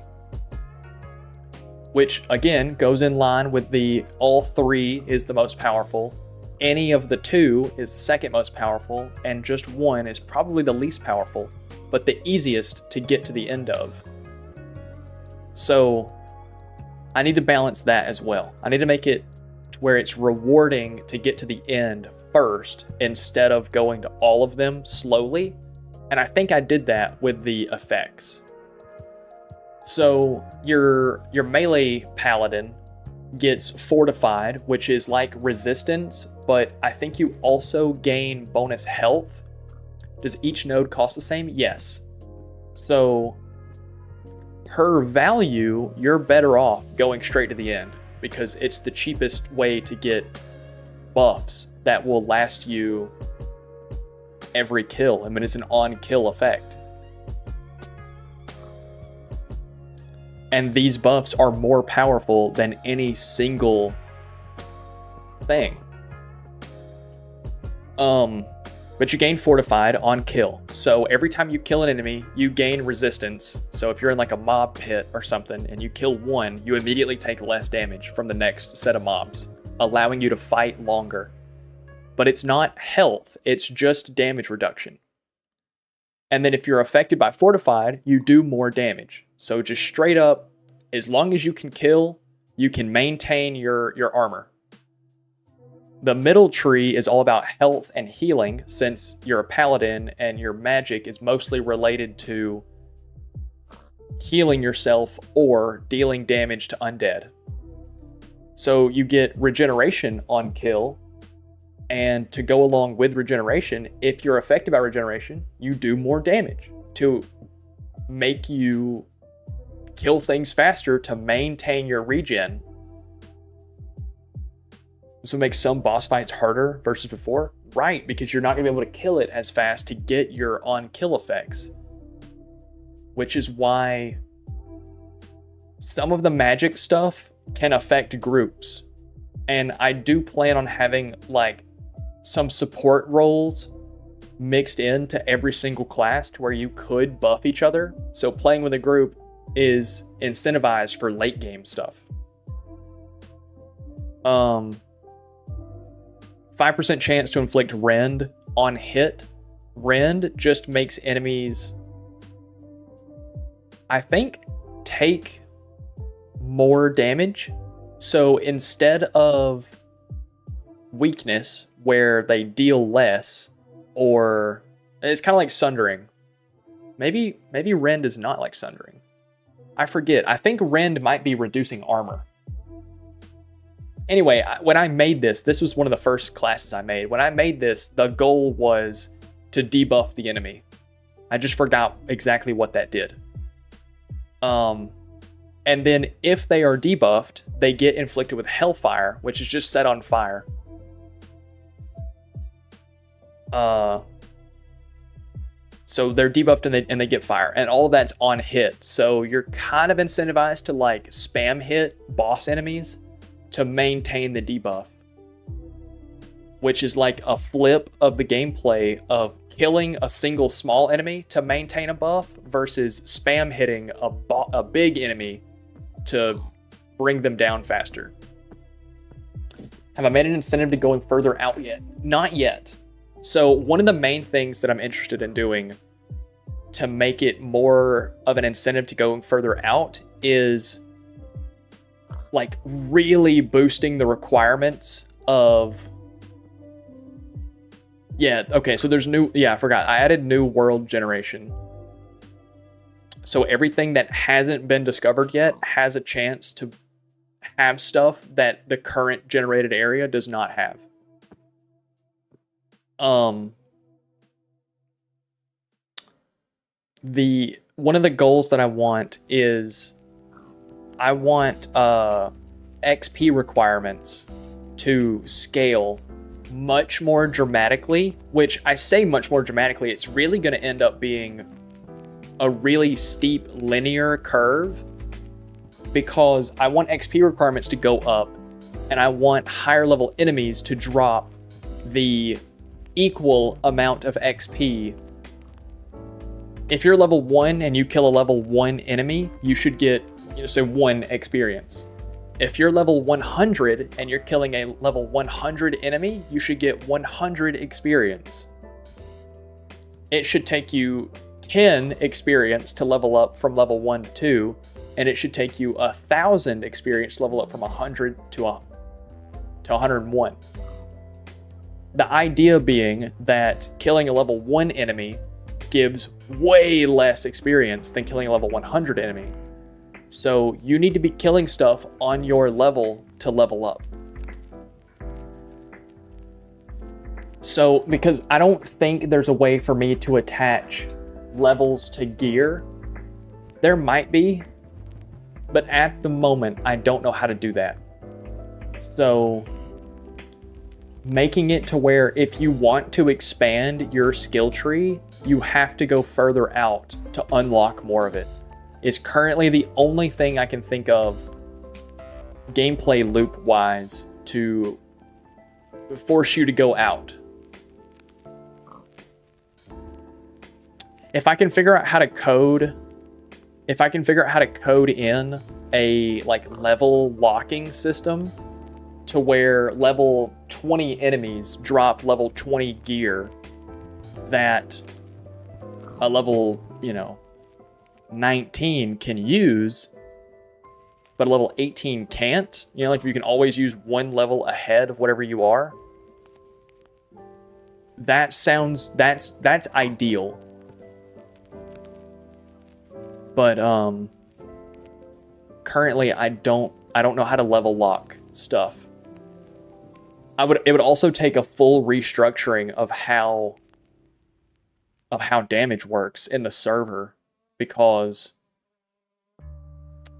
Which again goes in line with the all three is the most powerful, any of the two is the second most powerful, and just one is probably the least powerful, but the easiest to get to the end of. So I need to balance that as well. I need to make it to where it's rewarding to get to the end first instead of going to all of them slowly. And I think I did that with the effects. So your melee paladin gets fortified, which is like resistance, but I think you also gain bonus health. Does each node cost the same? Yes. So per value, you're better off going straight to the end because it's the cheapest way to get buffs that will last you every kill. I mean, it's an on-kill effect. And these buffs are more powerful than any single thing. But you gain fortified on kill. So every time you kill an enemy, you gain resistance. So if you're in like a mob pit or something and you kill one, you immediately take less damage from the next set of mobs, allowing you to fight longer. But it's not health, it's just damage reduction. And then if you're affected by fortified, you do more damage. So just straight up, as long as you can kill, you can maintain your armor. The middle tree is all about health and healing, since you're a paladin and your magic is mostly related to healing yourself or dealing damage to undead. So you get regeneration on kill, and to go along with regeneration, if you're affected by regeneration, you do more damage to make you kill things faster to maintain your regen. So it makes some boss fights harder versus before. Right, because you're not going to be able to kill it as fast to get your on-kill effects. Which is why some of the magic stuff can affect groups. And I do plan on having like some support roles mixed into every single class to where you could buff each other. So playing with a group is incentivized for late game stuff. 5% chance to inflict rend on hit. Rend just makes enemies, I think, take more damage. So instead of weakness, where they deal less, or it's kind of like sundering. Maybe rend is not like sundering. I forget. I think rend might be reducing armor. Anyway, when I made this was one of the first classes I made. When I made this, the goal was to debuff the enemy. I just forgot exactly what that did. And then if they are debuffed, they get inflicted with Hellfire, which is just set on fire. So they're debuffed and they get fire, and all of that's on hit. So you're kind of incentivized to like spam hit boss enemies to maintain the debuff, which is like a flip of the gameplay of killing a single small enemy to maintain a buff versus spam hitting a big enemy to bring them down faster. Have I made an incentive to going further out yet? Not yet. So one of the main things that I'm interested in doing to make it more of an incentive to going further out is like really boosting the requirements of... Yeah, okay, so there's new... Yeah, I forgot. I added new world generation. So everything that hasn't been discovered yet has a chance to have stuff that the current generated area does not have. One of the goals that I want is I want XP requirements to scale much more dramatically, which I say much more dramatically, it's really going to end up being a really steep linear curve, because I want XP requirements to go up and I want higher level enemies to drop the equal amount of XP. If you're level 1 and you kill a level 1 enemy, you should get, say 1 experience. If you're level 100 and you're killing a level 100 enemy, you should get 100 experience. It should take you 10 experience to level up from level 1 to 2, and it should take you 1,000 experience to level up from 100 to 101. The idea being that killing a level 1 enemy gives way less experience than killing a level 100 enemy. So you need to be killing stuff on your level to level up. So, because I don't think there's a way for me to attach levels to gear. There might be, but at the moment, I don't know how to do that. So, making it to where if you want to expand your skill tree, you have to go further out to unlock more of it, is currently the only thing I can think of gameplay loop wise to force you to go out. If I can figure out how to code in a like level locking system to where level 20 enemies drop level 20 gear that a level, 19 can use, but a level 18 can't, like if you can always use one level ahead of whatever you are, that's ideal. But currently I don't know how to level lock stuff. It would also take a full restructuring of how damage works in the server, because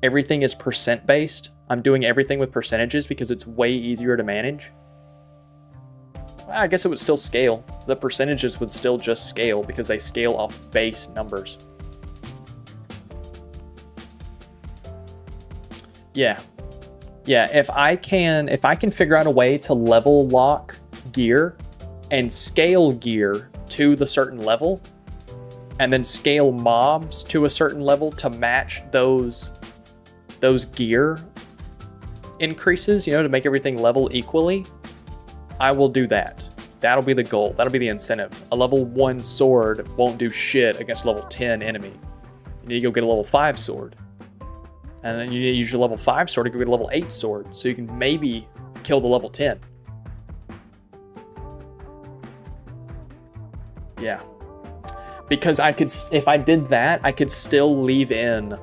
everything is percent based. I'm doing everything with percentages because it's way easier to manage. Well, I guess it would still scale. The percentages would still just scale because they scale off base numbers. Yeah, if I can figure out a way to level lock gear and scale gear to the certain level, and then scale mobs to a certain level to match those gear increases, to make everything level equally, I will do that. That'll be the goal. That'll be the incentive. A level 1 sword won't do shit against a level 10 enemy. You need to go get a level 5 sword. And then you need to use your level 5 sword to go get a level 8 sword, so you can maybe kill the level 10. Yeah. Because if I did that, I could still leave in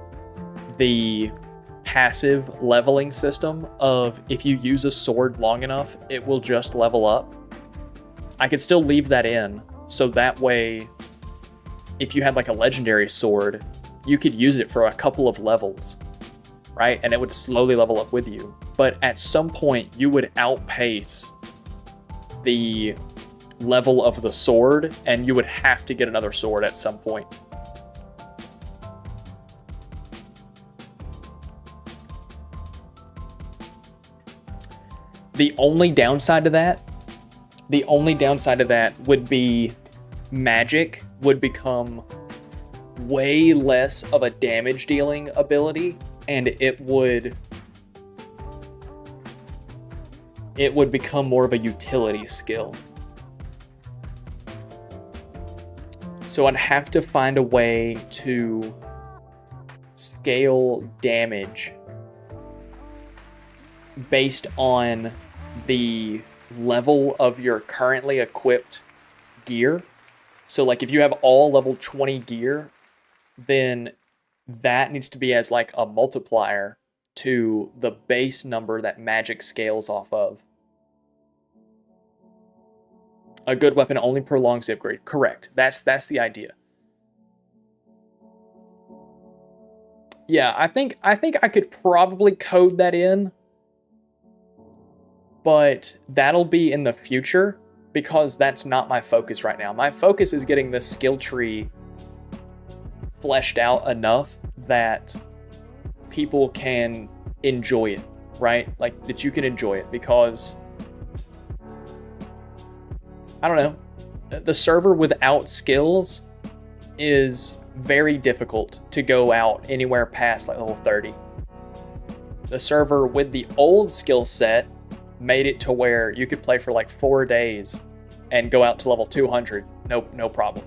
the passive leveling system of if you use a sword long enough, it will just level up. I could still leave that in, so that way, if you had like a legendary sword, you could use it for a couple of levels, right? And it would slowly level up with you. But at some point, you would outpace the level of the sword, and you would have to get another sword at some point. The only downside to that would be magic would become way less of a damage dealing ability, and it would become more of a utility skill. So I'd have to find a way to scale damage based on the level of your currently equipped gear. So like if you have all level 20 gear, then that needs to be as like a multiplier to the base number that magic scales off of. A good weapon only prolongs the upgrade. Correct. That's the idea. Yeah, I think I could probably code that in, but that'll be in the future because that's not my focus right now. My focus is getting this skill tree fleshed out enough that people can enjoy it, right? Like that you can enjoy it, because I don't know, the server without skills is very difficult to go out anywhere past like level 30. The server with the old skill set made it to where you could play for like 4 days and go out to level 200, no problem.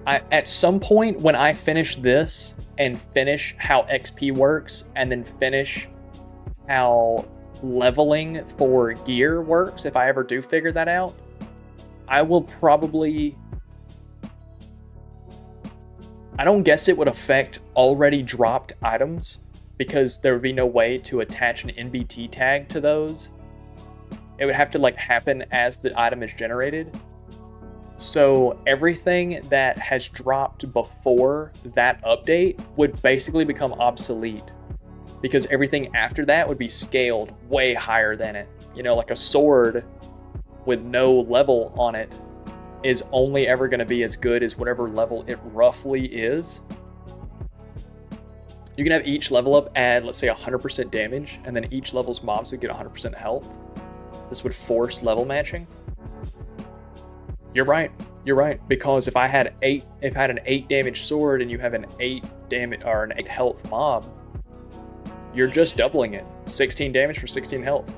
At some point when I finish this and finish how XP works and then finish how leveling for gear works, if I ever do figure that out, I will probably... I don't guess it would affect already dropped items because there would be no way to attach an NBT tag to those. It would have to like happen as the item is generated. So everything that has dropped before that update would basically become obsolete, because everything after that would be scaled way higher than it. You know, like a sword with no level on it is only ever going to be as good as whatever level it roughly is. You can have each level up add, let's say, 100% damage, and then each level's mobs would get 100% health. This would force level matching. You're right, because if I had an 8 damage sword and you have an 8 damage or an 8 health mob, you're just doubling it. 16 damage for 16 health.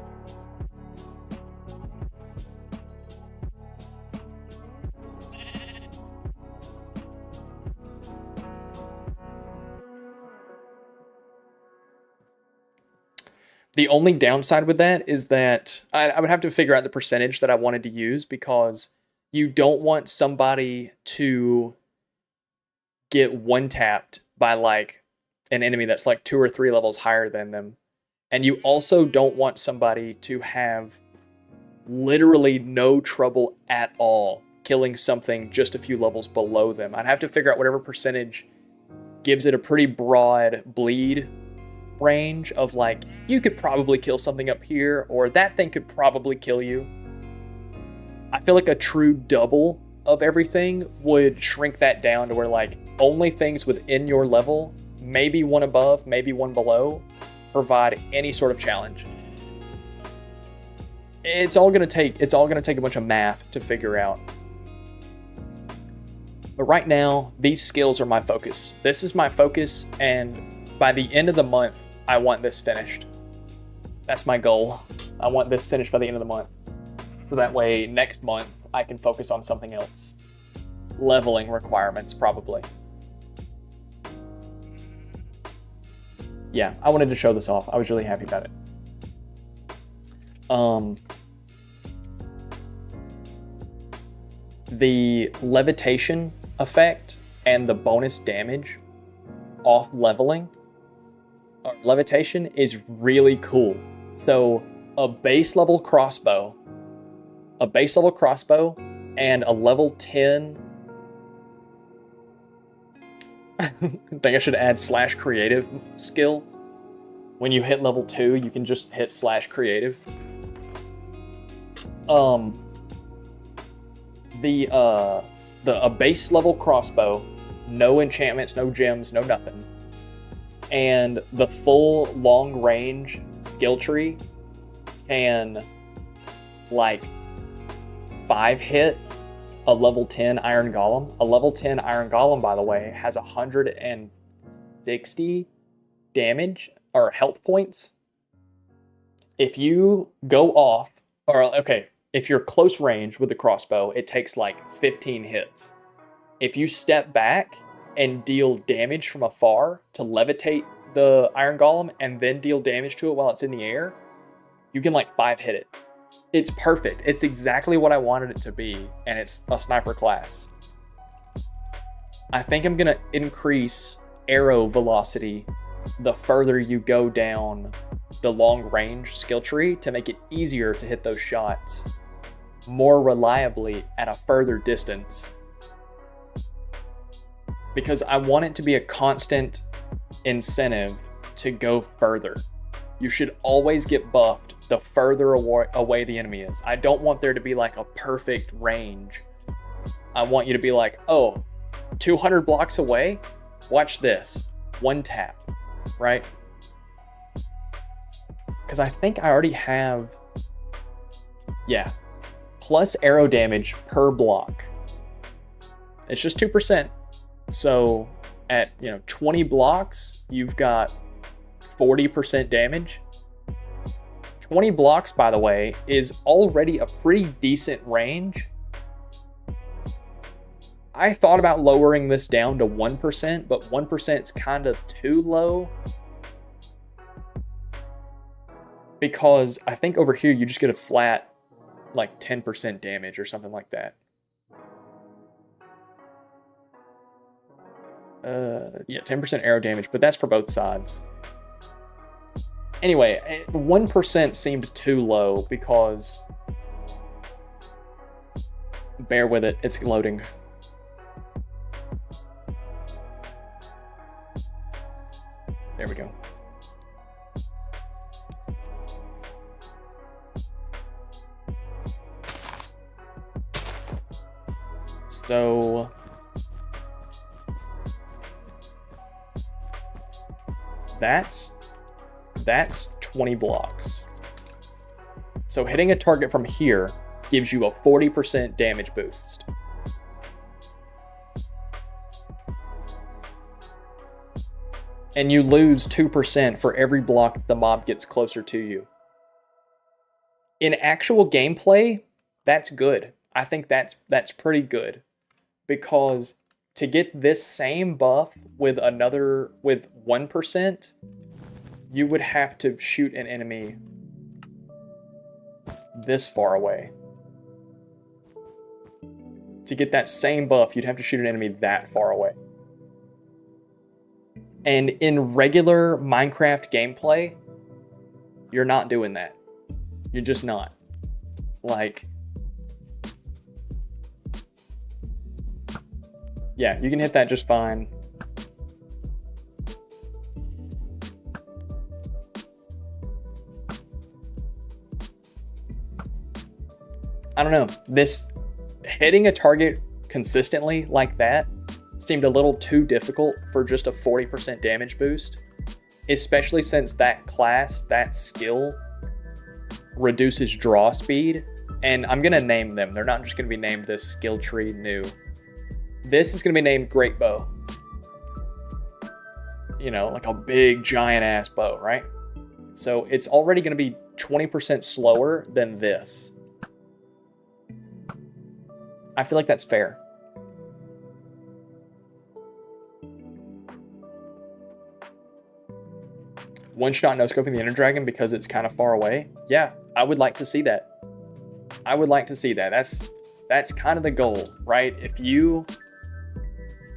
The only downside with that is that I would have to figure out the percentage that I wanted to use, because you don't want somebody to get one-tapped by like an enemy that's like 2 or 3 levels higher than them. And you also don't want somebody to have literally no trouble at all killing something just a few levels below them. I'd have to figure out whatever percentage gives it a pretty broad bleed range of like, you could probably kill something up here, or that thing could probably kill you. I feel like a true double of everything would shrink that down to where like only things within your level, maybe one above, maybe one below, provide any sort of challenge. It's all gonna take a bunch of math to figure out. But right now, these skills are my focus. This is my focus, and by the end of the month, I want this finished. That's my goal. I want this finished by the end of the month. So that way, next month, I can focus on something else. Leveling requirements, probably. Yeah, I wanted to show this off. I was really happy about it. The levitation effect and the bonus damage off leveling or levitation is really cool. So a base level crossbow and a level 10 I think I should add /creative skill. When you hit level 2, you can just hit /creative. A base level crossbow, no enchantments, no gems, no nothing, and the full long range skill tree can like 5 hit a level 10 iron golem. A level 10 iron golem, by the way, has 160 damage or health points. If you go off, or okay, if you're close range with the crossbow, it takes like 15 hits. If you step back and deal damage from afar to levitate the iron golem and then deal damage to it while it's in the air, you can like 5 hit it. It's perfect. It's exactly what I wanted it to be, and it's a sniper class. I think I'm gonna increase arrow velocity the further you go down the long range skill tree to make it easier to hit those shots more reliably at a further distance. Because I want it to be a constant incentive to go further. You should always get buffed the further away the enemy is. I don't want there to be like a perfect range. I want you to be like, oh, 200 blocks away? Watch this. One tap, right? Because I think I already have, yeah, plus arrow damage per block. It's just 2%. So at 20 blocks, you've got 40% damage. 20 blocks, by the way, is already a pretty decent range. I thought about lowering this down to 1%, but 1% is kind of too low. Because I think over here you just get a flat like 10% damage or something like that. Yeah, 10% arrow damage, but that's for both sides. Anyway, 1% seemed too low because... Bear with it, it's loading. There we go. So... That's 20 blocks. So hitting a target from here gives you a 40% damage boost. And you lose 2% for every block the mob gets closer to you. In actual gameplay, that's good. I think that's pretty good. Because to get this same buff with 1%, you would have to shoot an enemy this far away. To get that same buff, you'd have to shoot an enemy that far away. And in regular Minecraft gameplay, you're not doing that. You're just not. Like, yeah, you can hit that just fine. I don't know, this hitting a target consistently like that seemed a little too difficult for just a 40% damage boost, especially since that class, that skill, reduces draw speed. And I'm gonna name them. They're not just gonna be named this skill tree new. This is gonna be named Great Bow. You know, like a big giant ass bow, right? So it's already gonna be 20% slower than this. I feel like that's fair. One shot no scoping the Ender Dragon because it's kind of far away. Yeah, I would like to see that. I would like to see that. That's kind of the goal, right? If you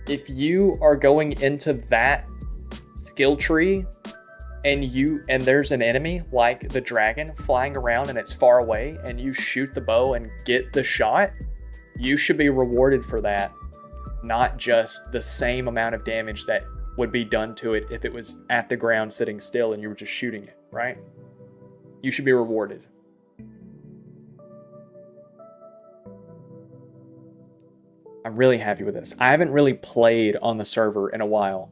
if you are going into that skill tree and there's an enemy like the dragon flying around and it's far away and you shoot the bow and get the shot, you should be rewarded for that, not just the same amount of damage that would be done to it if it was at the ground sitting still and you were just shooting it, right? You should be rewarded. I'm really happy with this. I haven't really played on the server in a while.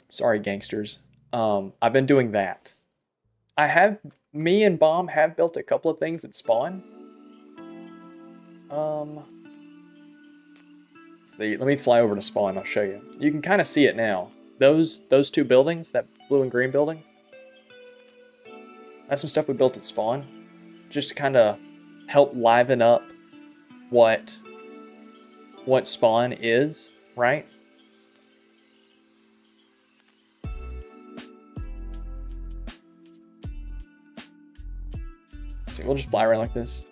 Sorry, gangsters. I've been doing that. Me and Bomb have built a couple of things at spawn. Let me fly over to spawn, I'll show you. You can kind of see it now. Those two buildings, that blue and green building, that's some stuff we built at spawn. Just to kind of help liven up what spawn is, right? See, we'll just fly around like this.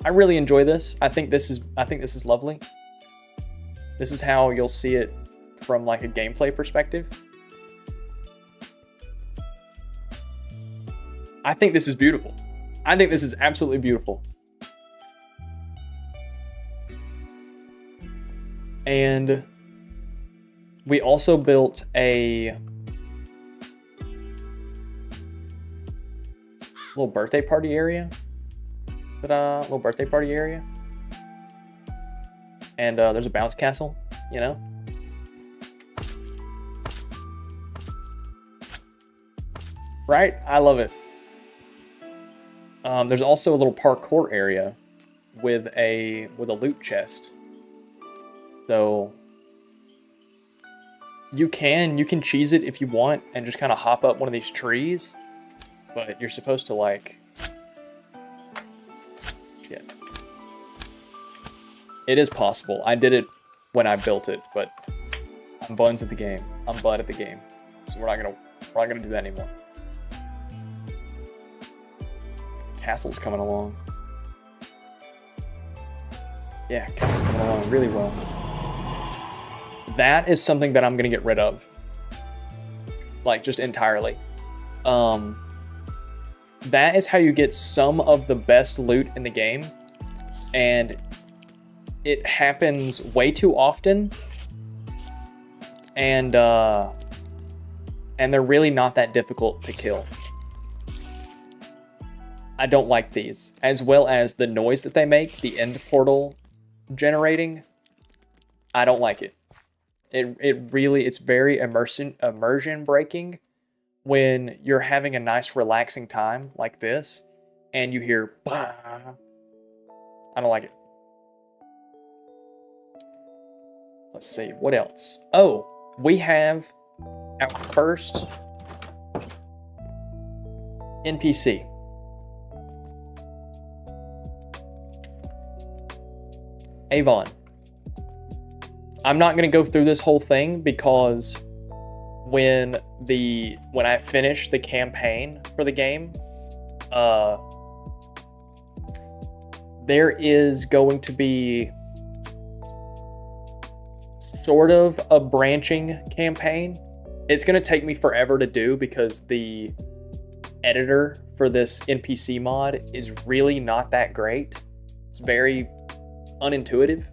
I really enjoy this. I think this is lovely. This is how you'll see it from like a gameplay perspective. I think this is beautiful. I think this is absolutely beautiful. And we also built a little birthday party area. Little birthday party area. And there's a bounce castle, you know? Right? I love it. There's also a little parkour area with a loot chest. So you can cheese it if you want and just kind of hop up one of these trees, but you're supposed to like shit. It is possible. I did it when I built it, but I'm buns at the game. I'm bud at the game. So we're not gonna do that anymore. Castle's coming along. Yeah, castle's coming along really well. That is something that I'm gonna get rid of. Like, just entirely. That is how you get some of the best loot in the game. And it happens way too often. And they're really not that difficult to kill. I don't like these. As well as the noise that they make, the end portal generating. I don't like it. It's very immersion breaking when you're having a nice relaxing time like this and you hear bah. I don't like it. Let's see, what else? Oh, we have our first NPC. Avon. I'm not gonna go through this whole thing because when I finish the campaign for the game, there is going to be sort of a branching campaign. It's gonna take me forever to do because the editor for this NPC mod is really not that great. It's very unintuitive.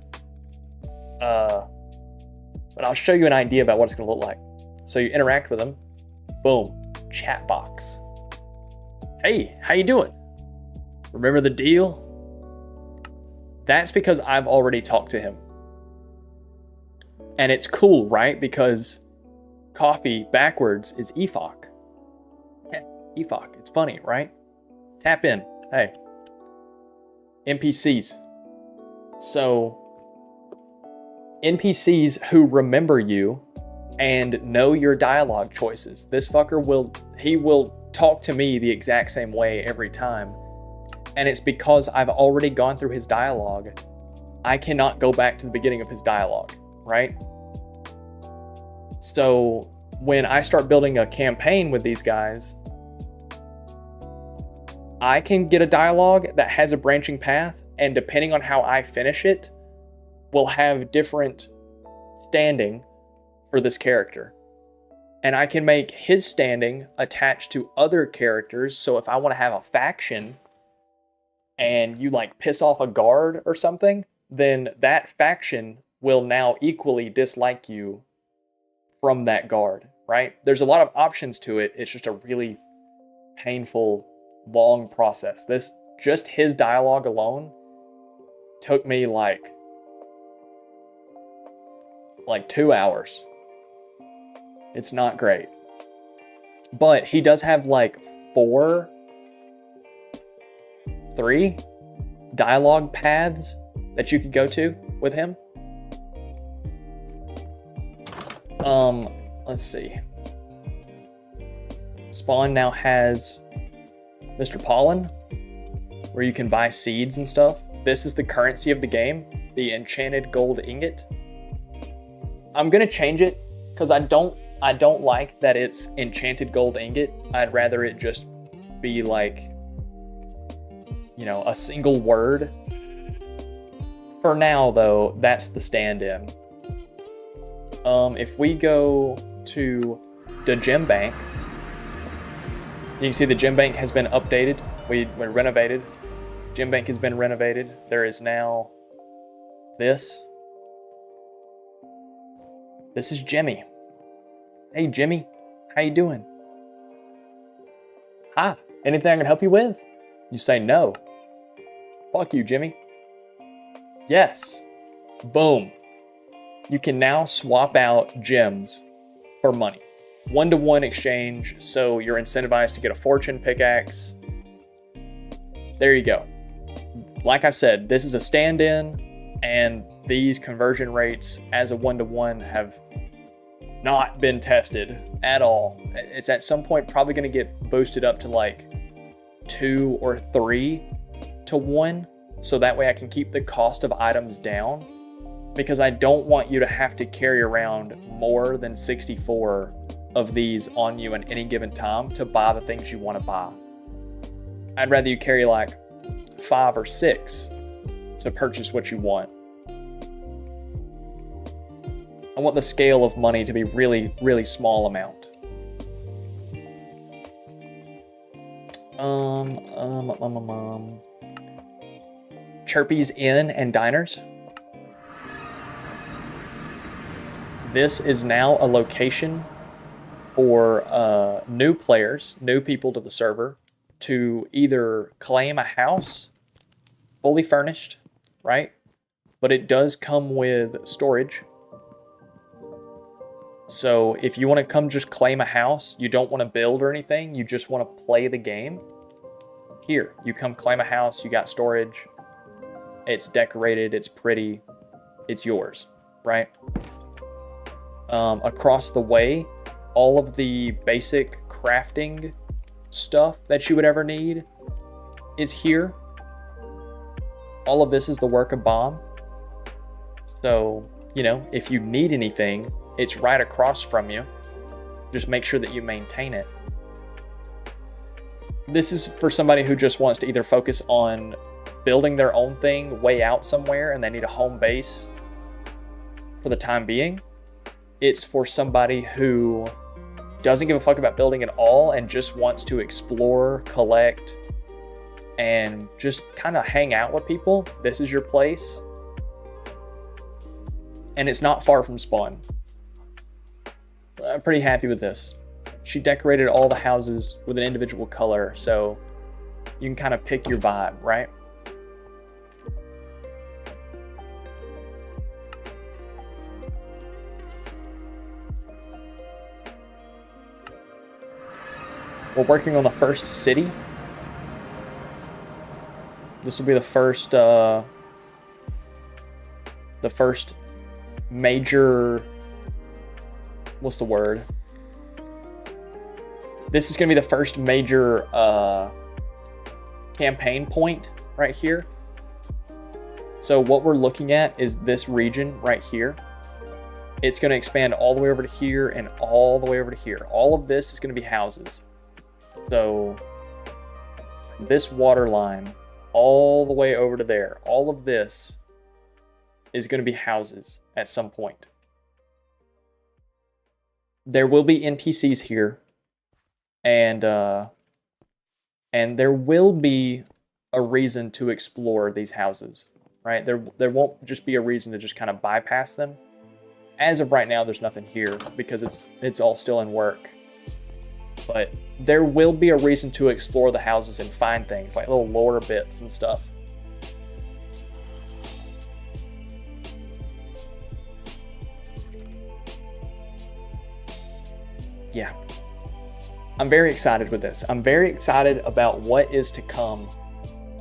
But I'll show you an idea about what it's gonna look like. So you interact with them, boom, chat box. Hey, how you doing? Remember the deal? That's because I've already talked to him. And it's cool, right? Because coffee backwards is EFOC. Yeah, EFOC, it's funny, right? Tap in, hey. NPCs. So, NPCs who remember you and know your dialogue choices. This fucker will talk to me the exact same way every time. And it's because I've already gone through his dialogue. I cannot go back to the beginning of his dialogue, right? So when I start building a campaign with these guys, I can get a dialogue that has a branching path, and depending on how I finish it, will have different standing for this character. And I can make his standing attached to other characters. So if I want to have a faction and you like piss off a guard or something, then that faction will now equally dislike you from that guard, right? There's a lot of options to it. It's just a really painful, long process. Just his dialogue alone took me like 2 hours. It's not great. But he does have like 3 dialogue paths that you could go to with him. Let's see. Spawn now has Mr. Pollen, where you can buy seeds and stuff. This is the currency of the game, the enchanted gold ingot. I'm gonna change it because I don't like that it's enchanted gold ingot. I'd rather it just be like, you know, a single word. For now though, that's the stand-in. If we go to the gem bank, you can see the gem bank has been updated. We renovated. Gem bank has been renovated. There is now this. This is Jimmy. Hey Jimmy, how you doing? Hi, anything I can help you with? You say no. Fuck you, Jimmy. Yes. Boom. You can now swap out gems for money. 1-to-1 exchange, so you're incentivized to get a fortune pickaxe. There you go. Like I said, this is a stand-in, and these conversion rates as a 1-to-1 have not been tested at all. It's at some point probably going to get boosted up to like 2 or 3 to 1, so that way I can keep the cost of items down, because I don't want you to have to carry around more than 64 of these on you at any given time to buy the things you want to buy. I'd rather you carry like 5 or 6 to purchase what you want. I want the scale of money to be really, really small amount. Chirpy's Inn and Diners. This is now a location for new players, new people to the server, to either claim a house, fully furnished, right? But it does come with storage. So if you want to come just claim a house, you don't want to build or anything, you just want to play the game, here, you come claim a house, you got storage, it's decorated, it's pretty, it's yours, right? Across the way, all of the basic crafting stuff that you would ever need is here. All of this is the work of Bomb. So, you know, if you need anything, it's right across from you. Just make sure that you maintain it. This is for somebody who just wants to either focus on building their own thing way out somewhere and they need a home base for the time being. It's for somebody who doesn't give a fuck about building at all and just wants to explore, collect, and just kind of hang out with people. This is your place. And it's not far from Spawn. I'm pretty happy with this. She decorated all the houses with an individual color, so you can kind of pick your vibe, right? We're working on the first city. This will be the first major, what's the word? This is gonna be the first major campaign point right here. So what we're looking at is this region right here. It's gonna expand all the way over to here and all the way over to here. All of this is gonna be houses. So this water line all the way over to there, all of this is going to be houses at some point. there will be NPCs here, and there will be a reason to explore these houses, right? There won't just be a reason to just kind of bypass them. As of right now, there's nothing here because it's all still in work. But there will be a reason to explore the houses and find things like little lore bits and stuff. Yeah. I'm very excited with this. I'm very excited about what is to come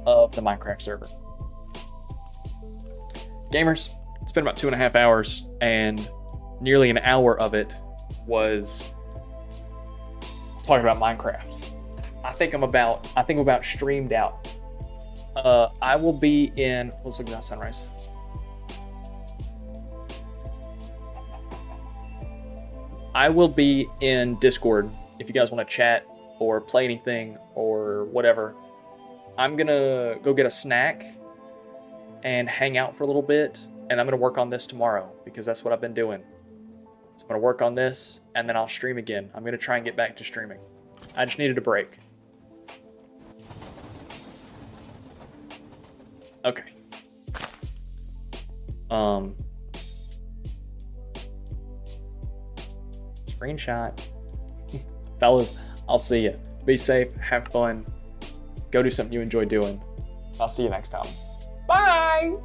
of the Minecraft server. Gamers, it's been about 2.5 hours, and nearly an hour of it was talking about Minecraft. I think I'm about streamed out. I will be in, let's look at that sunrise. I will be in Discord if you guys want to chat or play anything or whatever. I'm gonna go get a snack and hang out for a little bit, and I'm gonna work on this tomorrow because that's what I've been doing. So I'm gonna work on this and then I'll stream again. I'm gonna try and get back to streaming. I just needed a break. Okay. Screenshot. Fellas, I'll see you. Be safe, have fun, go do something you enjoy doing. I'll see you next time. Bye!